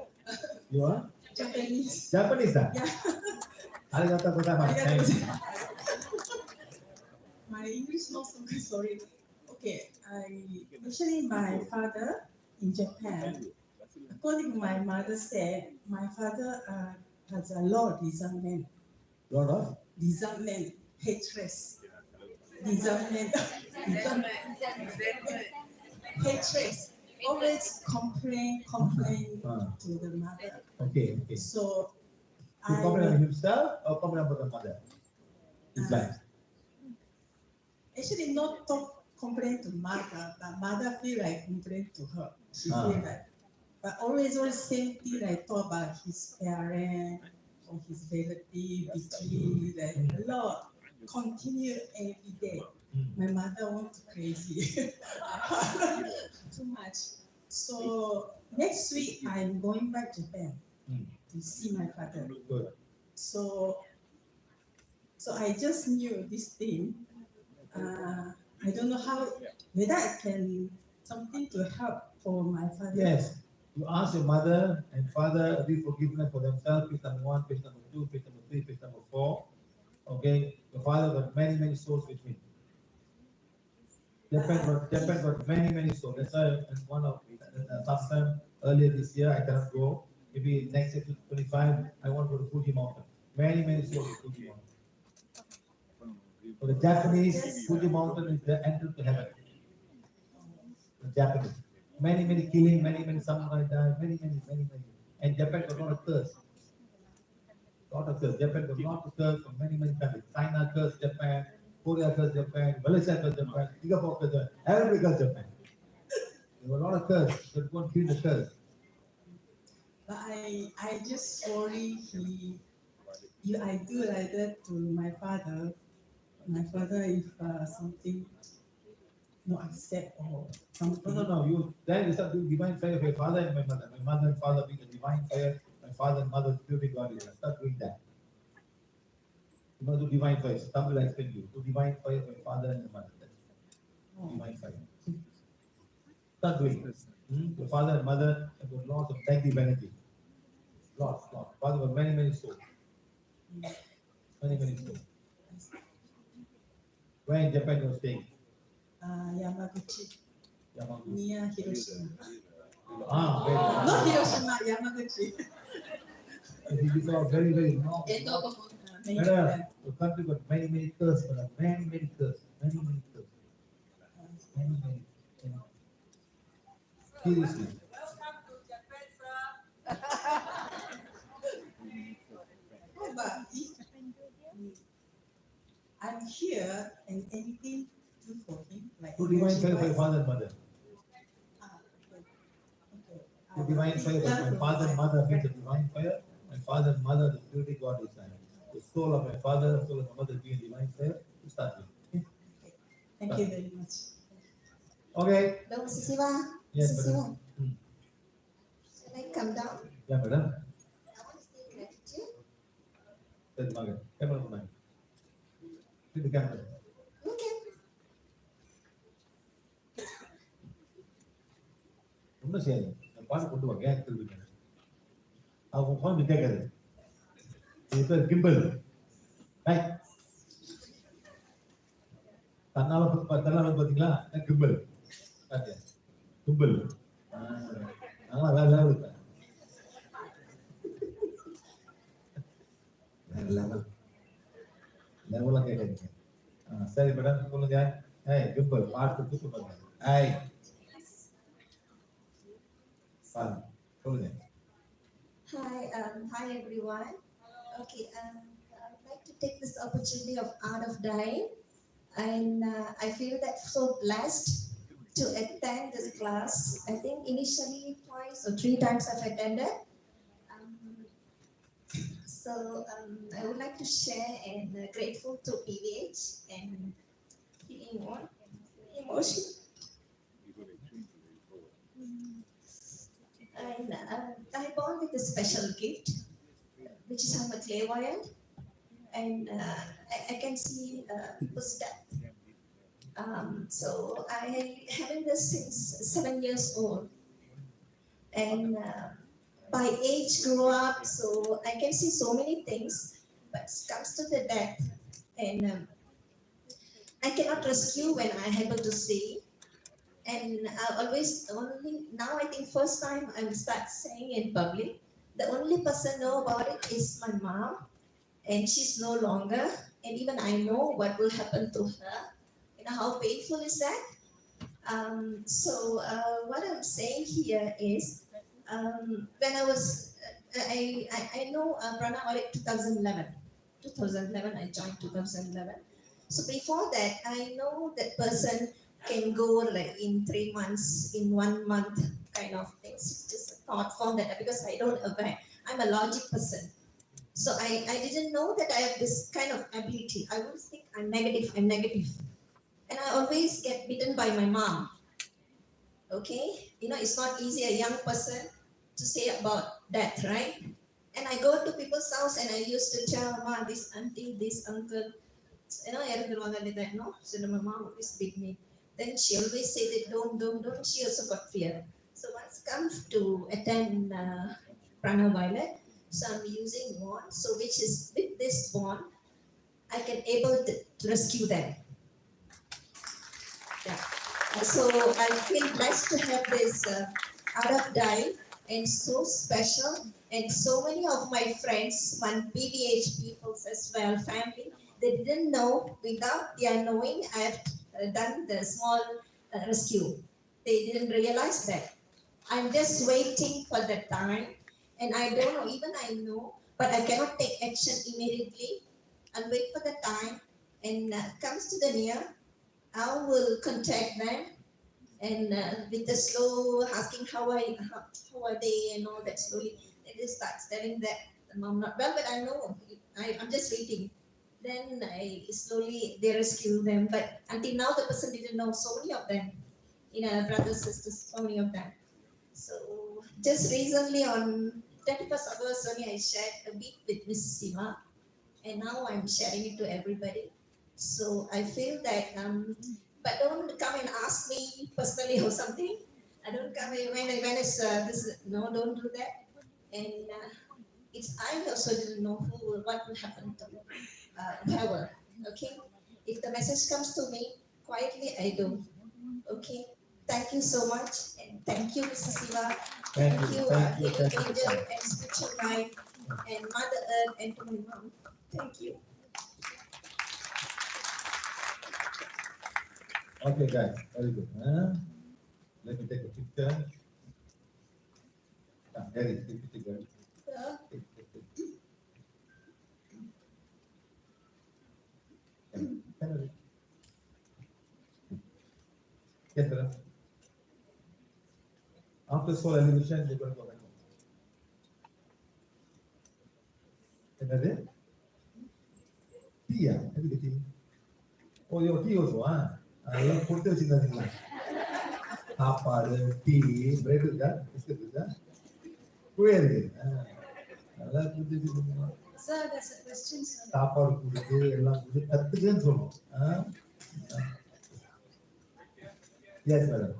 You are? Japanese. Japanese, sir? Yeah. Arigatou gozaimasu. Thank you. My English not so good, sorry. Okay, actually my father in Japan. According to my mother said, my father has a law discernment. Lord of? Discernment, hatred. resentment, hatred, always complain to the mother. Okay. So To I complain will- about himself or complain about the mother? His life. actually not talk complain to mother, but mother feel like complain to her. She feel like, but always same thing like talk about his parent or his relative, between like a lot, continue every day. My mother want to crazy, too much. So next week I'm going back to Japan to see my father. Good. So I just knew this thing. I don't know how whether I can something to help for my father. Yes. You ask your mother and father be forgiveness for themselves, page number 1, page number 2, page number 3, page number 4. Okay. Your father got many souls with me. Japan got many souls. That's why one of sometime earlier this year I cannot go. Maybe next year 25 I want to go to Fuji Mountain. Many souls in Fuji Mountain. For the Japanese, Fuji Mountain is the entrance to heaven. The Japanese. Many killing, many samurai died, many. And Japan got a lot of curse. Japan got a lot of curse from many countries. China cursed Japan, Korea cursed Japan, Malaysia cursed Japan, Singapore cursed Japan, everybody cursed Japan. There were a lot of curse, but you won't feel the curse. But I just sorry I do like that to my father. My father, if something not accept or something. No. You then you start doing divine fire for your father and my mother. My mother and father being the divine fire. My father and mother purely godly. Start doing that. You know, do divine fire. Some will explain you. Do divine fire for your father and your mother. That's divine fire. Start doing this. Your father and mother have got lots of negative energy. Lots. Father got many souls. Many souls. Where in Japan you're staying? Yamaguchi. Yamaguchi. Near Hiroshima. Very good. Not Hiroshima, Yamaguchi. These are very long. The country got many curses, but many curses. Many curses. Many. Seriously. Welcome to Japan, sir. But if I'm here and anything do for him, like To divine fire for your father and mother. To divine fire for my father and mother means the divine fire. My father and mother, the purity God is there. The soul of my father, the soul of my mother being divine fire. To start with. Thank you very much. Okay. Dr. Siva. Yes, Siva. madam. Shall I come down? Yeah, madam. I want to say gratitude. That's my camera man. See the camera. Okay. ஒன்றும் செய்யாது பாட்டு கொண்டு வாங்க ஏன் திருவிங்க அவங்க உட்காந்து கேட்காது இது பேர் கிம்பல் தன்னால பார்த்தீங்களா கிம்பல் கிம்பல் நல்லா வேலை இருப்பேன் லெவலாக கேட்காதீங்க சரி மேடம் சொல்லுங்க கிம்பல் பாட்டு தூக்கு பாருங்க Hi everyone. Okay, I'd like to take this opportunity of Art of Dying, and I feel that so blessed to attend this class. I think initially 2 or 3 times I've attended. So I would like to share and grateful to PVH and feeling more emotional. And I born with a special gift, which is I'm a clairvoyant, and I can see people's death. So I having this since 7 years old, and by age grew up, so I can see so many things, but it comes to the death, and I cannot rescue when I'm able to see. And only now I think first time I'm start saying in public. The only person know about it is my mom, and she's no longer. And even I know what will happen to her. how painful is that? What I'm saying here is, when I was, I know Prana like 2011. 2011, I joined 2011. So before that, I know that person can go like in 3 months, in 1 month kind of things. It's just a thought form that because I don't aware. I'm a logic person. So I didn't know that I have this kind of ability. I always think I'm negative. And I always get beaten by my mom. Okay? It's not easy, a young person, to say about that, right? And I go to people's house and I used to tell Ma, this auntie, this uncle, everyone like that, no? So my mom always beat me. Then she always say that don't. She also got fear. So once comes to attend Prana Violet, so I'm using wand. So which is with this wand, I can able to rescue them. Yeah. So I feel blessed to have this art of dye and so special. And so many of my friends, one PVH people as well, family, they didn't know. Without their knowing, I have done the small rescue. They didn't realize that. I'm just waiting for the time, and I don't know, even I know, but I cannot take action immediately. I'll wait for the time, and comes to the near, I will contact them, and with the slow asking how are they and all that. Slowly they just start telling that I'm not well, but I know I'm just waiting. Then I slowly they rescue them, but until now the person didn't know. So many of them, brothers, sisters, so many of them. So just recently on 31st August only I shared a bit with Mrs. Siva, and now I'm sharing it to everybody. So I feel that but don't come and ask me personally or something. I don't come when it's this. No, don't do that. And it's I also didn't know what will happen to whoever. Okay, if the message comes to me quietly, I do. Okay, thank you so much, and thank you, Mr. Siva. Thank you, Healing Angel and Spiritual Guide, and Mother Earth, and to my mom. Thank you. Okay, guys, very good. Let me take a picture. Gary, take a picture. Yes, sir. After soul elevation, you're going to go back home. என்னது டீயா எதுக்கு tea ஓ யோ tea also அதெல்லாம் கொடுத்து வச்சிருந்தீங்களா சாப்பாடு tea bread இருக்கா biscuit இருக்கா கூட இருக்கு நல்லா கொடுத்து வச்சிருக்கீங்க Sir, there's a question, sir. சாப்பாடு கொடுத்து எல்லாம் கொடுத்து கத்துக்கன்னு சொல்லணும் Yes, madam.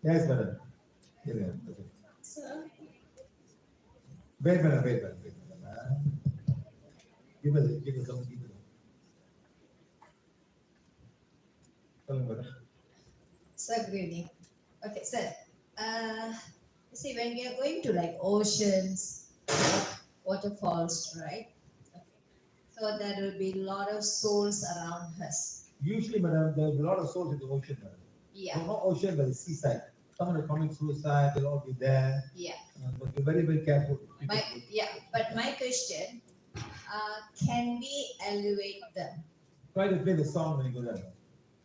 Yes, madam. Sir. Wait, madam. Give us some. Sir, good evening. Okay, sir. See, when we are going to like oceans, waterfalls, right? Okay. So there will be a lot of souls around us. Usually, madam, there will be a lot of souls in the ocean, madam. Yeah. So not ocean, but the seaside. Someone are committing suicide, they'll all be there. Yeah. But be very, very careful. But my question, can we elevate them? Try to play the song when you go there.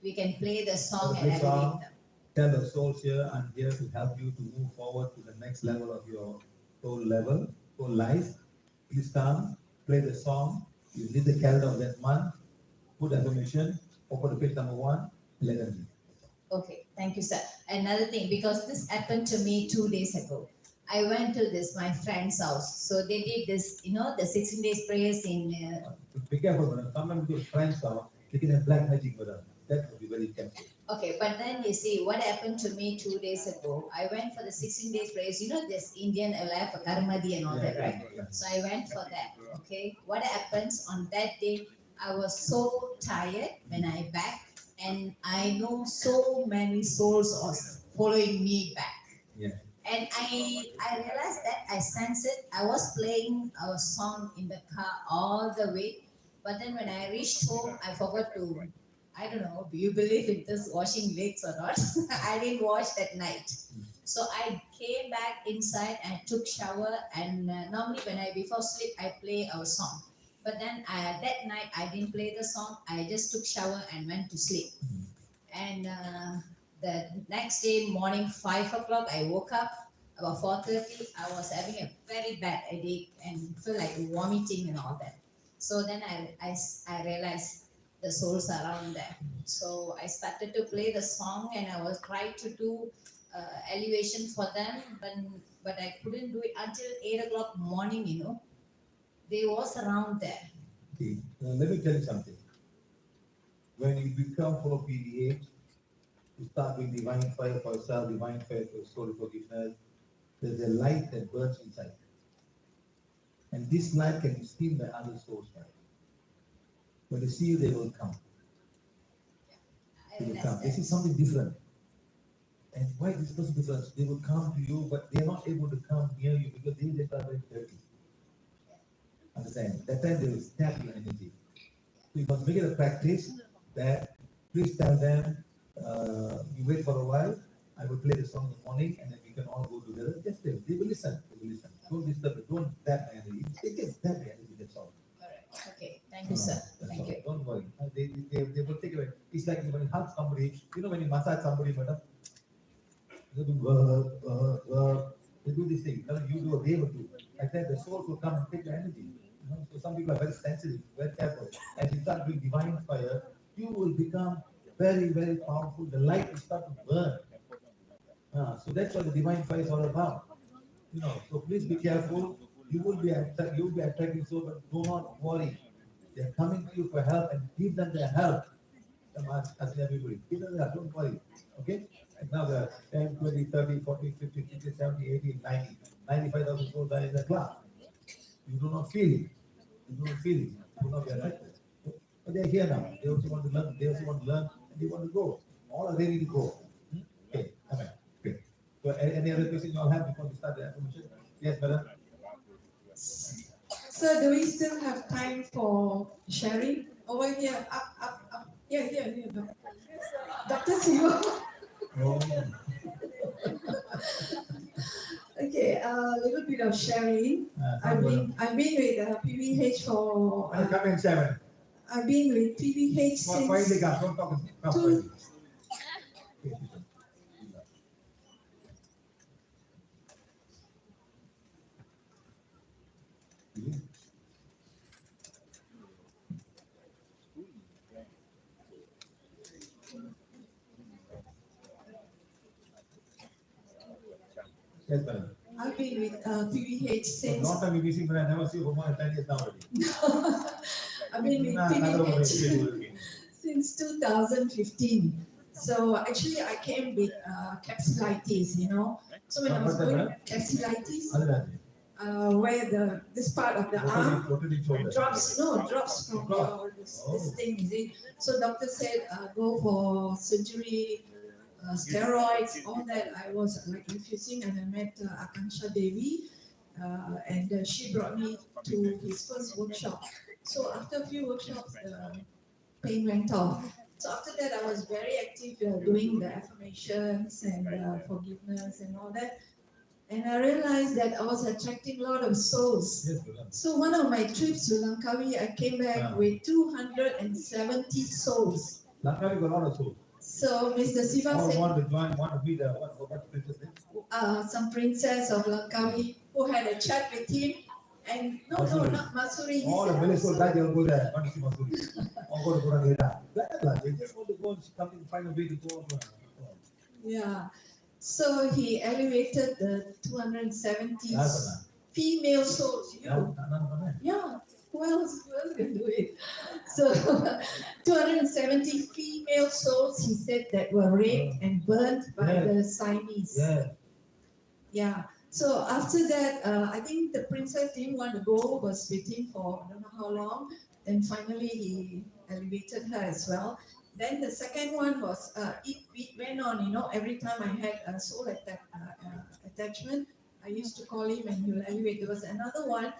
We can play the song and Play elevate song. them. Tell the souls here and here to help you to move forward to the next level of your soul level, soul life. Please come, play the song. You lead the calendar of that month. Put affirmation. Open the page number 1. Let them be. Okay, thank you, sir. Another thing, because this happened to me 2 days ago. I went to my friend's house. So they did this, the 16 days prayers in. Be careful, madam. Someone with your friend's house, they can have black magic, madam. That would be very careful. Okay, but then you see what happened to me 2 days ago. I went for the 16 days prayers. This Indian alive for Karmadi and all that, right? Yeah. So I went for that. Okay, what happens on that day? I was so tired when I back. And I know so many souls are following me back. Yeah. And I realized that I sensed it. I was playing our song in the car all the way. But then when I reached home, I forgot to I don't know, do you believe in this washing legs or not? I didn't wash that night. So I came back inside and took shower, and normally when I before sleep I play our song. But then that night I didn't play the song. I just took shower and went to sleep. And the next day morning 5 o'clock I woke up. About 4:30 I was having a very bad headache and feel like vomiting and all that. So then I realized the souls are around there. So I started to play the song and I was trying to do elevation for them, but I couldn't do it until 8 o'clock morning, you know. They was around there. See, let me tell you something. When you become full of PDH, you start with divine fire for yourself, divine fire for soul forgiveness. There's a light that burns inside. And this light can be seen by other souls. When they see you, they will come. They will come. They see something different. And why this person different? They will come to you, but they are not able to come near you because they are very dirty. Understand? That time they will snap your energy. So you must make it a practice that please tell them, you wait for a while, I will play the song in the morning and then we can all go together. Just they will listen. They will listen. Don't disturb it. Don't tap my energy. They get tap my energy, that's all. Okay, thank you, sir. Thank you. Don't worry. They will take away. It's like when you hug somebody, you know, when you massage somebody, madam, they do work. They do this thing. You do, they will do. Like that, the souls will come and take your energy. You know? So some people are very sensitive, very careful. As you start doing divine fire, you will become very, very powerful. The light will start to burn. So that's what the divine fire is all about. You know, so please be careful. You will be attracting souls, but do not worry. They are coming to you for help and give them their help. I'm asking everybody, give them their help, don't worry. Okay? And now there are 10, 20, 30, 40, 50, 60, 70, 80, 90, 95,000 souls are in the class. You do not feel it. You do not feel it. You do not be affected. But they are here now. They also want to learn. They also want to learn and they want to go. All are ready to go. Okay, come on. Okay. So any other questions you all have before we start the affirmation? Yes, madam. So do we still have time for sharing? Over here, up. Here. Dr. Siva. Oh. Okay, a little bit of sharing. I've been with PVH for. Come in, Sharon. I've been with PVH since. Quietly, guys. Don't talk. Quietly. Yes, madam. I've been with PVH since. Not a BBC, but I never see woman at 10 years now already. I've been with PVH since 2015. So actually, I came with capsulitis, you know. So when I was going capsulitis, where this part of the arm drops from this thing, you see. So doctor said, go for surgery. Steroids, all that. I was like refusing, and I met Akansha Devi, and she brought me to his first workshop. So after a few workshops, the pain went off. So after that, I was very active doing the affirmations and forgiveness and all that. And I realized that I was attracting a lot of souls. So one of my trips to Langkawi, I came back with 270 souls. Langkawi got a lot of souls. So Mr. Siva said, want to be the what princess name? Some princess of Langkawi who had a chat with him, and not Masuri. All the Malay souls they will go there. Want to see Masuri? Or go to Pranaviolethealing. They just want to go and come and find a way to go. Yeah. So he elevated the 270 female souls. Yeah. Who else can do it? So 270 female souls, he said, that were raped and burnt by the Siamese. Yeah. So after that, I think the princess didn't want to go, was with him for I don't know how long. Then finally he elevated her as well. Then the second one was, it went on, you know, every time I had a soul attachment, I used to call him and he will elevate. There was another one,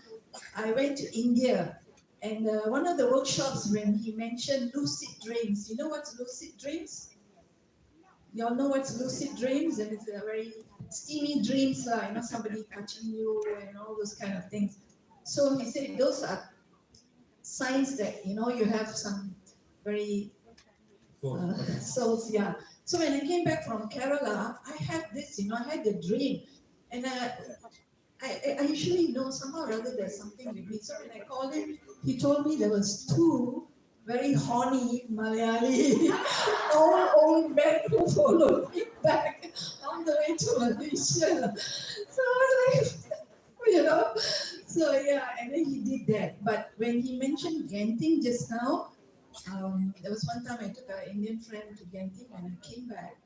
I went to India And one of the workshops when he mentioned lucid dreams, you know what's lucid dreams? You all know what's lucid dreams? And it's a very steamy dreams, somebody touching you and all those kind of things. So he said those are signs that, you have some very souls, yeah. So when I came back from Kerala, I had this, I had the dream. And I usually know somehow or other there's something with me. So when I called him, he told me there was two very horny Malayali old men who followed me back on the way to Malaysia. So I was like, so yeah, and then he did that. But when he mentioned Genting just now, there was one time I took an Indian friend to Genting and I came back.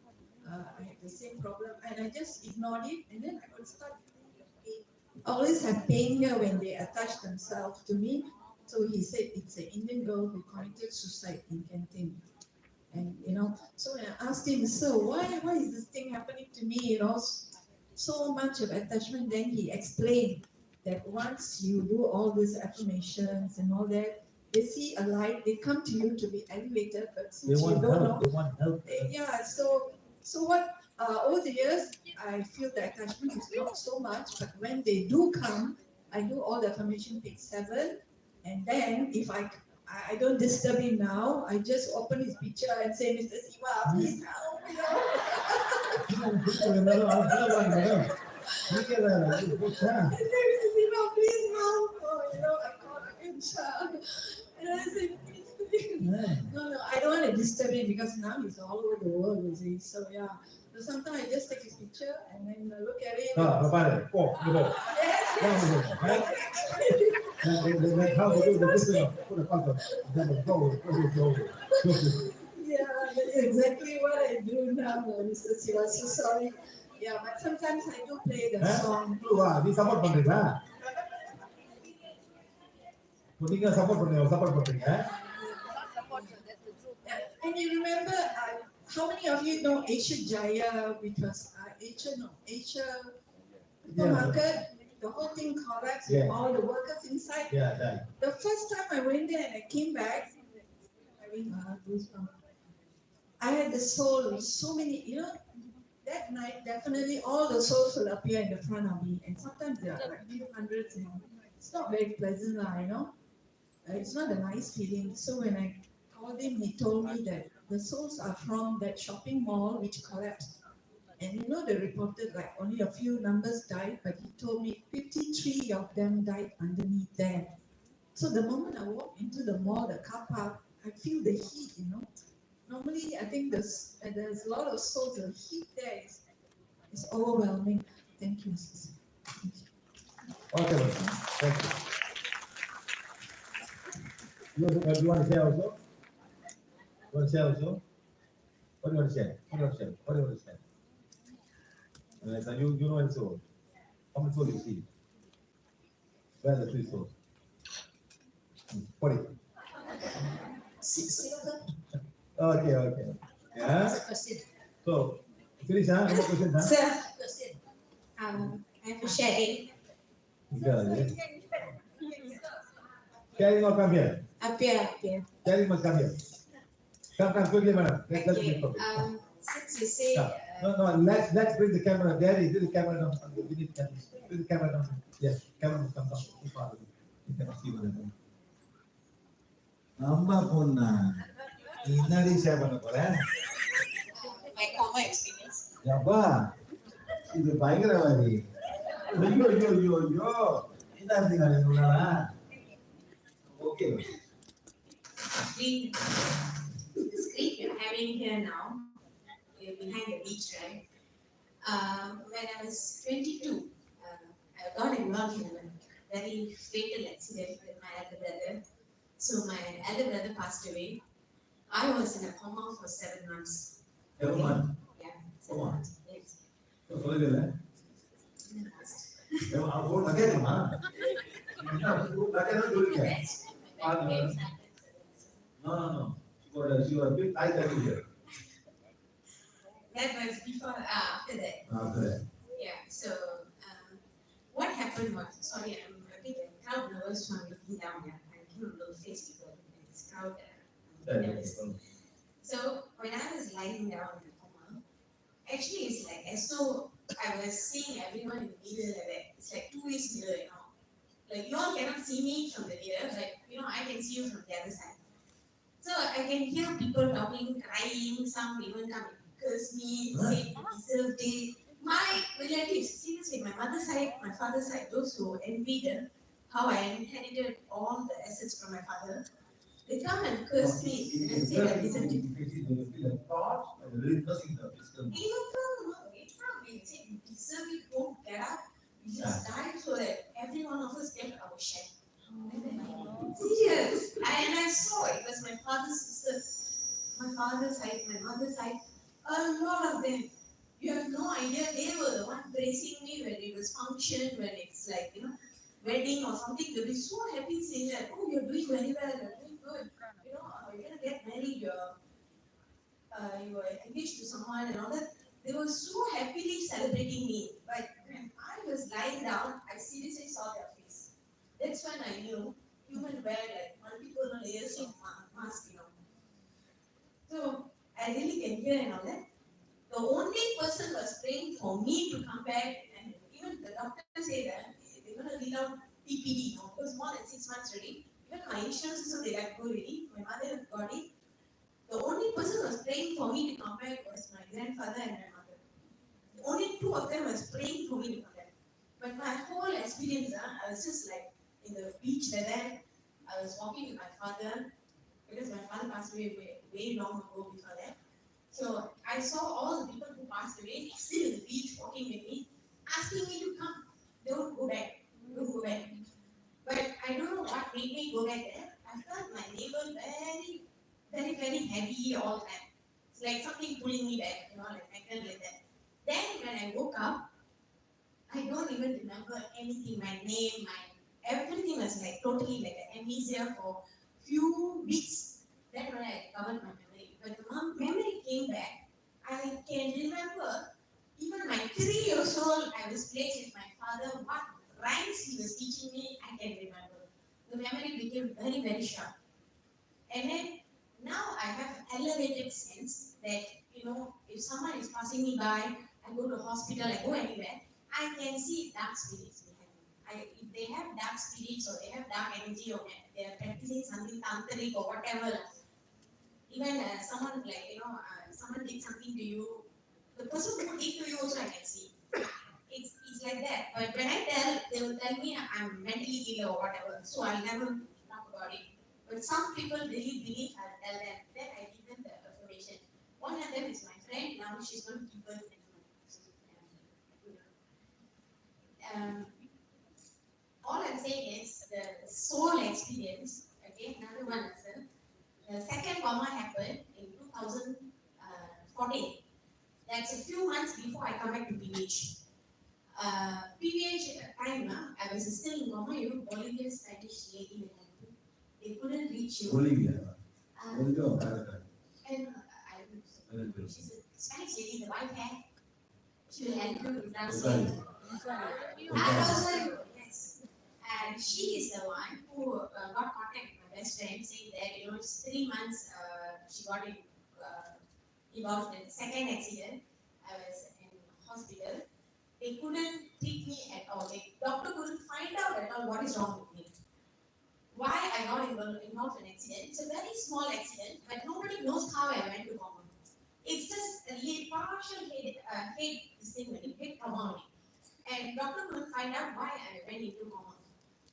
I had the same problem and I just ignored it and then I would start I always have pain here when they attach themselves to me. So he said it's an Indian girl who committed suicide in Genting. And so when I asked him, so why is this thing happening to me? So much of attachment. Then he explained that once you do all these affirmations and all that, they see a light, they come to you to be elevated, but since you don't know, they want help. yeah. So what? Over the years, I feel the attachment is not so much, but when they do come, I do all the affirmation page 7, and then if I don't disturb him now, I just open his picture and say, Mr. Siva, please help, I say, Mr. Siva, please help, I call again, child. And I say, no, I don't want to disturb him because now he's all over the world, you see. So yeah. So sometimes I just take his picture and then look at him. How to do the put a photo, then go. Yeah, that's exactly what I do now, Mr. Siva. So sorry. Yeah, but sometimes I do play the song. நீ support பண்றீங்களா? நீங்க support பண்றீங்க? And you remember, how many of you know Asia Jaya, because Asia market, the whole thing collapsed with all the workers inside. Yeah. The first time I went there and I came back, I had the soul, so many, that night definitely all the souls will appear in the front of me, and sometimes there are like few hundreds, it's not very pleasant, it's not a nice feeling. So when I called him, he told me that the souls are from that shopping mall which collapsed. And they reported like only a few numbers died, but he told me 53 of them died underneath there. So the moment I walk into the mall, the car park, I feel the heat, Normally, I think there's a lot of souls, the heat there is overwhelming. Thank you, Mrs. Okay, thank you. You want to share also? You want to share also? What do you want to share? So you know and soul. How many souls you see? Where are the 3 souls? 40. 6. Okay. Yeah. So, finish, huh? Any question, huh? Sir, I'm sharing. Sharing or come here? Up here. Sharing must come here. Come quickly, madam. Let's be public. Since you say... No, let's bring the camera. Daddy, do the camera down. We need camera. Bring the camera down. Yes, camera must come down. You cannot see what I'm doing. அம்மா பொண்ணா என்னடி share பண்ண போற? My common experience. அப்பா இது பயங்கரவாதி. ஐயோ என்ன இருந்தீங்க? Okay. The screen you're having here now, you're behind the beach, right? When I was 22, I got involved in a very fatal accident with my elder brother. So my elder brother passed away. I was in a coma for 7 months. 7 months? Yeah, 7 months. Yes. No. She was a big eye here. That was before, after that. After that. Yeah, so what happened was, sorry, I'm a bit nervous from looking down here. I'm cannot really face people in this crowd. So when I was lying down in the coma, actually it's like as though I was seeing everyone in the middle like that. It's like two-way mirror, you know. Like you all cannot see me from the mirror, but I can see you from the other side. So I can hear people talking, crying, some even come curse me, say deserve it. My relatives, seriously, my mother's side, my father's side, those who envied how I inherited all the assets from my father, they come and curse me and say that deserve it. We say deserve it, don't get up, we just die so that every one of us get our share. Serious. And I saw it was my father's sisters, my father's side, my mother's side, a lot of them. You have no idea, they were the one praising me when it was function, when it's like, wedding or something. They'll be so happy saying that, oh, you're doing very well, you're doing good. You're going to get married, you were engaged to someone and all that. They were so happily celebrating me. But when I was lying down, I seriously saw their face. That's when I knew human wear like multiple layers of mask, So I really can hear and all that. The only person was praying for me to come back, and even the doctor said that they're going to read out PPD, because more than 6 months already. Even my insurance also they got go already. My mother got it. The only person who was praying for me to come back was my grandfather and my mother. Only two of them was praying for me to come back. But my whole experience, I was just like in the beach there. I was walking with my father because my father passed away way long ago before that. So I saw all the people who passed away still in the beach walking with me, asking me to come. Don't go back. Don't go back. But I don't know what made me go back there. I felt my navel very, very, very heavy all the time. It's like something pulling me back, like magnet like that. Then when I woke up, I don't even remember anything, my name, everything was like totally like an amnesia for few weeks. Then when I recovered my memory, when the memory came back, I can remember even my 3 years old, I was playing with my father, what rhymes he was teaching me, I can remember. The memory became very, very sharp. And then now I have elevated sense that, if someone is passing me by, I go to the hospital, I go anywhere, I can see dark spirits behind me. If they have dark spirits or they have dark energy or they are practicing something tantric or whatever, even someone like, someone did something to you, the person who did to you also I can see. It's like that. But when I tell, they will tell me I'm mentally ill or whatever, so I'll never talk about it. But some people really believe I'll tell them. Then I give them the information. One of them is my friend. Now she's going to keep her. All I'm saying is the soul experience. Okay, another one is the second coma happened in 2014. That's a few months before I come back to PVH. PVH time, I was still in coma. Bolivia's Spanish lady with me. They couldn't reach you. Bolivia. And she's a Spanish lady, the white hair. She will help you with translation. Yes. And she is the one who got contact with my best friend saying that, it's 3 months she got involved in the second accident. I was in hospital. They couldn't treat me at all. The doctor couldn't find out at all what is wrong with me. Why I got involved in an accident. It's a very small accident, but nobody knows how I went to coma. It's just a partial head this thing when you hit trauma. And doctor couldn't find out why I went into coma.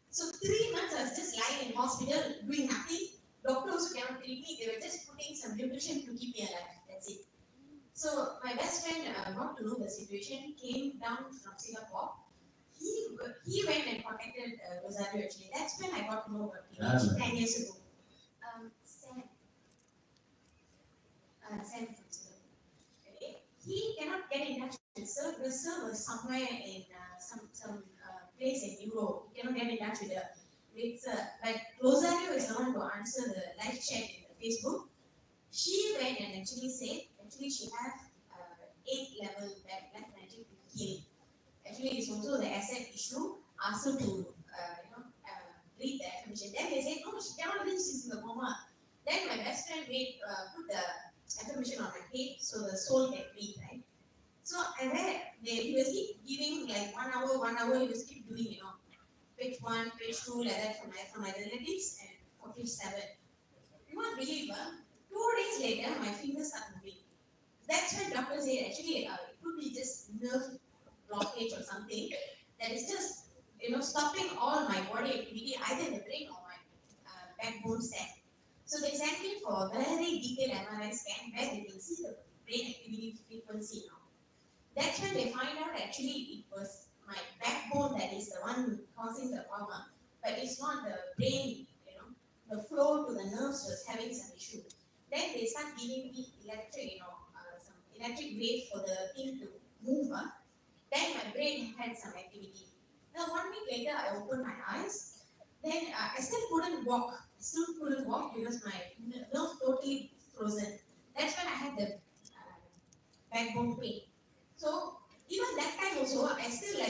So 3 months I was just lying in hospital doing nothing. Doctor also cannot treat me. They were just putting some nutrition to keep me alive. That's it. So my best friend got to know the situation, came down from Singapore. He went and contacted Rosario actually. That's when I got to know about PH 10 years ago. Sam from Singapore. Okay. He cannot get in touch with Sir. The Sir was somewhere in some place in Europe. He cannot get in touch with her. But Rosario is the one to answer the live chat in the Facebook. She went and actually said, she has 8th level black magic healing. Actually, it's also the asset issue. Asked her to read the affirmation. Then they said, no, she cannot believe she's in the coma. Then my best friend put the affirmation on my head so the soul can breathe, right? So and then he was keep giving like 1 hour, he was keep doing, page 1, page 2, like that from my relatives, and for page 7. You won't believe, 2 days later, my fingers start moving. That's when doctor said actually it could be just nerve blockage or something that is just stopping all my body activity, either in the brain or my backbone stem. So they sent me for a very detailed MRI scan where they can see the brain activity frequency now. That's when they find out actually it was my backbone that is the one causing the coma, but it's not the brain, the flow to the nerves was having some issue. Then they start giving me electric, some electric wave for the thing to move. Then my brain had some activity. Now 1 week later, I opened my eyes. Then I still couldn't walk. Because my nerve totally frozen. That's when I had the backbone pain. So even that time also, I still I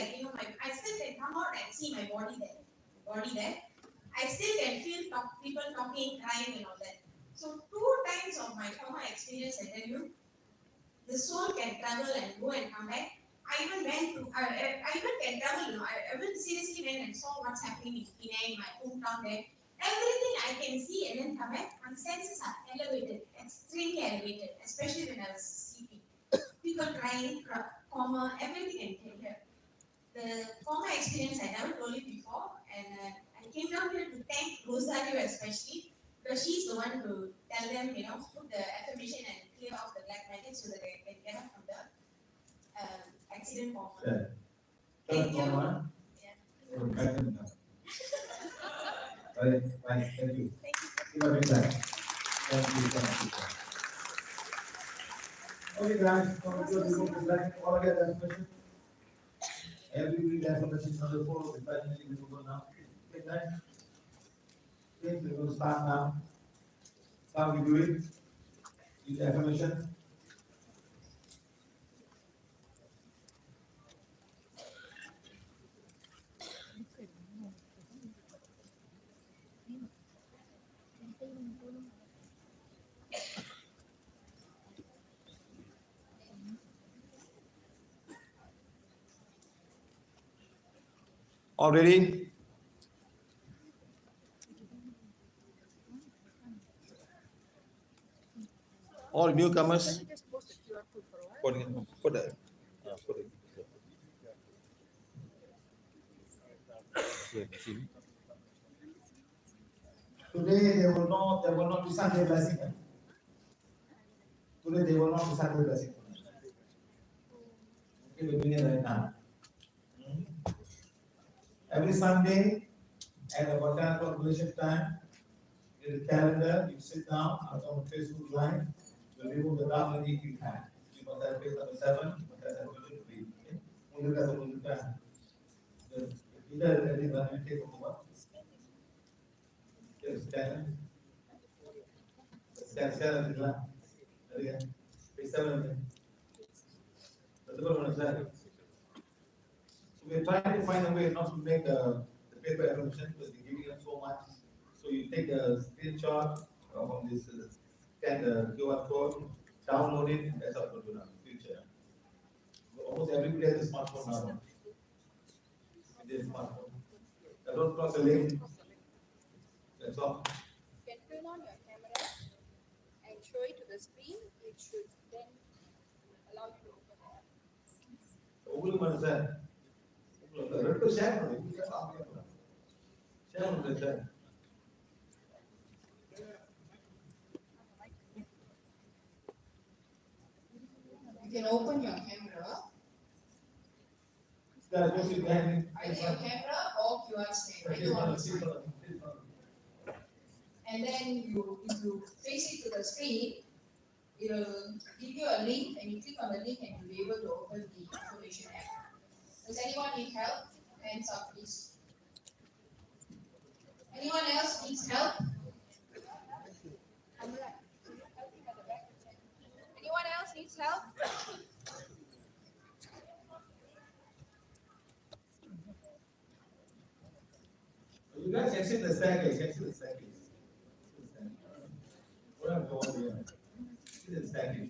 still can come out and see my body there. I still can feel people talking, crying and all that. So 2 times of my trauma experience, I tell you, the soul can travel and go and come back. I even can travel, I even seriously went and saw what's happening in Penang, my hometown there. Everything I can see and then come back, my senses are elevated, extremely elevated, especially when I was sleeping. People crying, coma, everything I can hear. The coma experience I never told you before, and I came down here to thank Rosario especially, because she's the one who tell them, put the affirmation and clear off the black magic so that they can get up from the accident coma. Yeah. Thank you. Right, thank you. Thank you. Okay, guys, all get that question. Every affirmation number 4, the 5 minutes we go now. Okay, guys. Okay, we're going to start now. How we do it? Use affirmation. All ready? All newcomers. Put it. Today there will not be Sunday blessing. Today there will not be Sunday blessing. Okay, we're doing it right now. Every Sunday at about 10 o'clock Malaysian time, in the calendar, you sit down on Facebook Live, you remove the download if you can. You must have page number 7, you must have vision 3. Okay? Only that's the only time. Either anyone will take over. Yes, scan. Scan is that. Again. Page 7 again. That's the one is that. So we're trying to find a way not to make the paper affirmation because they're giving us so much. So you take a screenshot from this, scan the QR code, download it, and that's how to do now in the future. Almost everybody has a smartphone now. It is smartphone. I don't cross the lane. That's all. You can turn on your camera and show it to the screen. It should then allow you to open it. உங்களுக்கு மட்டும் sir ரெண்டு share பண்ணுங்க share பண்ணுங்க sir You can open your camera. Either your camera or QR scan. And then if you face it to the screen, it will give you a link, and you click on the link and you'll be able to open the information app. Does anyone need help? Hands up, please. Anyone else needs help? Anyone else needs help? You You guys exit the staircase, exit the staircase. What am I going here? Exit the staircase.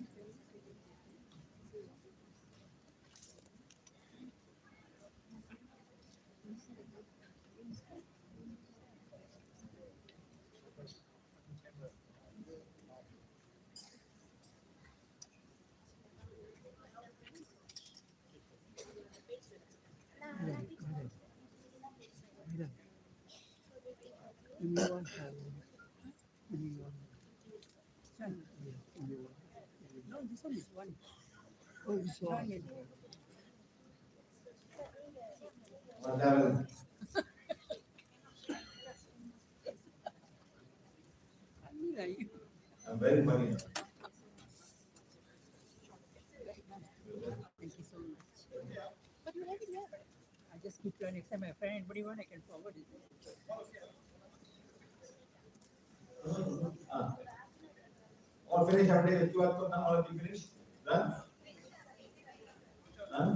No, this one is one. Oh, this one. Madam. I'm very funny. Thank you so much. But you have it there. I just keep your next time my friend, anybody want, I can forward it. All finished after the QR code now, all of you finished? Done? Huh?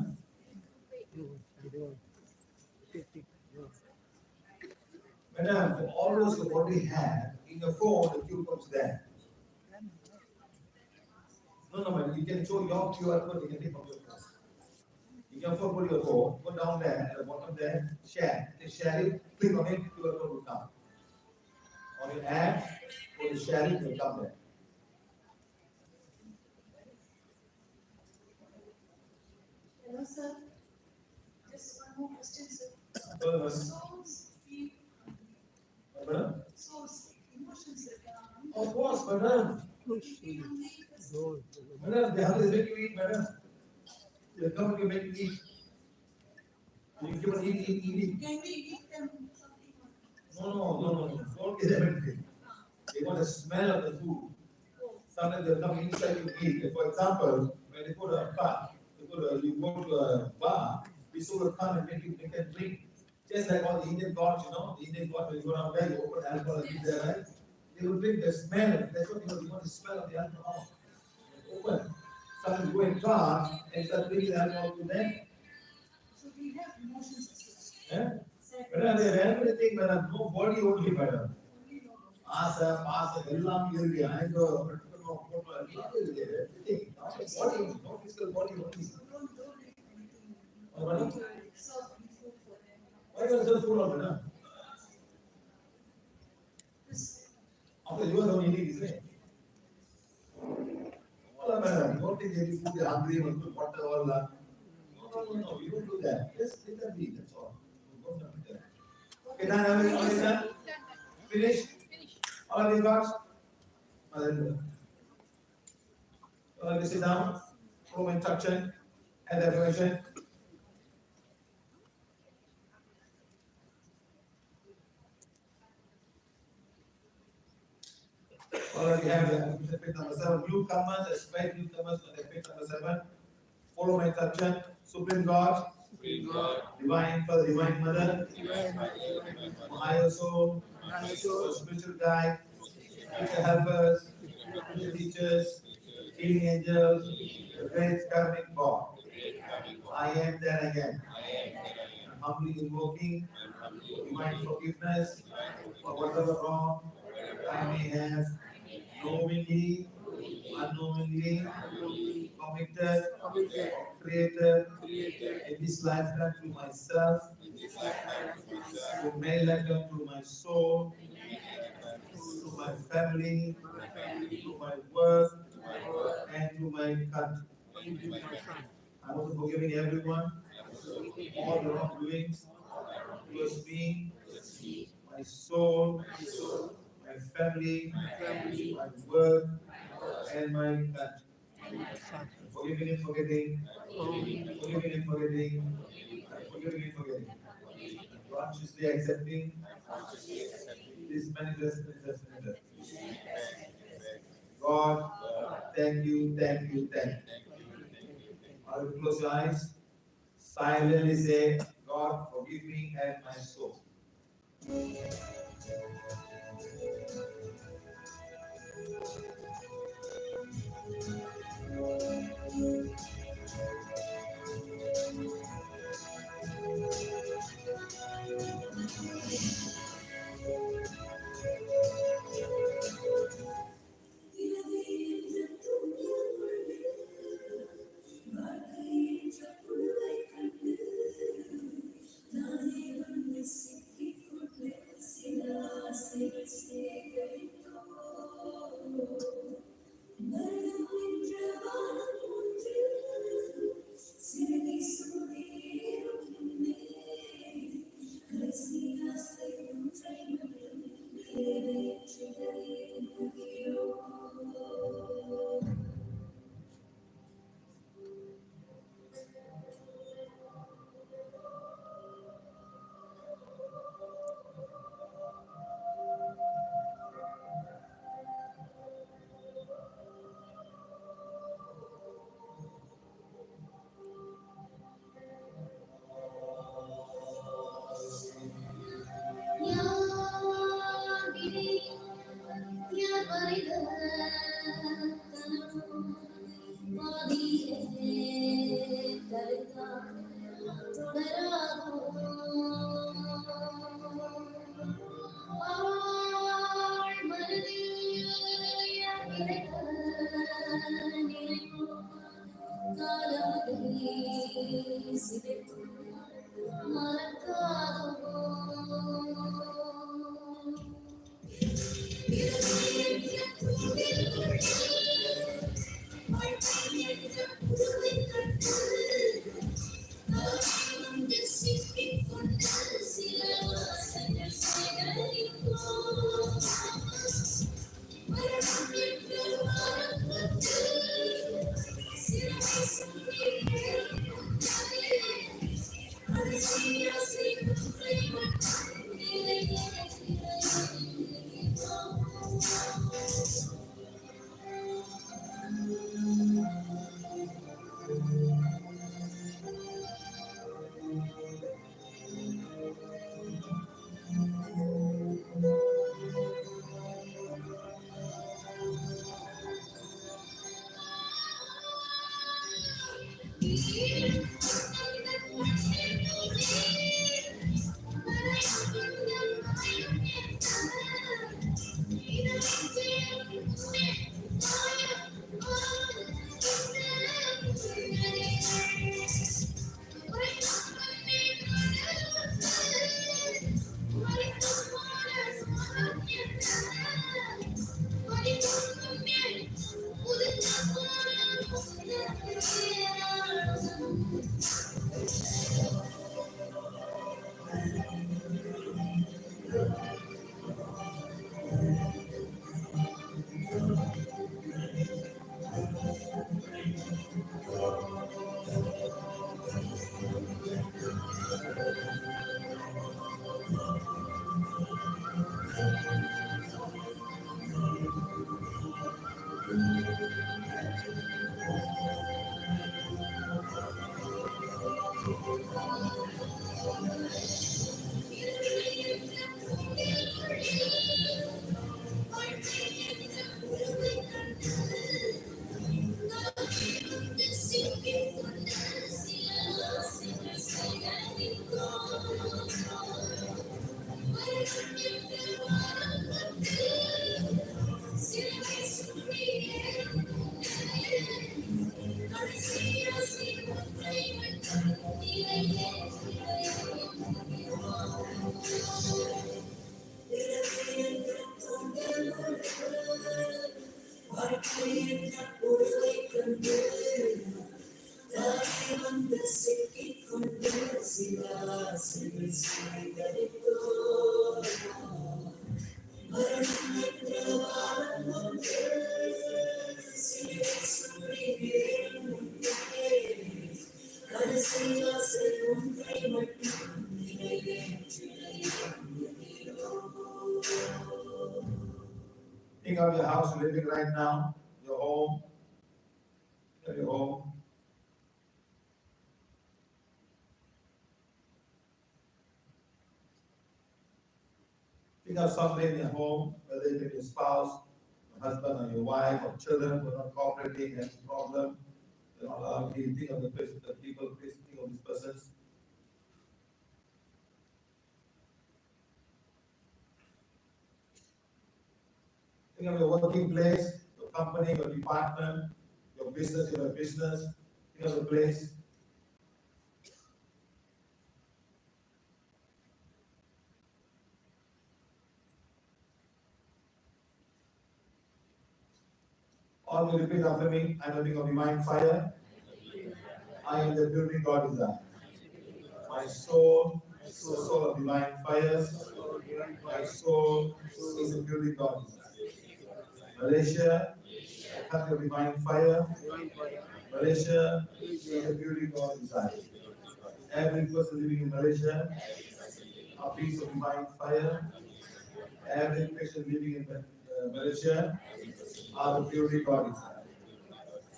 Madam, for all those you already have, in your phone, the QR code's there. No, madam, you can show your QR code, you can take from your phone. You can forward your phone, go down there, at the bottom there, share. Just share it, click on it, QR code will come. On your app, or you share it, will come there. Hello, sir. Just one more question, sir. Souls feel. Madam? Souls, emotions that Of course, madam. Madam, they have to make you eat, madam. They come to make you eat. You keep on eating. Can we give them something? No. Don't give them anything. They want the smell of the food. Sometimes they come inside you eat. For example, when they go to a bar, you go to a bar, people will come and make a drink. Just like all the Indian gods, the Indian gods, when you go down there, you open alcohol and eat there, right? They will drink the smell. That's what you want the smell of the alcohol. Open. Sometimes you go in car and start drinking the alcohol to them. So we have emotions. Yeah? Madam, they have everything, madam. No body only, madam. Asa, pasa, everything. Everything. No physical body only. Why you serve food on madam? After you are the one eating, isn't it? No, madam. Don't think every food is hungry and put water all that. No. You don't do that. Just let them be. That's all. Don't do that. Okay, done. All is done. Finish. All of you got? All of you sit down. Home instruction and affirmation. Already have the page number 7. Newcomers, expect newcomers on the page number 7. Follow my instruction. Supreme God, Divine Father, Divine Mother, higher soul, spiritual guide, future helpers, future teachers, healing angels, the great karmic God. I am that again. Humbly invoking divine forgiveness for whatever wrong I may have knowingly, unknowingly committed, created in this lifetime to myself, to my lifetime to my soul, to my family, to my work, and to my country. I'm also forgiving everyone, all the wrongdoings towards me, my soul, my family, my work, and my country. Forgiving and forgetting, forgiving and forgetting, forgiving and forgetting. Consciously accepting this manifestation. God, thank you. I will close your eyes. Silently say, God, forgive me and my soul. Think of your house you're living right now, your home, your home. Think of somebody in your home, whether it be your spouse, your husband or your wife or children who are not cooperating, have a problem. You know, think of the person, the people, think of these persons. Think of your working place, your company, your department, your business, think of the place. All you repeat after me, I am living on divine fire. I am the building God desires. My soul is the soul of divine fire. My soul is a building God desires. Malaysia, a country of divine fire. Malaysia is a building God desires. Every person living in Malaysia, a piece of divine fire. Every person living in Malaysia are the building God desires.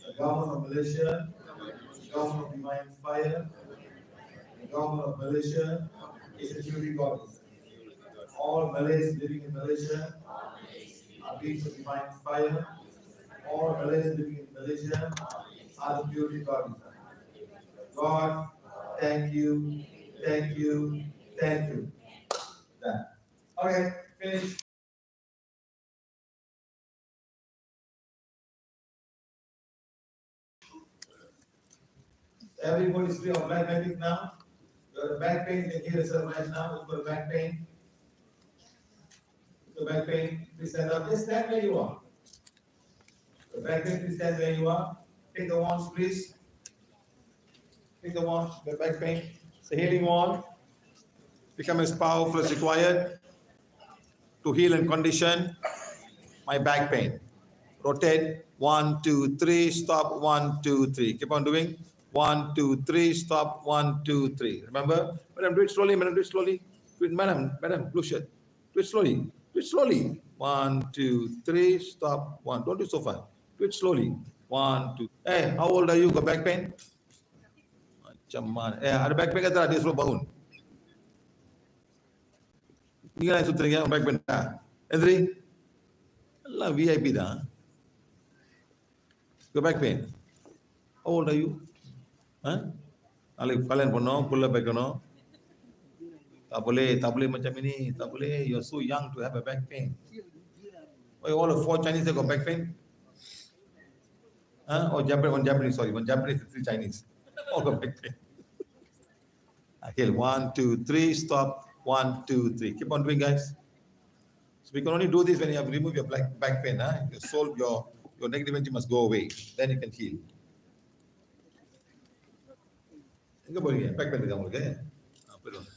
The government of Malaysia, the government of divine fire. The government of Malaysia is a building God desires. All Malays living in Malaysia are beings of divine fire. All Malays living in Malaysia are the building God desires. God, thank you, thank you, thank you. Done. Okay, finish. Everybody's free of back pain now. You have back pain, you can hear yourself right now. You've got back pain. The back pain, please stand up. Just stand where you are. The back pain, please stand where you are. Take the wands, please. Take the wands, the back pain. It's a healing wand. Become as powerful as required to heal and condition my back pain. Rotate. 1, 2, 3. Stop. 1, 2, 3. Keep on doing. 1, 2, 3. Stop. 1, 2, 3. Remember? Madam, do it slowly. Madam, do it slowly. Do it, madam. Madam, blue shirt. Do it slowly. Do it slowly. 1, 2, 3. Stop. 1. Don't do it so fast. Do it slowly. 1, 2. Hey, how old are you? Got back pain? Macam mana? Ada back pain kata dia suruh bangun. Ni kan sutra yang back pain. Andri? Allah VIP dah. Got back pain. How old are you? Huh? Kalian penuh, pula back penuh. Tak boleh macam ini, tak boleh. You're so young to have a back pain. Oh, all the 4 Chinese have got back pain? Huh? Oh, one Japanese, sorry. One Japanese, 3 Chinese. All got back pain. Okay, 1, 2, 3, stop. 1, 2, 3. Keep on doing, guys. So we can only do this when you have removed your back pain. Huh? Your soul, your negative energy must go away. Then you can heal. எங்க போறீங்க back பண்ணிருக்கா உங்களுக்கு போயிடுவாங்க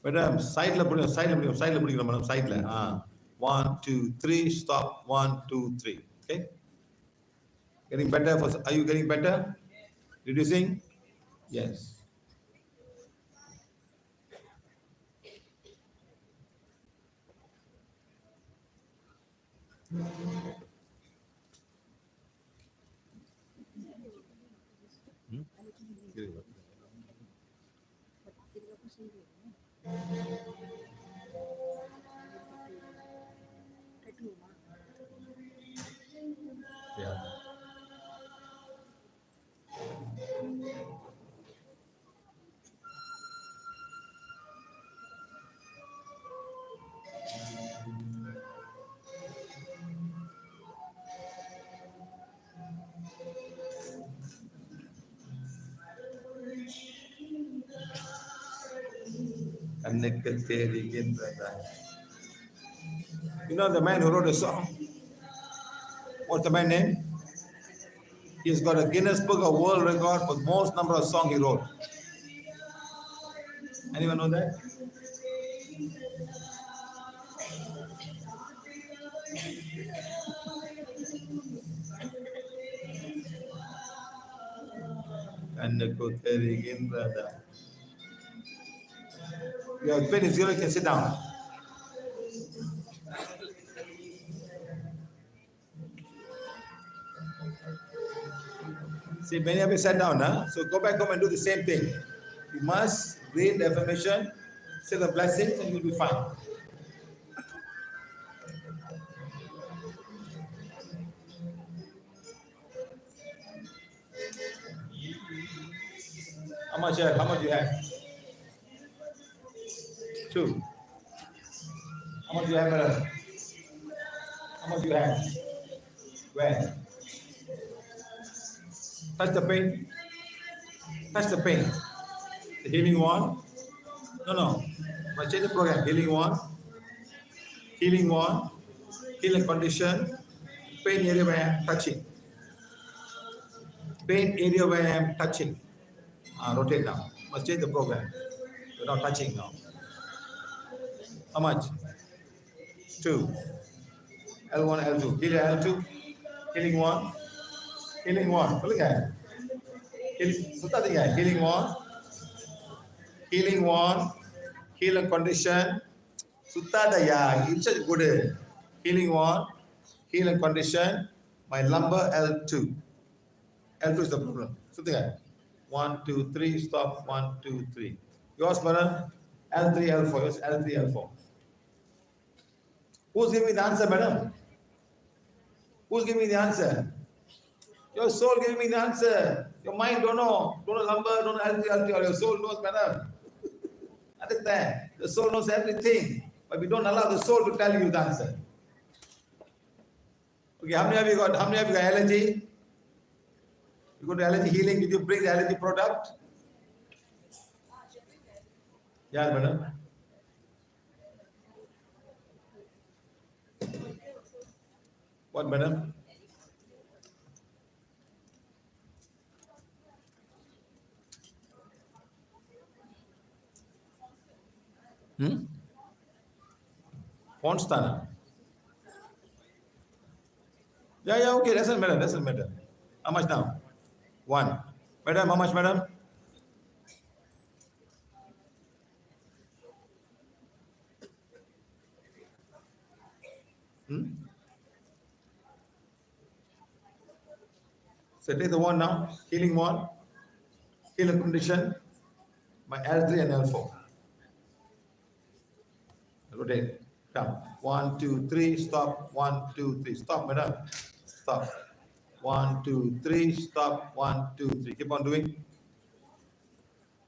Madam, side la பிடிக்கணும் madam, side la. 1, 2, 3, stop. 1, 2, 3. Okay? Getting better? Are you getting better? Reducing? Yes. Yeah. You know the man who wrote a song? What's the man's name? He's got a Guinness Book of World Record for the most number of songs he wrote. Anyone know that? Your pen is zero, you can sit down. See, many of you sat down, huh? So go back home and do the same thing. You must read the affirmation, say the blessings, and you'll be fine. How much you have? 2. How much you have, madam? How much you have? Where? Touch the pain. Touch the pain. The healing one. No. I change the program. Healing one. Healing one. Healing condition. Pain area where I am touching. Pain area where I am touching. Rotate now. Must change the program. You're not touching now. How much? 2. L1, L2. Healing L2. Healing 1. Healing 1. Look at it. Healing 1. healing one, healing condition. Sutadaya, it's a good healing one, healing condition. My lumbar L2. L2 is the problem. Something 1, 2, 3, stop, 1, 2, 3. Yours, madam? L3, L4. Yours L3, L4. Who's giving me the answer, madam? Who's giving me the answer? Your soul giving me the answer. Your mind don't know. Don't know lumbar, don't know L3, L3. Your soul knows, madam. Understand? The soul knows everything. But we don't allow the soul to tell you the answer. Okay, how many have you got allergy? You go to allergy healing, did you bring the allergy product? Yeah, madam. What, madam? Ponstana. Yeah, okay, doesn't matter. How much now? 1. Madam, how much, madam? So take the one now, healing one, healing condition, my L3 and L4. Rotate, come. 1, 2, 3, stop. 1, 2, 3, stop, madam. Stop. 1, 2, 3, stop. 1, 2, 3. Keep on doing.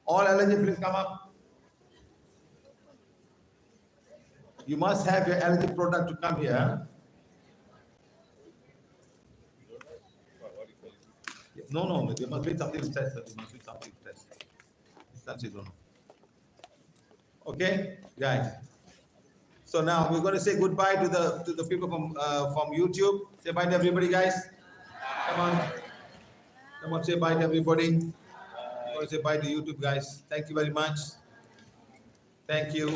All allergy, please come up. You must have your allergy product to come here. No, there must be something to test. There must be something to test. That's it. Okay, guys. So now we're going to say goodbye to the people from YouTube. Say bye to everybody, guys. Come on, say bye to everybody. We're going to say bye to YouTube, guys. Thank you very much. Thank you.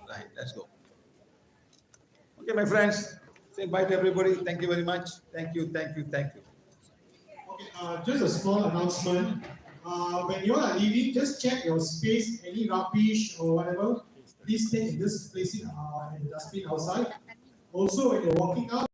Right, let's go. Okay, my friends. Say bye to everybody. Thank you very much. Thank you. Okay, just a small announcement. When you are leaving, just check your space, any rubbish or whatever. Please take and just place it in the dustbin outside. Also, when you're walking out,